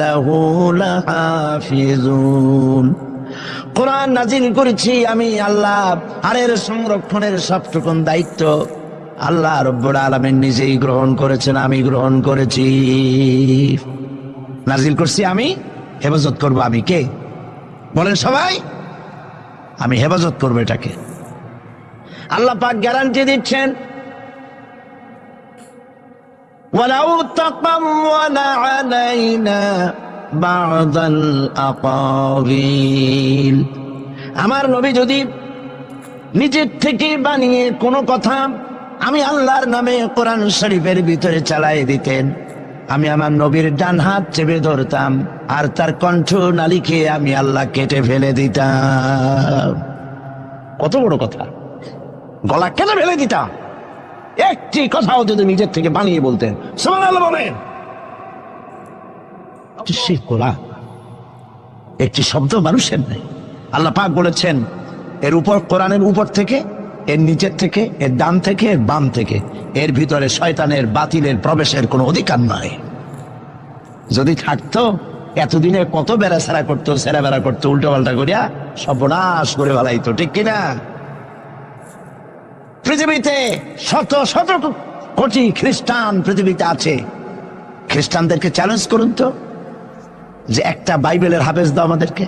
লাহু লাহাফিজুন। কোরআন নাজিল করেছি আমি আল্লাহ, আর এর সংরক্ষণের সবটুকুন দায়িত্ব আল্লাহ রব্বুল আলামিন নিজেই গ্রহণ করেছেন, আমি গ্রহণ করেছি। নাজিল করছি আমি, হেফাজত করব আমি। কে বলেন সবাই? আমি হেফাজত করবো এটাকে। আল্লাহ পাক গ্যারান্টি দিচ্ছেন, ওয়ালাউ তাকাওয়ালা আলাইনা বা'দাল আকাওয়িল। আমার নবী যদি নিজের থেকে বানিয়ে কোনো কথা আমি আল্লাহর নামে কোরআন শরীফের ভিতরে চালাই দিতেন, আমি আমার নবীর ডান হাত চেপে ধরতাম আর তার কণ্ঠ নালিকে আমি আল্লাহ কেটে ফেলে দিতাম। কত বড় কথা! গলা কেটে ফেলে দিতাম। একটি কথাও যদি নিজের থেকে বানিয়ে বলতেন, সুবহানাল্লাহ বলেন। সেই কোরআন একটি শব্দ মানুষের নেই। আল্লাহ পাক বলেছেন এর উপর, কোরআনের উপর থেকে, এর নিচের থেকে, এর ডান থেকে, এর বাম থেকে, এর ভিতরে শয়তানের বাতিলের প্রবেশের কোনো অধিকার নাই। যদি থাকতো এতদিনে কত বেড়াছাড়া করতো, সেরা বেড়া করতো, উল্টো পাল্টা করিয়া সর্বনাশ করে ফেলাইতো, ঠিক কিনা? পৃথিবীতে শত শত কোটি খ্রিস্টান পৃথিবীতে আছে। খ্রিস্টানদেরকে চ্যালেঞ্জ করুন তো যে একটা বাইবেলের হাফেজ দাও আমাদেরকে।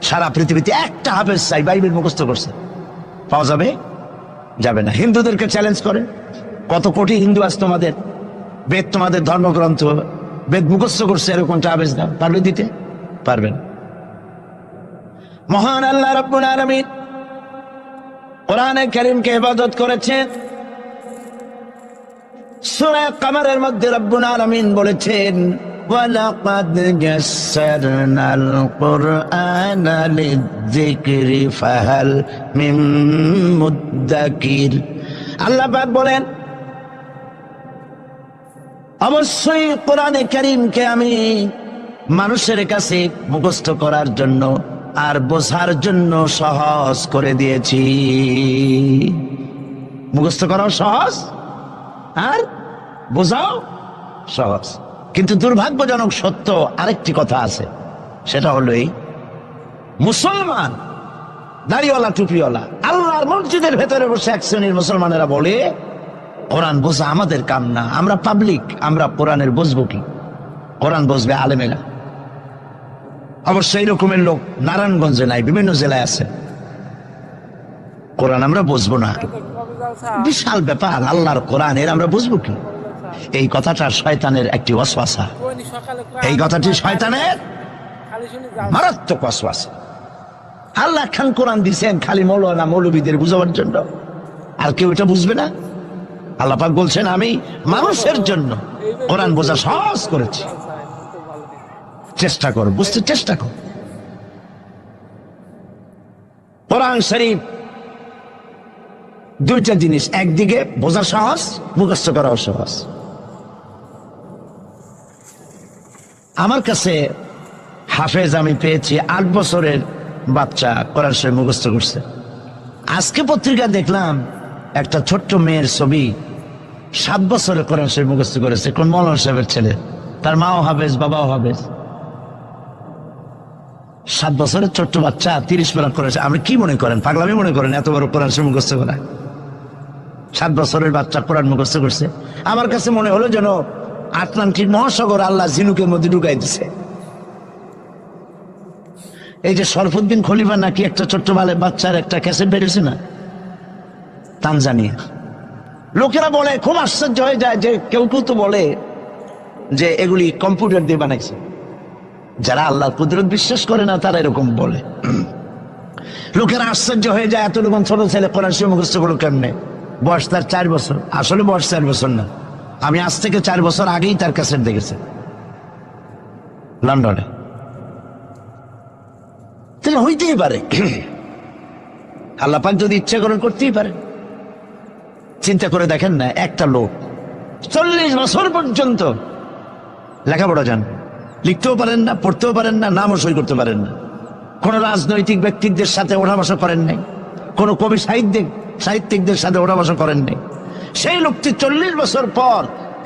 সারা পৃথিবীতে একটা হাফেজ চাই, বাইবেল মুখস্থ করছে, পাওয়া যাবে? যাবে না। হিন্দুদেরকে চ্যালেঞ্জ করে, কত কোটি হিন্দু আছে তোমাদের, বেদ তোমাদের ধর্মগ্রন্থ, বেদ মুখস্থ করছে, এরকমটা হাফেজ দাও, পারবে দিতে? পারবেন। মহান আল্লাহ রাব্বুল আলামিন কোরআনে কারীমকে হেফাজত করেছেন। সূরা কামারের মধ্যে রব্বুল আলামিন বলেছেন, ওয়ালাকাদ ইয়াসসারনাল কুরআনা লিয-যিকরি ফাহাল মিন মুদ্দাকির। আল্লাহ পাক বলেন, অবশ্যই কোরআনে কারীমকে আমি মানুষের কাছে মুখস্থ করার জন্য আর বোঝার জন্য সহজ করে দিয়েছি। মুখস্থ করাও সহজ আর বোঝাও সহজ। কিন্তু দুর্ভাগ্যজনক সত্য আরেকটি কথা আছে, সেটা হলো এই, মুসলমান দাড়িওয়ালা টুপিওয়ালা আল্লাহর মসজিদের ভেতরে বসে এক শ্রেণীর মুসলমানেরা বলে কোরআন বোঝা আমাদের কাম না, আমরা পাবলিক, আমরা কোরআনের বুঝবো কি? কোরআন বুঝবে আলেমেরা। অবশ্যই এই রকমের লোক নারায়ণগঞ্জে নাই, বিভিন্ন জেলায় আছে। কোরআন আমরা বুঝবো না, বিশাল ব্যাপার, আল্লাহর কোরআন, এর আমরা বুঝবো কি? এই কথাটা শয়তানের একটি ওয়াসওয়াসা। এই কথাটি শয়তানের মারাত্মক ওয়াসওয়াসা। আল্লাহ খান কোরআন দিয়েছেন খালি মৌলানা মৌলবীদের বুঝাবার জন্য, আর কেউ এটা বুঝবে না। আল্লাহ পাক বলছেন আমি মানুষের জন্য কোরআন বোঝা সহজ করেছি, চেষ্টা করো, বুঝতে চেষ্টা করো। কোরআন শরীফ দুইটা জিনিস, একদিকে বোঝা সহজ, মুখস্থ করাও সহজ। আমার কাছে হাফেজ আমি পেয়েছি 8 বছরের বাচ্চা কোরআন শরীফ মুখস্থ করছে। আজকে পত্রিকা দেখলাম একটা ছোট্ট মেয়ের ছবি, 7 বছরে কোরআন শরীফ মুখস্থ করেছে, কোন মৌলানা সাহেবের ছেলে, তার মাও হাফেজ, বাবাও হাফেজ। 7 বছরের ছোট্ট বাচ্চা 30 পারা করেছে। আপনি কি মনে করেন, পাগলামি মনে করেন এত বড় কোরআন শরীফ মুখস্থ করা? 7 বছরের বাচ্চা কোরআন মুখস্থ করছে। আমার কাছে মনে হলো যেন আটলান্টিক মহাসাগর আল্লাহ ঝিনুকের মধ্যে ঢুকাই দিছে। এই যে শরফুদ্দিন খলিফা নাকি একটা ছোট্ট বাচ্চার একটা ক্যাসেট বেরিয়েছে না, তানজানিয়া। লোকেরা বলে, খুব আশ্চর্য হয়ে যায় যে কেউ কেউ তো বলে যে এগুলি কম্পিউটার দিয়ে বানাইছে। যারা আল্লাহর কুদরত বিশ্বাস করে না তারা এরকম বলে। লোকেরা আশ্চর্য হয়ে যায়, এত রকম ছোট ছেলে কোরআন শরীফ মুখস্থ করলো কেমনে? বয়স তার 4 বছর। আসলে বয়স 4 বছর না, আমি আজ থেকে 4 বছর আগেই তার ক্যাসেট দেখেছি লন্ডনে। তাহলে হইতেই পারে, আল্লাহ পাক যদি ইচ্ছা করেন করতেই পারে। চিন্তা করে দেখেন না, একটা লোক 40 বছর পর্যন্ত লেখাপড়া জান, লিখতেও পারেন না, পড়তেও পারেন না, নামও সই করতে পারেন না, কোন রাজনৈতিক ব্যক্তিদের সাথে ওঠা বসা করেন নাই, কোন কবি সাহিত্যিক সাহিত্যিকদের সাথে ওঠা বসা করেননি। সেই লোকটি 40 বছর পর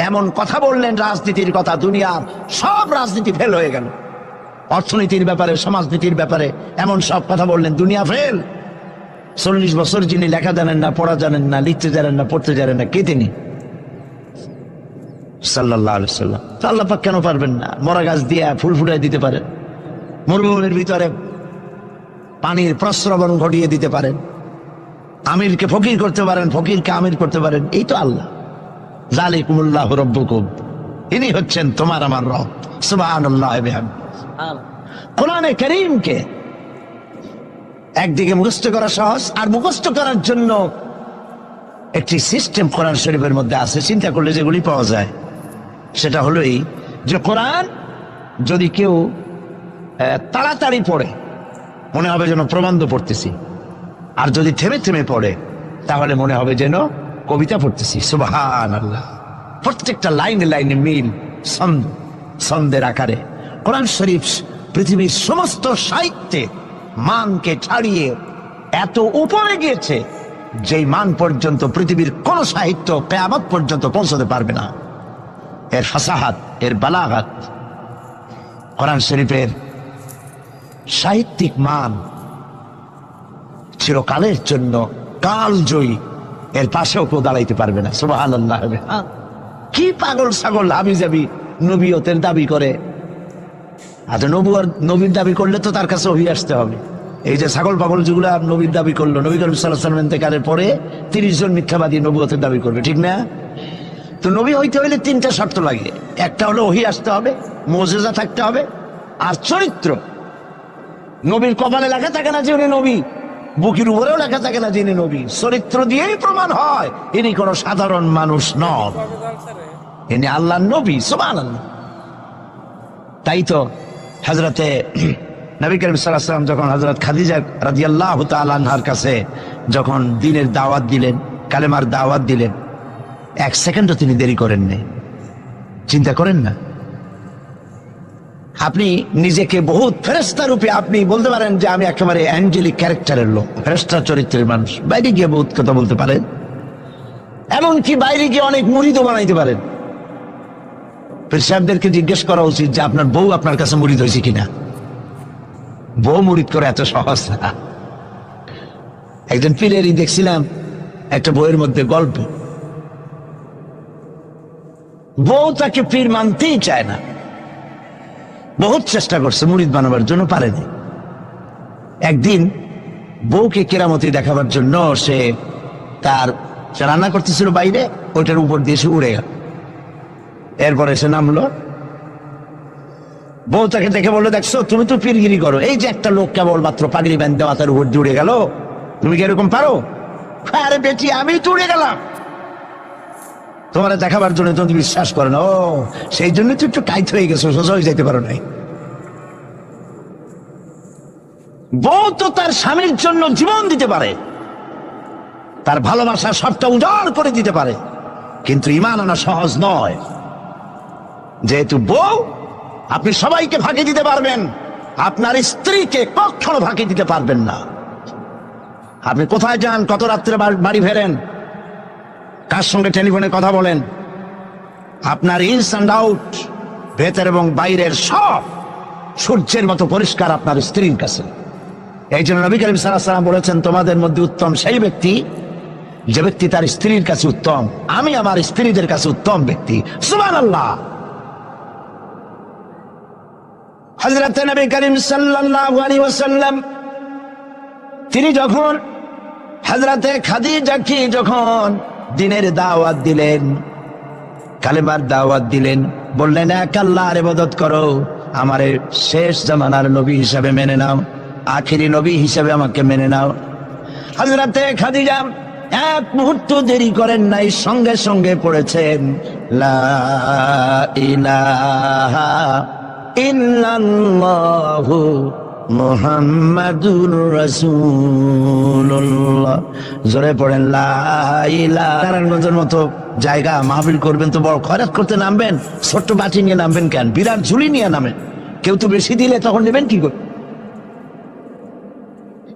এমন কথা বললেন রাজনীতির কথা, দুনিয়ার সব রাজনীতি ফেল হয়ে গেল। অর্থনীতির ব্যাপারে, সমাজনীতির ব্যাপারে এমন সব কথা বললেন, দুনিয়া ফেল। 40 বছর যিনি লেখা জানেন না, পড়া জানেন না, লিখতে জানেন না, পড়তে জানেন না, কে তিনি? সাল্লাল্লাহু আলাইহি সাল্লাম। তো আল্লাহ পাক কেন পারবেন না? মরা গাছ দিয়ে ফুল ফুটাই দিতে পারেন, মরুভূমির ভিতরে পানির প্রস্রবণ ঘটিয়ে দিতে পারেন, আমিরকে ফকির করতে পারেন, ফকিরকে আমির করতে পারেন। এই তো আল্লাহ। যালিকুমুল্লাহু রাব্বুকুম, ইনি হচ্ছেন তোমার আমার রব। সুবহানাল্লাহ ওয়া বিহামদিহি। কোরআনে কারীমকে একদিকে মুখস্থ করা সহজ, আর মুখস্থ করার জন্য একটি সিস্টেম কোরআন শরীফের মধ্যে আছে, চিন্তা করলে যেগুলি পাওয়া যায়। সেটা হলো এই যে কোরআন যদি কেউ তাড়াতাড়ি পড়ে মনে হবে যেন প্রবন্ধ পড়তেছি, আর যদি থেমে থেমে পড়ে তাহলে মনে হবে যেন কবিতা পড়তেছি। সুবহানাল্লাহ। প্রত্যেকটা লাইনে লাইনে মিল, ছন্দের আকারে কোরআন শরীফ পৃথিবীর সমস্ত সাহিত্যে মানকে ছাড়িয়ে এত উপরে গিয়েছে যেই মান পর্যন্ত পৃথিবীর কোন সাহিত্য কিয়ামত পর্যন্ত পৌঁছতে পারবে না। এর ফাসাহাত, এর বালাগাত, কোরআন শরীফের সাহিত্যিক মান চিরকালের জন্য কালজয়ী, এর পাশেও কেউ দাঁড়াইতে পারবে না। সুবহানাল্লাহ। কি পাগল ছাগল হাবিজাবি নবীয়তের দাবি করে। আচ্ছা, নবীর দাবি করলে তো তার কাছে ওহী আসতে হবে। এই যে ছাগল পাগল যেগুলা নবীর দাবি করলো, নবী করিম সাল্লাল্লাহু আলাইহি ওয়াসাল্লাম ইন্তেকালের পরে 30 জন মিথ্যাবাদী নবুয়তের দাবি করবে, ঠিক না? তো নবী হইতে হইলে 3টা শর্ত লাগে। একটা হলো ওহী আসতে হবে, মুজিজা থাকতে হবে, আর চরিত্র। নবীর কপালে লেখা থাকে না যে উনি নবী, বুকের উপরেও লেখা থাকে না যিনি নবী। চরিত্র দিয়েই প্রমাণ হয় ইনি কোন সাধারণ মানুষ নন, ইনি আল্লাহর নবী। সুবহানাল্লাহ। তাই তো হযরতে নবী করিম সাল্লাল্লাহু আলাইহি ওয়াসাল্লাম যখন হযরত খাদিজা রাদিয়াল্লাহু তাআলা আনহার কাছে যখন দ্বীনের দাওয়াত দিলেন, কালেমার দাওয়াত দিলেন, 1 সেকেন্ডও তিনি দেরি করেন নাই। চিন্তা করেন না, আপনি নিজেকে বহুত ফেরেশতা রূপে আপনি বলতে পারেন যে আমি একেবারে অ্যাঞ্জেলিক ক্যারেক্টারের লোক, ফেরেশতা চরিত্রের মানুষ। বাইরে গিয়ে বহুত কথা বলতে পারেন, এমনকি বাইরে গিয়ে অনেক মুরিদও বানাইতে পারেন। পীর সাহেবদেরকে জিজ্ঞেস করা উচিত যে আপনার বউ আপনার কাছে মুরিদ হয়েছে কিনা। বউ মুরিদ করে এত সহজ না। একজন পীরেরই দেখছিলাম একটা বইয়ের মধ্যে গল্প, বউ তাকে পীর মানতেই চায় না, বহুত চেষ্টা করছে মুরিদ বানাবার জন্য, পারেনি। একদিন বউকে কেরামতি দেখাবার জন্য সে রান্না করতেছিল বাইরে, ওইটার উপর দিয়ে সে উড়ে গেল। এরপরে সে নামলো, বউ তাকে দেখে বললো, দেখছো তুমি তো পীরগিরি করো, এই যে একটা লোক কেবলমাত্র পাগড়ি বাঁধতে মাথার উপর দিয়ে উড়ে গেল, তুমি কি এরকম পারো? আরে বেটি, আমি তো উড়ে গেলাম, তোমার দেখাবার জন্য তুমি বিশ্বাস করো না। ও, সেই জন্য তো একটু টাইট হয়ে গেছো, সোজা হয়ে যেতে পারো নাই। বউ তো তার স্বামীর জন্য জীবন দিতে পারে, তার ভালোবাসা সবটা উজাড় করে দিতে পারে, কিন্তু ঈমান আনা সহজ নয়। যেহেতু বউ, আপনি সবাইকে ফাঁকি দিতে পারবেন, আপনার স্ত্রীকে কখনো ফাঁকি দিতে পারবেন না। আপনি কোথায় যান, কত রাত্রে বাড়ি ফেরেন, কার সঙ্গে টেলিফোনে কথা বলেন, আপনার ইনস অ্যান্ড আউট, ভেতর এবং বাইরের সব সূর্যের মতো পরিষ্কার আপনার স্ত্রীর কাছে। এই জন্য নবী করিম সাল্লাল্লাহু আলাইহি ওয়াসাল্লাম বলেছেন, তোমাদের মধ্যে উত্তম সেই ব্যক্তি যে ব্যক্তি তার স্ত্রীর কাছে উত্তম। আমি আমার স্ত্রীদের কাছে উত্তম ব্যক্তি। সুবহানাল্লাহ। হযরত নবী করিম সাল্লাল্লাহু আলাইহি ওয়াসাল্লাম তিনি যখন হযরতে খাদিজাকে যখন দ্বীনের দাওয়াত দিলেন, কালেমার দাওয়াত দিলেন, বললেন এক আল্লাহর ইবাদত করো, আমারে শেষ জামানার নবী হিসাবে মেনে নাও, আখেরি নবী হিসাবে আমাকে মেনে নাও। হযরতে খাদিজা এক মুহূর্ত দেরি করেন নাই, সঙ্গে সঙ্গে পড়েছেন লা ইলাহা ইল্লাল্লাহু মুহাম্মাদুর রাসূলুল্লাহ। জোরে পড়েন লা ইলাহা। নারায়ণগঞ্জের মতো জায়গা মাহফিল করবেন তো বড় খয়রাত করতে নামবেন, ছোট্ট বাটি নিয়ে নামবেন কেন? বিরাট ঝুলি নিয়ে নামেন। কেউ তো বেশি দিলে তখন নেবেন কি করে?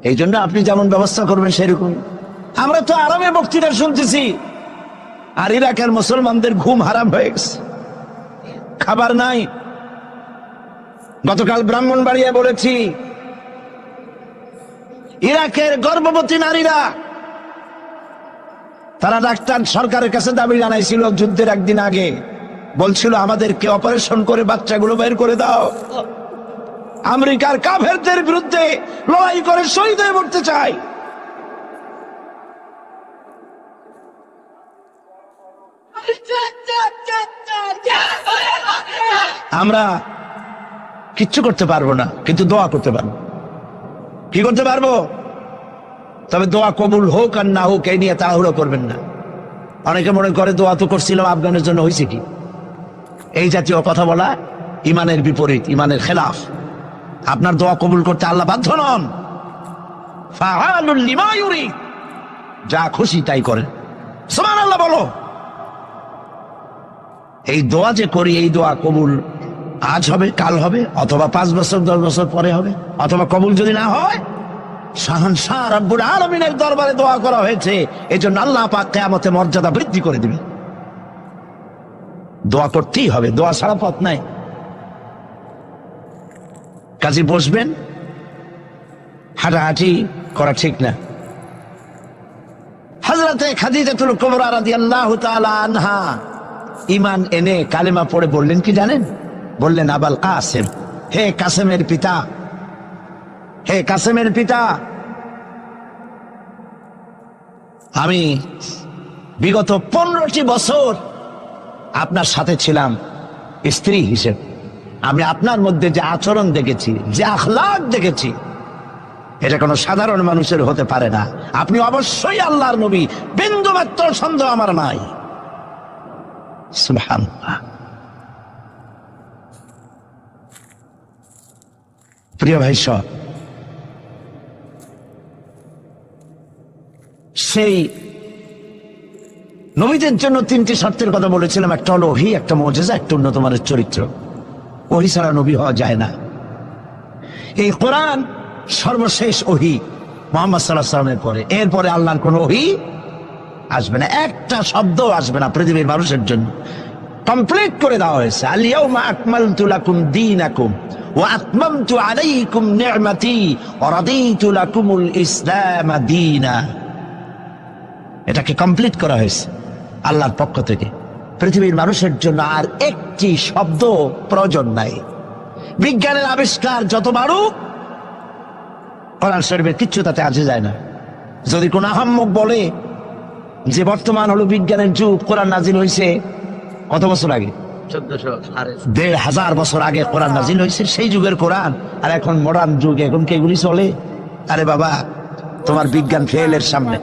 এই জন্য আপনি যেমন ব্যবস্থা করবেন সেরকম। আমরা তো আরামে বক্তৃতা শুনতেছি, আর ইরাকের মুসলমানদের ঘুম হারাম হয়ে গেছে, খাবার নাই। গতকাল ব্রাহ্মণবাড়িয়া বলেছি, ইরাকের গর্ভবতী নারীরা, তারা ডাক্তার সরকারের কাছে দাবি জানাইছিল যুদ্ধের একদিন আগে, বলছিল আমাদেরকে অপারেশন করে বাচ্চাগুলো বের করে দাও। আমেরিকার কাফেরদের বিরুদ্ধে লড়াই করে শহীদ হয়ে মরতে চাই। আমরা কিচ্ছু করতে পারবো না, কিন্তু দোয়া করতে পারবো। কি করতে পারবো? তবে দোয়া কবুল হোক আর না হোক এই নিয়ে তাড়াহুড়ো করবেন না। অনেকে মনে করে দোয়া তো করছিলাম, আফগানের জন্য হয়েছে কি? এই জাতীয় কথা বলা ইমানের বিপরীত, ইমানের খেলাফ। আপনার দোয়া কবুল করতে আল্লাহ বাধ্য নন। ফাআলুল লিমা ইউরিদ, যা খুশি তাই করেন। সুবহানাল্লাহ বলো। এই দোয়া যে করি, এই দোয়া কবুল আজ হবে, কাল হবে, অথবা 5 বছর 10 বছর পরে হবে, অথবা কবুল যদি না হয়, শাহনশাহ রব্বুল আলামিনের দরবারে দোয়া করা হয়েছে, এজন্য আল্লাহ পাক কিয়ামতে মর্যাদা বৃদ্ধি করে দিবেন। দোয়া করতেই হবে, দোয়া ছাড়া পথ নাই। কাজে বসবেন, হাঁটাহাঁটি করা ঠিক না। হযরতে খাদিজাতুল কুবরা রাদিয়াল্লাহু তাআলা আনহা ঈমান এনে কালেমা পড়ে বললেন কি জানেন? বললেন, আবাল কাসেম, হে কাসেমের পিতা, হে কাসেমের পিতা, আমি বিগত 15টি বছর আপনার সাথে ছিলাম স্ত্রী হিসেবে। আমি আপনার মধ্যে যে আচরণ দেখেছি, যে আখলাক দেখেছি, এটা কোনো সাধারণ মানুষের হতে পারে না। আপনি অবশ্যই আল্লাহর নবী, বিন্দুমাত্র সন্দেহ আমার নাই। সুবহানাল্লাহ। প্রিয় ভাই সব, সেই নবীদের জন্য 3টি শর্তের কথা বলেছিলাম। একটা হলো ওহী, একটা মুজিজা, একটা উন্নত মানের চরিত্র। ওহী ছাড়া নবী হওয়া যায় না। এই কোরআন সর্বশেষ ওহী মুহাম্মদ সাল্লাল্লাহু আলাইহি ওয়াসাল্লামের পরে। এরপরে আল্লাহর কোন ওহী আসবে না, একটা শব্দ আসবে না পৃথিবীর মানুষের জন্য। কমপ্লিট করে দেওয়া হয়েছে। আল ইয়াউমা আকমালতু লাকুম দীনাকুম ওয়া আতমামতু আলাইকুম নি'মাতি ওয়া রাদিতু লাকুমুল ইসলাম দীনা। এটাকে কমপ্লিট করা হয়েছে আল্লাহর পক্ষ থেকে। পৃথিবীর মানুষের জন্য আর একটি শব্দ প্রয়োজন নাই। বিজ্ঞানের আবিষ্কার যত বাড়ুক, কোরআন শরীফের কিচ্ছু তাতে আসে যায় না। যদি কোন আহাম্মক বলে যে বর্তমান হলো বিজ্ঞানের যুগ, কোরআন নাজিল হয়েছে কত বছর আগে? 1400 বছর আগে কোরআন নাজিল হয়েছে। সেই যুগের কোরআন আর এখন মডার্ন যুগ, এখন কি এগুলি চলে? আরে বাবা, তোমার বিজ্ঞান ফেলের সামনে।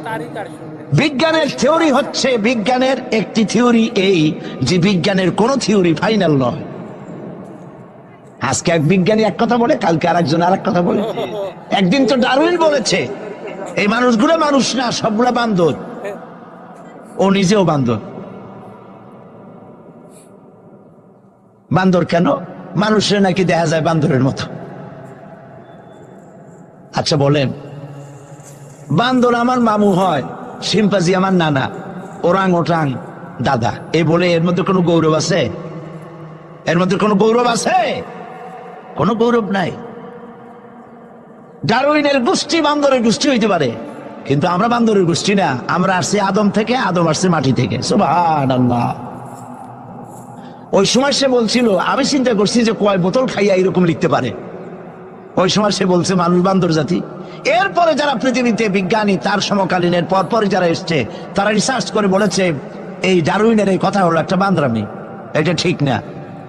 বিজ্ঞানের থিওরি হচ্ছে, বিজ্ঞানের একটি থিওরি এই যে বিজ্ঞানের কোন থিওরি ফাইনাল নয়। আজকে এক বিজ্ঞানী এক কথা বলে, কালকে আরেকজন আরেক কথা বলে। একদিন তো ডারউইন বলেছে এই মানুষগুলো মানুষ না, সবগুলা বান্দর। ও নিজেও বান্দর। বান্দর কেন? মানুষের নাকি দেখা যায় বান্দরের মতো। আচ্ছা বলেন, বান্দর আমার মামু হয়, শিম্পাজি আমার নানা, ওরাং ওটাং দাদা, এই বলে এর মধ্যে কোনো গৌরব আছে? এর মধ্যে কোনো গৌরব আছে? কোনো গৌরব নাই। ডারউইনের গোষ্ঠী বান্দরের গোষ্ঠী হইতে পারে, কিন্তু আমরা বান্দরের গোষ্ঠী না। আমরা আসছি আদম থেকে, আদম আসছে মাটি থেকে। সুবহানাল্লাহ। ওই সময় সে বলছিল, আমি চিন্তা করছি যে কয় বোতল খাইয়া এরকম লিখতে পারে। ওই সময় সে বলছে মানুষ বান্দর জাতি। এরপরে যারা পৃথিবীতে বিজ্ঞানী, তার সমকালীনের পরপরই যারা এসছে, তারা রিসার্চ করে বলেছে এই ডারউইনের এই কথা হলো একটা বান্দরামি। এটা ঠিক না।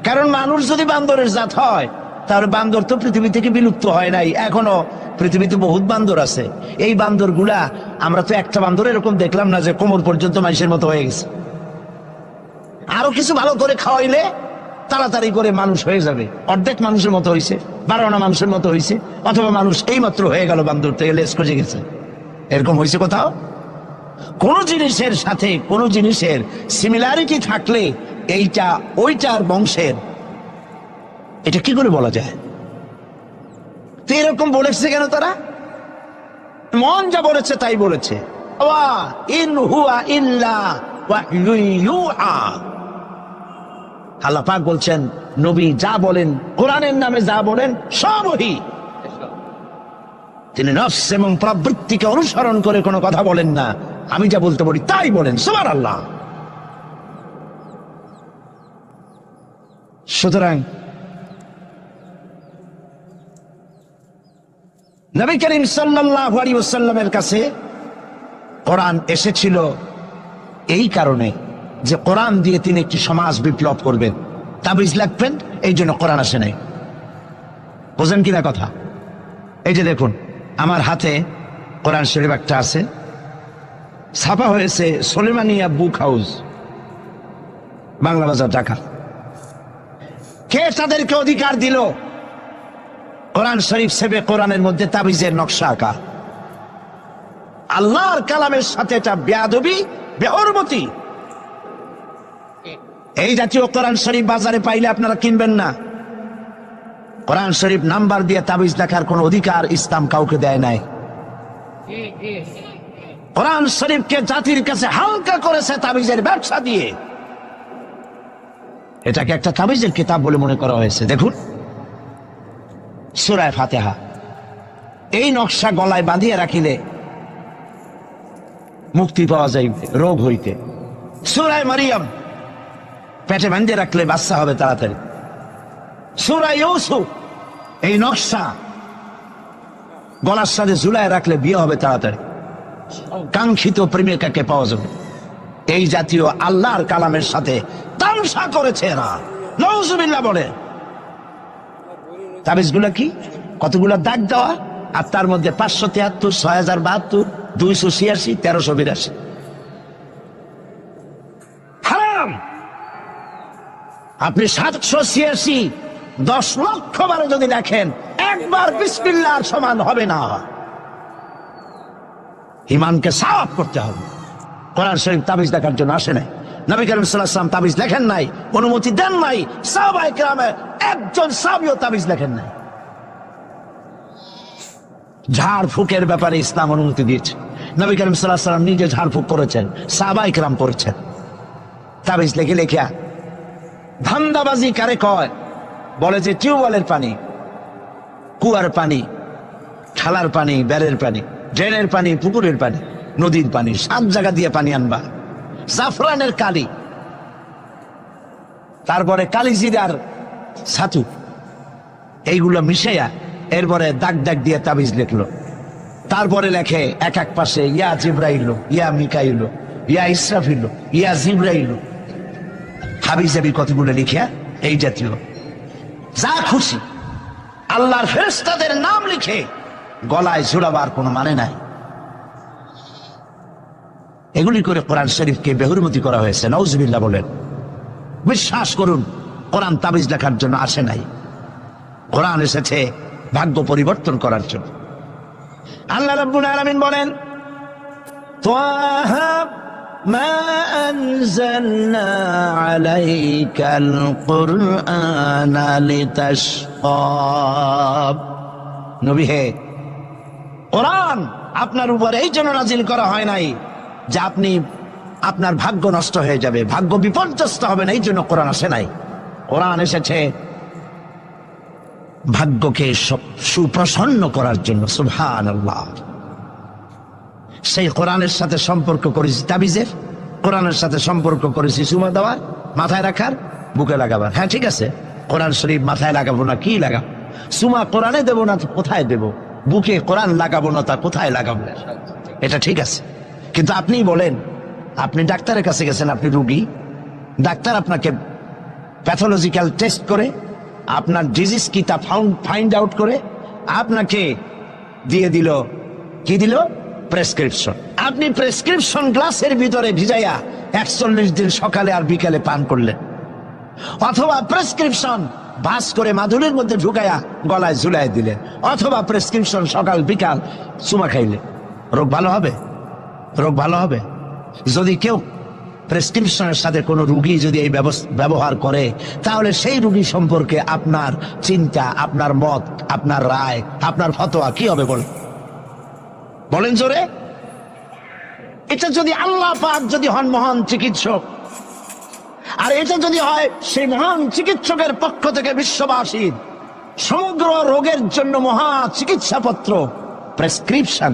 কারণ মানুষ যদি বান্দরের জাত হয়, তাহলে বান্দর তো পৃথিবী থেকে বিলুপ্ত হয় নাই। এখনো পৃথিবীতে বহুত বান্দর আছে। এই বান্দর গুলা, আমরা তো একটা বান্দর এরকম দেখলাম না যে কোমর পর্যন্ত মানুষের মতো হয়ে গেছে। আরো কিছু ভালো করে খাওয়াইলে তাড়াতাড়ি করে মানুষ হয়ে যাবে। অর্ধেক মানুষের মতো হয়েছে, 12 মানুষের মতো হয়েছে, অথবা মানুষ এই মাত্র হয়ে গেল বান্দর থেকে লেস খসে গেছে। এরকম হয়েছে কোথাও? কোন জিনিসের সাথে কোন জিনিসের সিমিলারিটি থাকলে এইটা ওইটার বংশের, এটা কি করে বলা যায়? তো এরকম বলেছে কেন তারা? মন যা বলেছে তাই বলেছে। ইউহওয়া ইন হুয়া ইল্লা ওয়াহয়ুন ইউহা। আল্লাহ পাক বলছেন নবী যা বলেন, কোরআনের নামে যা বলেন সব ওহী। তিনি নফস এবং প্রবৃত্তিকে অনুসরণ করে কোনো কথা বলেন না, আমি যা বলতে বলি তাই বলেন। সুবহানাল্লাহ। সুতরাং নবী করিম সাল্লাল্লাহু আলাইহি ওয়াসাল্লামের কাছে কোরআন এসেছিল এই কারণে যে কোরআন দিয়ে তিনি একটি সমাজ বিপ্লব করবেন, তাবিজ লিখবেন, এই জন্য কোরআন আসে নাই। বোঝেন কিনা কথা? এই যে দেখুন আমার হাতে কোরআন শরীফ একটা আছে, ছাপা হয়েছে সুলেমানিয়া বুক হাউস, বাংলা বাজার, ঢাকা। কে তাদেরকে অধিকার দিল কোরআন শরীফ সেবে কোরআনের মধ্যে তাবিজের নকশা আঁকা? আল্লাহর কালামের সাথে এটা বেয়াদবি, বেহরমতি। এই জাতীয় কোরআন শরীফ বাজারে পাইলে আপনারা কিনবেন না। কোরআন শরীফ নাম্বার দিয়ে তাবিজ দেখার কোন অধিকার ইসলাম কাউকে দেয় নাই। কোরআন শরীফকে জাতির কাছে হালকা করেছে তাবিজের ব্যবসা দিয়ে। এটাকে একটা তাবিজের কিতাব বলে মনে করা হয়েছে। দেখুন সূরা ফাতিহা, এই নকশা গলায় বাঁধিয়ে রাখিলে মুক্তি পাওয়া যাইবে রোগ হইতে। সূরা মারিয়াম পেটে বাঁধিয়ে রাখলে বাচ্চা হবে তাড়াতাড়ি। সূরা ইউসুফ, এই নকশা গলার সাথে ঝুলায় রাখলে বিয়ে হবে তাড়াতাড়ি, কাঙ্ক্ষিত প্রেমিকাকে পাওয়া যাবে। এই জাতীয় আল্লাহর কালামের সাথে তামসা করেছে এরা, নাউজুবিল্লাহ বলে। তাবিজগুলো কি? কতগুলো দাগ দেওয়া, আর তার মধ্যে 573, 6072, 286, 1382 হারাম। আপনি 786 10 লক্ষ বারে যদি দেখেন, একবার বিসমিল্লাহর সমান হবে না। ঈমানকে সাফ করতে হবে। কোরআন শরীফ তাবিজ দেখার জন্য আসে নাই। নবী করিম সাল্লাল্লাহু আলাইহি ওয়াসাল্লাম তাবিজ লেখেন নাই, অনুমতি দেন নাই। সাহাবায়ে কেরামের একজন সাহাবীও তাবিজ লেখেন নাই। ঝাড়ফুঁকের ব্যাপারে ইসলাম অনুমতি দিয়েছে। নবী করিম সাল্লাল্লাহু আলাইহি ওয়াসাল্লাম নিজে ঝাড়ফুঁক করেছেন, সাহাবায়ে কেরাম করেছেন। তাবিজ লিখে লিখিয়া ধান্দাবাজি কারে কয়? বলে যে টিউবওয়েলের পানি, কুয়ার পানি, খালার পানি, বেড়ের পানি, ড্রেনের পানি, পুকুরের পানি, নদীর পানি, 7 জায়গা দিয়ে পানি আনবা। জাফরানের কালি, তারপরে কালিজিরার ছাতু, এইগুলো মিশাইয়া এরপরে দাগ দাগ দিয়ে তাবিজ লিখলো। তারপরে লেখে এক এক পাশে ইয়া জিব্রাইল, ইয়া মিকাইল, ইয়া ইসরাফিল, ইয়া জিব্রাইল, হাবিজাবি কতগুলো লিখিয়া এই জাতীয় যা খুশি আল্লাহর ফেরেশতাদের নাম লিখে গলায় ঝুলাবার কোনো মানে নাই। এগুলি করে কোরআন শরীফকে বেহুরমতি করা হয়েছে। নাউজুবিল্লাহ বলেন। বিশ্বাস করুন, কোরআন তাবিজ লেখার জন্য আসে নাই। কোরআন এসেছে ভাগ্য পরিবর্তন করার জন্য। আল্লাহ রাব্বুল আলামিন বলেন, তাহা মা আনজালনা আলাইকাল কুরআনা লিতাশকা। নবী হে, কোরআন আপনার উপর এই জন্য নাজিল করা হয় নাই যে আপনি আপনার ভাগ্য নষ্ট হয়ে যাবে, ভাগ্য বিপর্যস্ত হবে না, এই জন্য কোরআন আসে নাই। কোরআন এসেছে ভাগ্যকে সুপ্রসন্ন করার জন্য। সুবহানাল্লাহ। সেই কোরআনের সাথে সম্পর্ক করেছি তাবিজের, কোরআনের সাথে সম্পর্ক করেছি সুমা দেওয়ার, মাথায় রাখার, বুকে লাগাবার। হ্যাঁ ঠিক আছে, কোরআন শরীফ মাথায় লাগাবো না কি লাগাবো? সুমা কোরআনে দেবো না কোথায় দেবো? বুকে কোরআন লাগাবো না তা কোথায় লাগাবো? এটা ঠিক আছে, কিন্তু আপনি বলেন, আপনি ডাক্তারের কাছে গেছেন, আপনি রুগী, ডাক্তার আপনাকে প্যাথোলজিক্যাল টেস্ট করে আপনার ডিজিজ কি তা ফাইন্ড আউট করে আপনাকে দিয়ে দিল, কি দিল? প্রেসক্রিপশন। আপনি প্রেসক্রিপশন গ্লাসের ভিতরে ভিজাইয়া 41 দিন সকালে আর বিকালে পান করলেন, অথবা প্রেসক্রিপশন ভাস করে মাদুরের মধ্যে ঢুকাইয়া গলায় ঝুলাই দিলেন, অথবা প্রেসক্রিপশন সকাল বিকাল চুমা খাইলে, রোগ ভালো হবে? রোগ ভালো হবে? যদি কেউ প্রেসক্রিপশনের সাথে কোনো রুগী যদি এই ব্যবহার করে, তাহলে সেই রুগী সম্পর্কে আপনার চিন্তা, আপনার মত, আপনার রায়, আপনার ফতোয়া কি হবে বলেন? বলেন জোরে। এটা যদি আল্লাহ পাক যদি হন মহান চিকিৎসক, আর এটা যদি হয় সেই মহান চিকিৎসকের পক্ষ থেকে বিশ্ববাসীর সমগ্র রোগের জন্য মহা চিকিৎসাপত্র প্রেসক্রিপশন,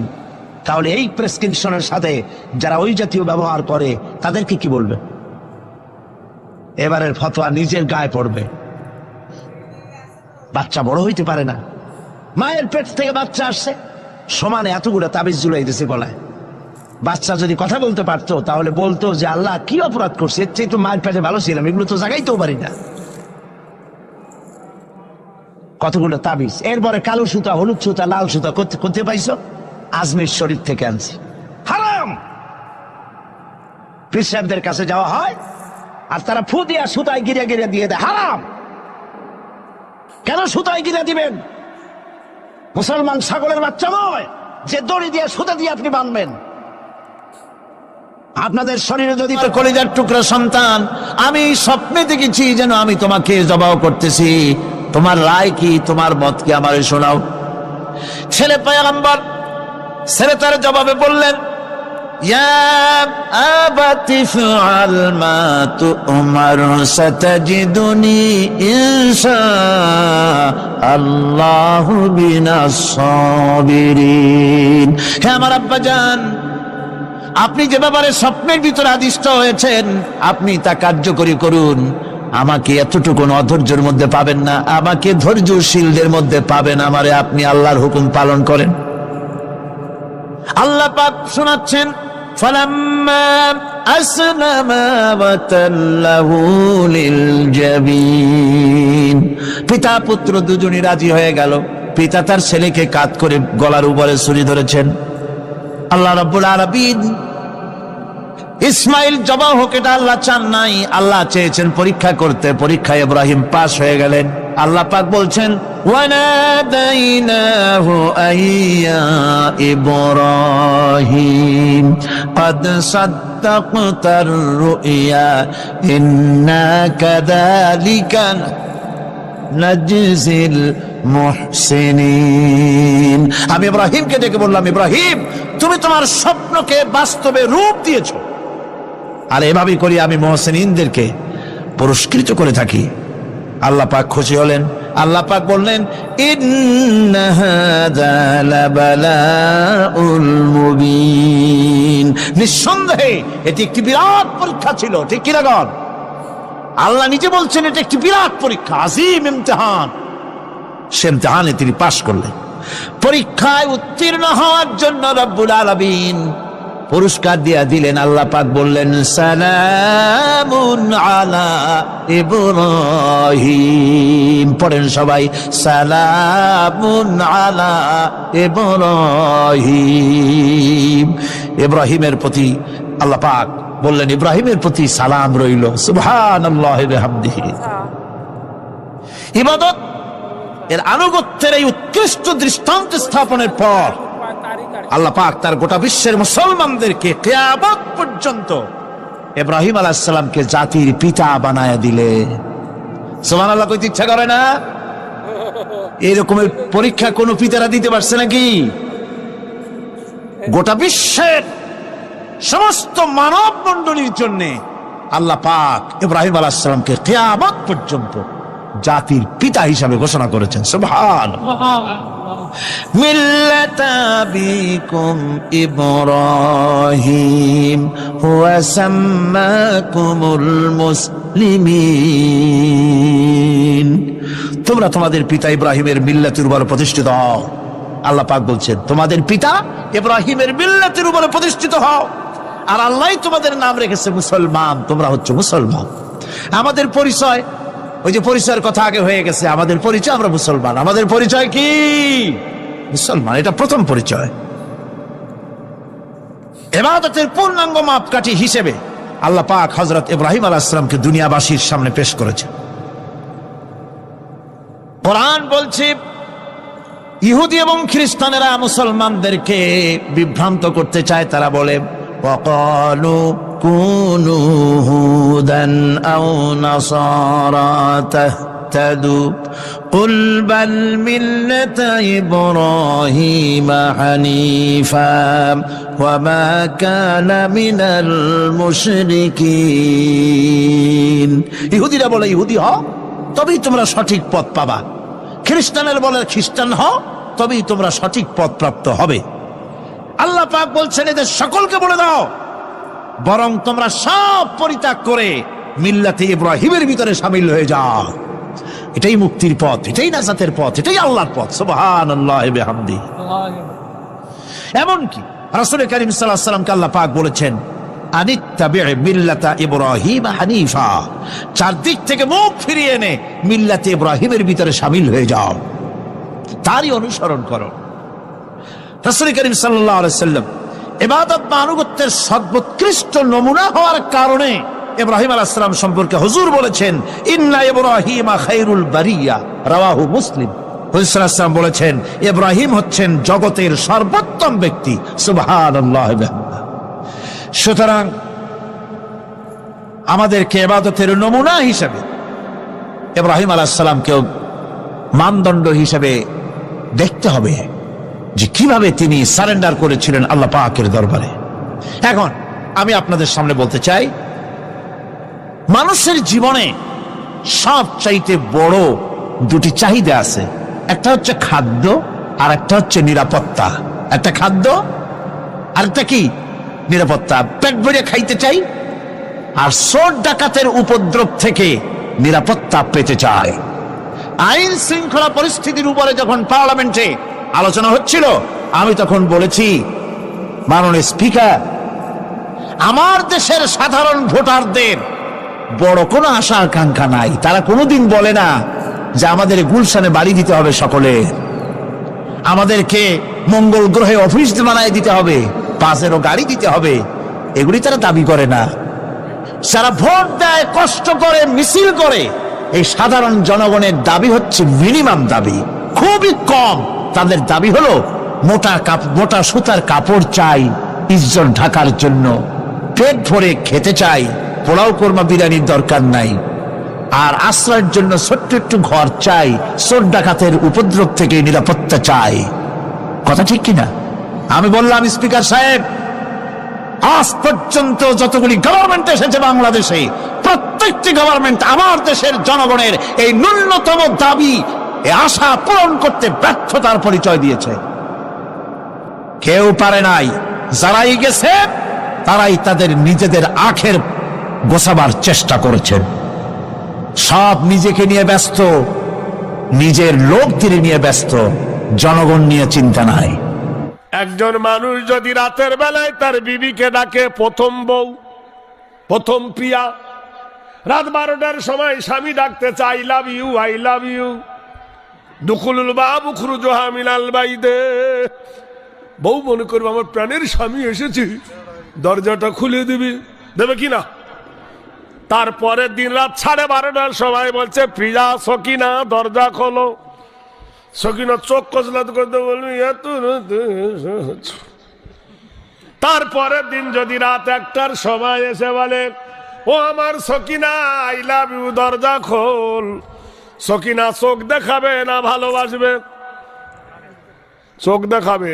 তাহলে এই প্রেসক্রিপশনের সাথে যারা ওই জাতীয় ব্যবহার করে তাদেরকে কি বলবে? এবারের ফতোয়া নিজের গায়ে পড়বে। বাচ্চা বড় হইতে পারে না, মায়ের পেট থেকে বাচ্চা আসছে, সমানে এতগুলো তাবিজ ঝুলাই দিছে গলায়। বাচ্চা যদি কথা বলতে পারতো তাহলে বলতো যে আল্লাহ কি অপরাধ করছে, এর চেয়ে তো মায়ের পেটে ভালো ছিলাম, এগুলো তো জাগাইতেও পারি না। কতগুলো তাবিজ, এরপরে কালো সুতা, হলুদ সুতা, লাল সুতা করতে পাইছো? আজমির শরীফ থেকে আনছি, হারাম। পীর সাহেবদের কাছে যাওয়া হয় আর তারা ফু দিয়া সুতায় গিরে গিরে দিয়ে দেয়, হারাম। কেন সুতায় গিরে দিবেন? মুসলমান ছাগলের বাচ্চা নয় যে দড়ি দিয়ে সুতা দিয়ে আপনি বাঁধবেন। আপনাদের শরীরে যদি তোর কলিজার টুকরা সন্তান, আমি স্বপ্নে দেখেছি যেন আমি তোমাকে জবাও করতেছি, তোমার রায় কি, তোমার মত কি, আমারে শোনাও। ছেলে পয়গম্বর, ছেলে তার জবাবে বললেন, ইয়া আবাতি ফাআল মা তু'মার সাতাজিদুনি ইনশাআল্লাহু বিনাস সাবিরিন। হে আমার আব্বাজান, আপনি যে ব্যাপারে স্বপ্নের ভিতরে আদিষ্ট হয়েছেন আপনি তা কার্যকরী করুন। আমাকে এতটুকু অধৈর্যের মধ্যে পাবেন না, আমাকে ধৈর্যশীলদের মধ্যে পাবেন। আমারে আপনি আল্লাহর হুকুম পালন করেন। আল্লাহ পাক শোনাচ্ছেন, ফালাম্মা আসলামা ওয়া তাল্লাহু লিল জাবিন। পিতা পুত্র দুজনই রাজি হয়ে গেল। পিতা তার ছেলেকে কাঁধ করে গলার উপরে ছুরি ধরেছেন। আল্লাহ রাব্বুল আলামিন ইসমাইল জবাই হোক এটা আল্লাহ চান নাই, আল্লাহ চেয়েছেন পরীক্ষা করতে। পরীক্ষায় ইব্রাহিম পাস হয়ে গেলেন। আল্লাহ পাক বলছেন, ওয়ানাদাইনাহু আইয়া ইব্রাহিম ক্বাদ সাদ্দাকতার রুইয়া ইন্না কাযালিকা নাজজিল মুহসিনিন। আমি ইব্রাহিমকে ডেকে বললাম, ইব্রাহিম তুমি তোমার স্বপ্নকে বাস্তবে রূপ দিয়েছো, আর এভাবেই করি আমি মুহসিনিনদেরকে পুরস্কৃত করে থাকি। আল্লাহ পাক খুশি হলেন। আল্লাহ পাক বললেন, ইন্না হাযা লাবালাউল মুবিন। নিঃসন্দেহে এটি একটি বিরাট পরীক্ষা ছিল, ঠিক কি না গণ? আল্লাহ নিজে বলছেন এটা একটি বিরাট পরীক্ষা, আজিম ইমতিহান। সে ইমতিহানে তিনি পাশ করলেন। পরীক্ষায় উত্তীর্ণ হওয়ার জন্য রব্বুল আলামিন পুরস্কার দিয়া দিলেন। আল্লাহ পাক বললেন, সালামুন আলা ইব্রাহিম। পড়েন সবাই, সালামুন আলা ইব্রাহিম। ইব্রাহিমের প্রতি আল্লাহ পাক বললেন, ইব্রাহিমের প্রতি সালাম রইল। সুবহানাল্লাহি ওয়া বিহামদিহি। ইবাদত এর আনুগত্যের এই উৎকৃষ্ট দৃষ্টান্ত স্থাপনের পর আল্লাহ পাক তার গোটা বিশ্বের মুসলমানদেরকে কিয়ামত পর্যন্ত ইব্রাহিম আলাইহিস সালামকে জাতির পিতা বানায়া দিলে। সুবহানাল্লাহ, কইতে ইচ্ছা করে না? এরকমের পরীক্ষা কোন পিতারা দিতে পারছে নাকি? গোটা বিশ্বের সমস্ত মানব মণ্ডলীর জন্য আল্লাহ পাক ইব্রাহিম আলাইহিস সালামকে কিয়ামত পর্যন্ত জাতির পিতা হিসাবে ঘোষণা করেছেন। সুবহানাল্লাহ। মিল্লাতা বিকুম ইব্রাহিম হুয়া সাম্মাকুমুল মুসলিমিন। তোমরা তোমাদের পিতা ইব্রাহিমের মিল্লাতের উপর প্রতিষ্ঠিত হও। আল্লাহ পাক বলছেন, তোমাদের পিতা ইব্রাহিমের মিল্লাতের উপর প্রতিষ্ঠিত হও, আর আল্লাহ তোমাদের নাম রেখেছে মুসলমান। তোমরা হচ্ছে মুসলমান। আমাদের পরিচয়, ওই যে পরিচয়ের কথা আগে হয়ে গেছে, আমাদের পরিচয় আমরা মুসলমান। আমাদের পরিচয় কি? মুসলমান। এটা প্রথম পরিচয়। ইবাদতের পূর্ণাঙ্গ মাপকাঠি হিসেবে আল্লাহ পাক হযরত ইব্রাহিম আলাইহিস সালামকে দুনিয়াবাসীর সামনে পেশ করেছেন। কোরআন বলছে, ইহুদি এবং খ্রিস্টানেরা মুসলমানদেরকে বিভ্রান্ত করতে চায়। তারা বলে, ওয়াকালু কুনু হুদান আও নাসারা واهتدوا قل بل ملة إبراهيم حنيفا وما كان من المشركين ইহুদিরা বলে ইহুদি হও তবেই তোমরা সঠিক পথ পাবা, খ্রিস্টানের বলে খ্রিস্টান হও তবেই তোমরা সঠিক পথ প্রাপ্ত হবে। আল্লাহ পাক বলছেন এদের সকলকে বলে দাও বরং তোমরা সব পরিত্যাগ করে মিল্লাতে ইব্রাহিমের ভিতরে শামিল হয়ে যাও। এটাই মুক্তির পথ, এটাই নাজাতের পথ, এটাই আল্লাহর পথ। সুবহানাল্লাহি ওয়া বিহামদিহি। এমনকি রাসূল কারীম সাল্লাল্লাহু আলাইহি ওয়াসাল্লামকে আল্লাহ পাক বলেছেন আনিত্তাবি মিল্লাতা ইব্রাহিম হানিফা, চারদিক থেকে মুখ ফিরিয়ে এনে মিল্লাতে ইব্রাহিমের ভিতরে শামিল হয়ে যাও, তারই অনুসরণ করো। রাসূল কারীম সাল্লাল্লাহু আলাইহি ওয়াসাল্লাম ইবাদত বা আনুগত্যের সর্বোৎকৃষ্ট নমুনা হওয়ার কারণে ইব্রাহিম আলাইহিস সালাম সম্পর্কে হুজুর বলেছেন ইন্না ইব্রাহিমা খায়রুল বারিয়া, রাওয়াহু মুসলিম। হুজুর সাল্লাল্লাহু আলাইহি ওয়াসাল্লাম বলেছেন ইব্রাহিম হচ্ছেন জগতের সর্বোত্তম ব্যক্তি। সুবহানাল্লাহি ওয়া বিহামদিহি। সুতরাং আমাদেরকে ইবাদতের নমুনা হিসেবে ইব্রাহিম আলাইহিস সালামকেও মানদণ্ড হিসেবে দেখতে হবে যে কিভাবে তিনি সারেন্ডার করেছিলেন আল্লাহ পাকের দরবারে। এখন আমি আপনাদের সামনে বলতে চাই, মানুষের জীবনে সবচাইতে বড় দুটি চাহিদা আছে, একটা হচ্ছে খাদ্য আর একটা হচ্ছে নিরাপত্তা। একটা খাদ্য আর একটা কি নিরাপত্তা। পেট ভরে খাইতে চাই আর চোর ডাকাতের উপদ্রব থেকে নিরাপত্তা পেতে চাই। আইন শৃঙ্খলা পরিস্থিতির উপরে যখন পার্লামেন্টে আলোচনা হচ্ছিল আমি তখন বলেছি মাননীয় স্পিকার, আমার দেশের সাধারণ ভোটারদের বড় কোনো আশা আকাঙ্ক্ষা নাই। তারা কোনোদিন বলে না যে আমাদের গুলশানে বাড়ি দিতে হবে সকলের, আমাদেরকে মঙ্গল গ্রহে অফিস বানায় দিতে হবে, বাসেরও গাড়ি দিতে হবে, এগুলি তারা দাবি করে না। যারা ভোট দেয় কষ্ট করে মিছিল করে, এই সাধারণ জনগণের দাবি হচ্ছে মিনিমাম দাবি, খুবই কম। তাদের দাবি হলো মোটা সুতার কাপড় চাই ইজ্জত ঢাকার জন্য, পেট ভরে খেতে চাই, পোলাও কোরমা বিরিয়ানির দরকার নাই, আর আশ্রয়ের জন্য ছোট্ট একটু ঘর চাই, চোর ডাকাতের উপদ্রব থেকে নিরাপত্তা চাই। কথা ঠিক কিনা? আমি বললাম স্পিকার সাহেব, আজ পর্যন্ত যতগুলি গভর্নমেন্ট এসেছে বাংলাদেশে, প্রত্যেকটি গভর্নমেন্ট আমার দেশের জনগণের এই ন্যূনতম দাবি, এই আশা পূরণ করতে ব্যর্থতার পরিচয় দিয়েছে। কেউ পারে নাই। যারাই গেছে তারাই তাদের নিজেদের আখের গোছাবার চেষ্টা করেছেন। সব নিজেকে নিয়ে ব্যস্ত, নিজের লোকদের নিয়ে ব্যস্ত, জনগণ নিয়ে চিন্তা নাই। একজন মানুষ যদি রাতের বেলায় তার বিবিকে ডাকে প্রথম বউ, প্রথম প্রিয়া, রাত 12টার সময় স্বামী ডাকতে চাই I love you, I love you, দুখুলুল বাব উখরুজুহা মিনাল বাইদে, বউ মনে করবে আমার প্রাণের স্বামী এসেছে, দরজাটা খুলে দেবে কিনা। তারপরের দিন রাত 12:30টার সময় বলছে প্রিয়া সকিনা দরজা খোলো। সকিনা চোখ কচলাত করতে বলবি এত। তারপরের দিন যদি রাত 1টার সময় এসে বলে ও আমার সকিনা আই লাভ ইউ, দরজা খোল, সকিনা চোখ দেখাবে না ভালোবাসবে? চোখ দেখাবে।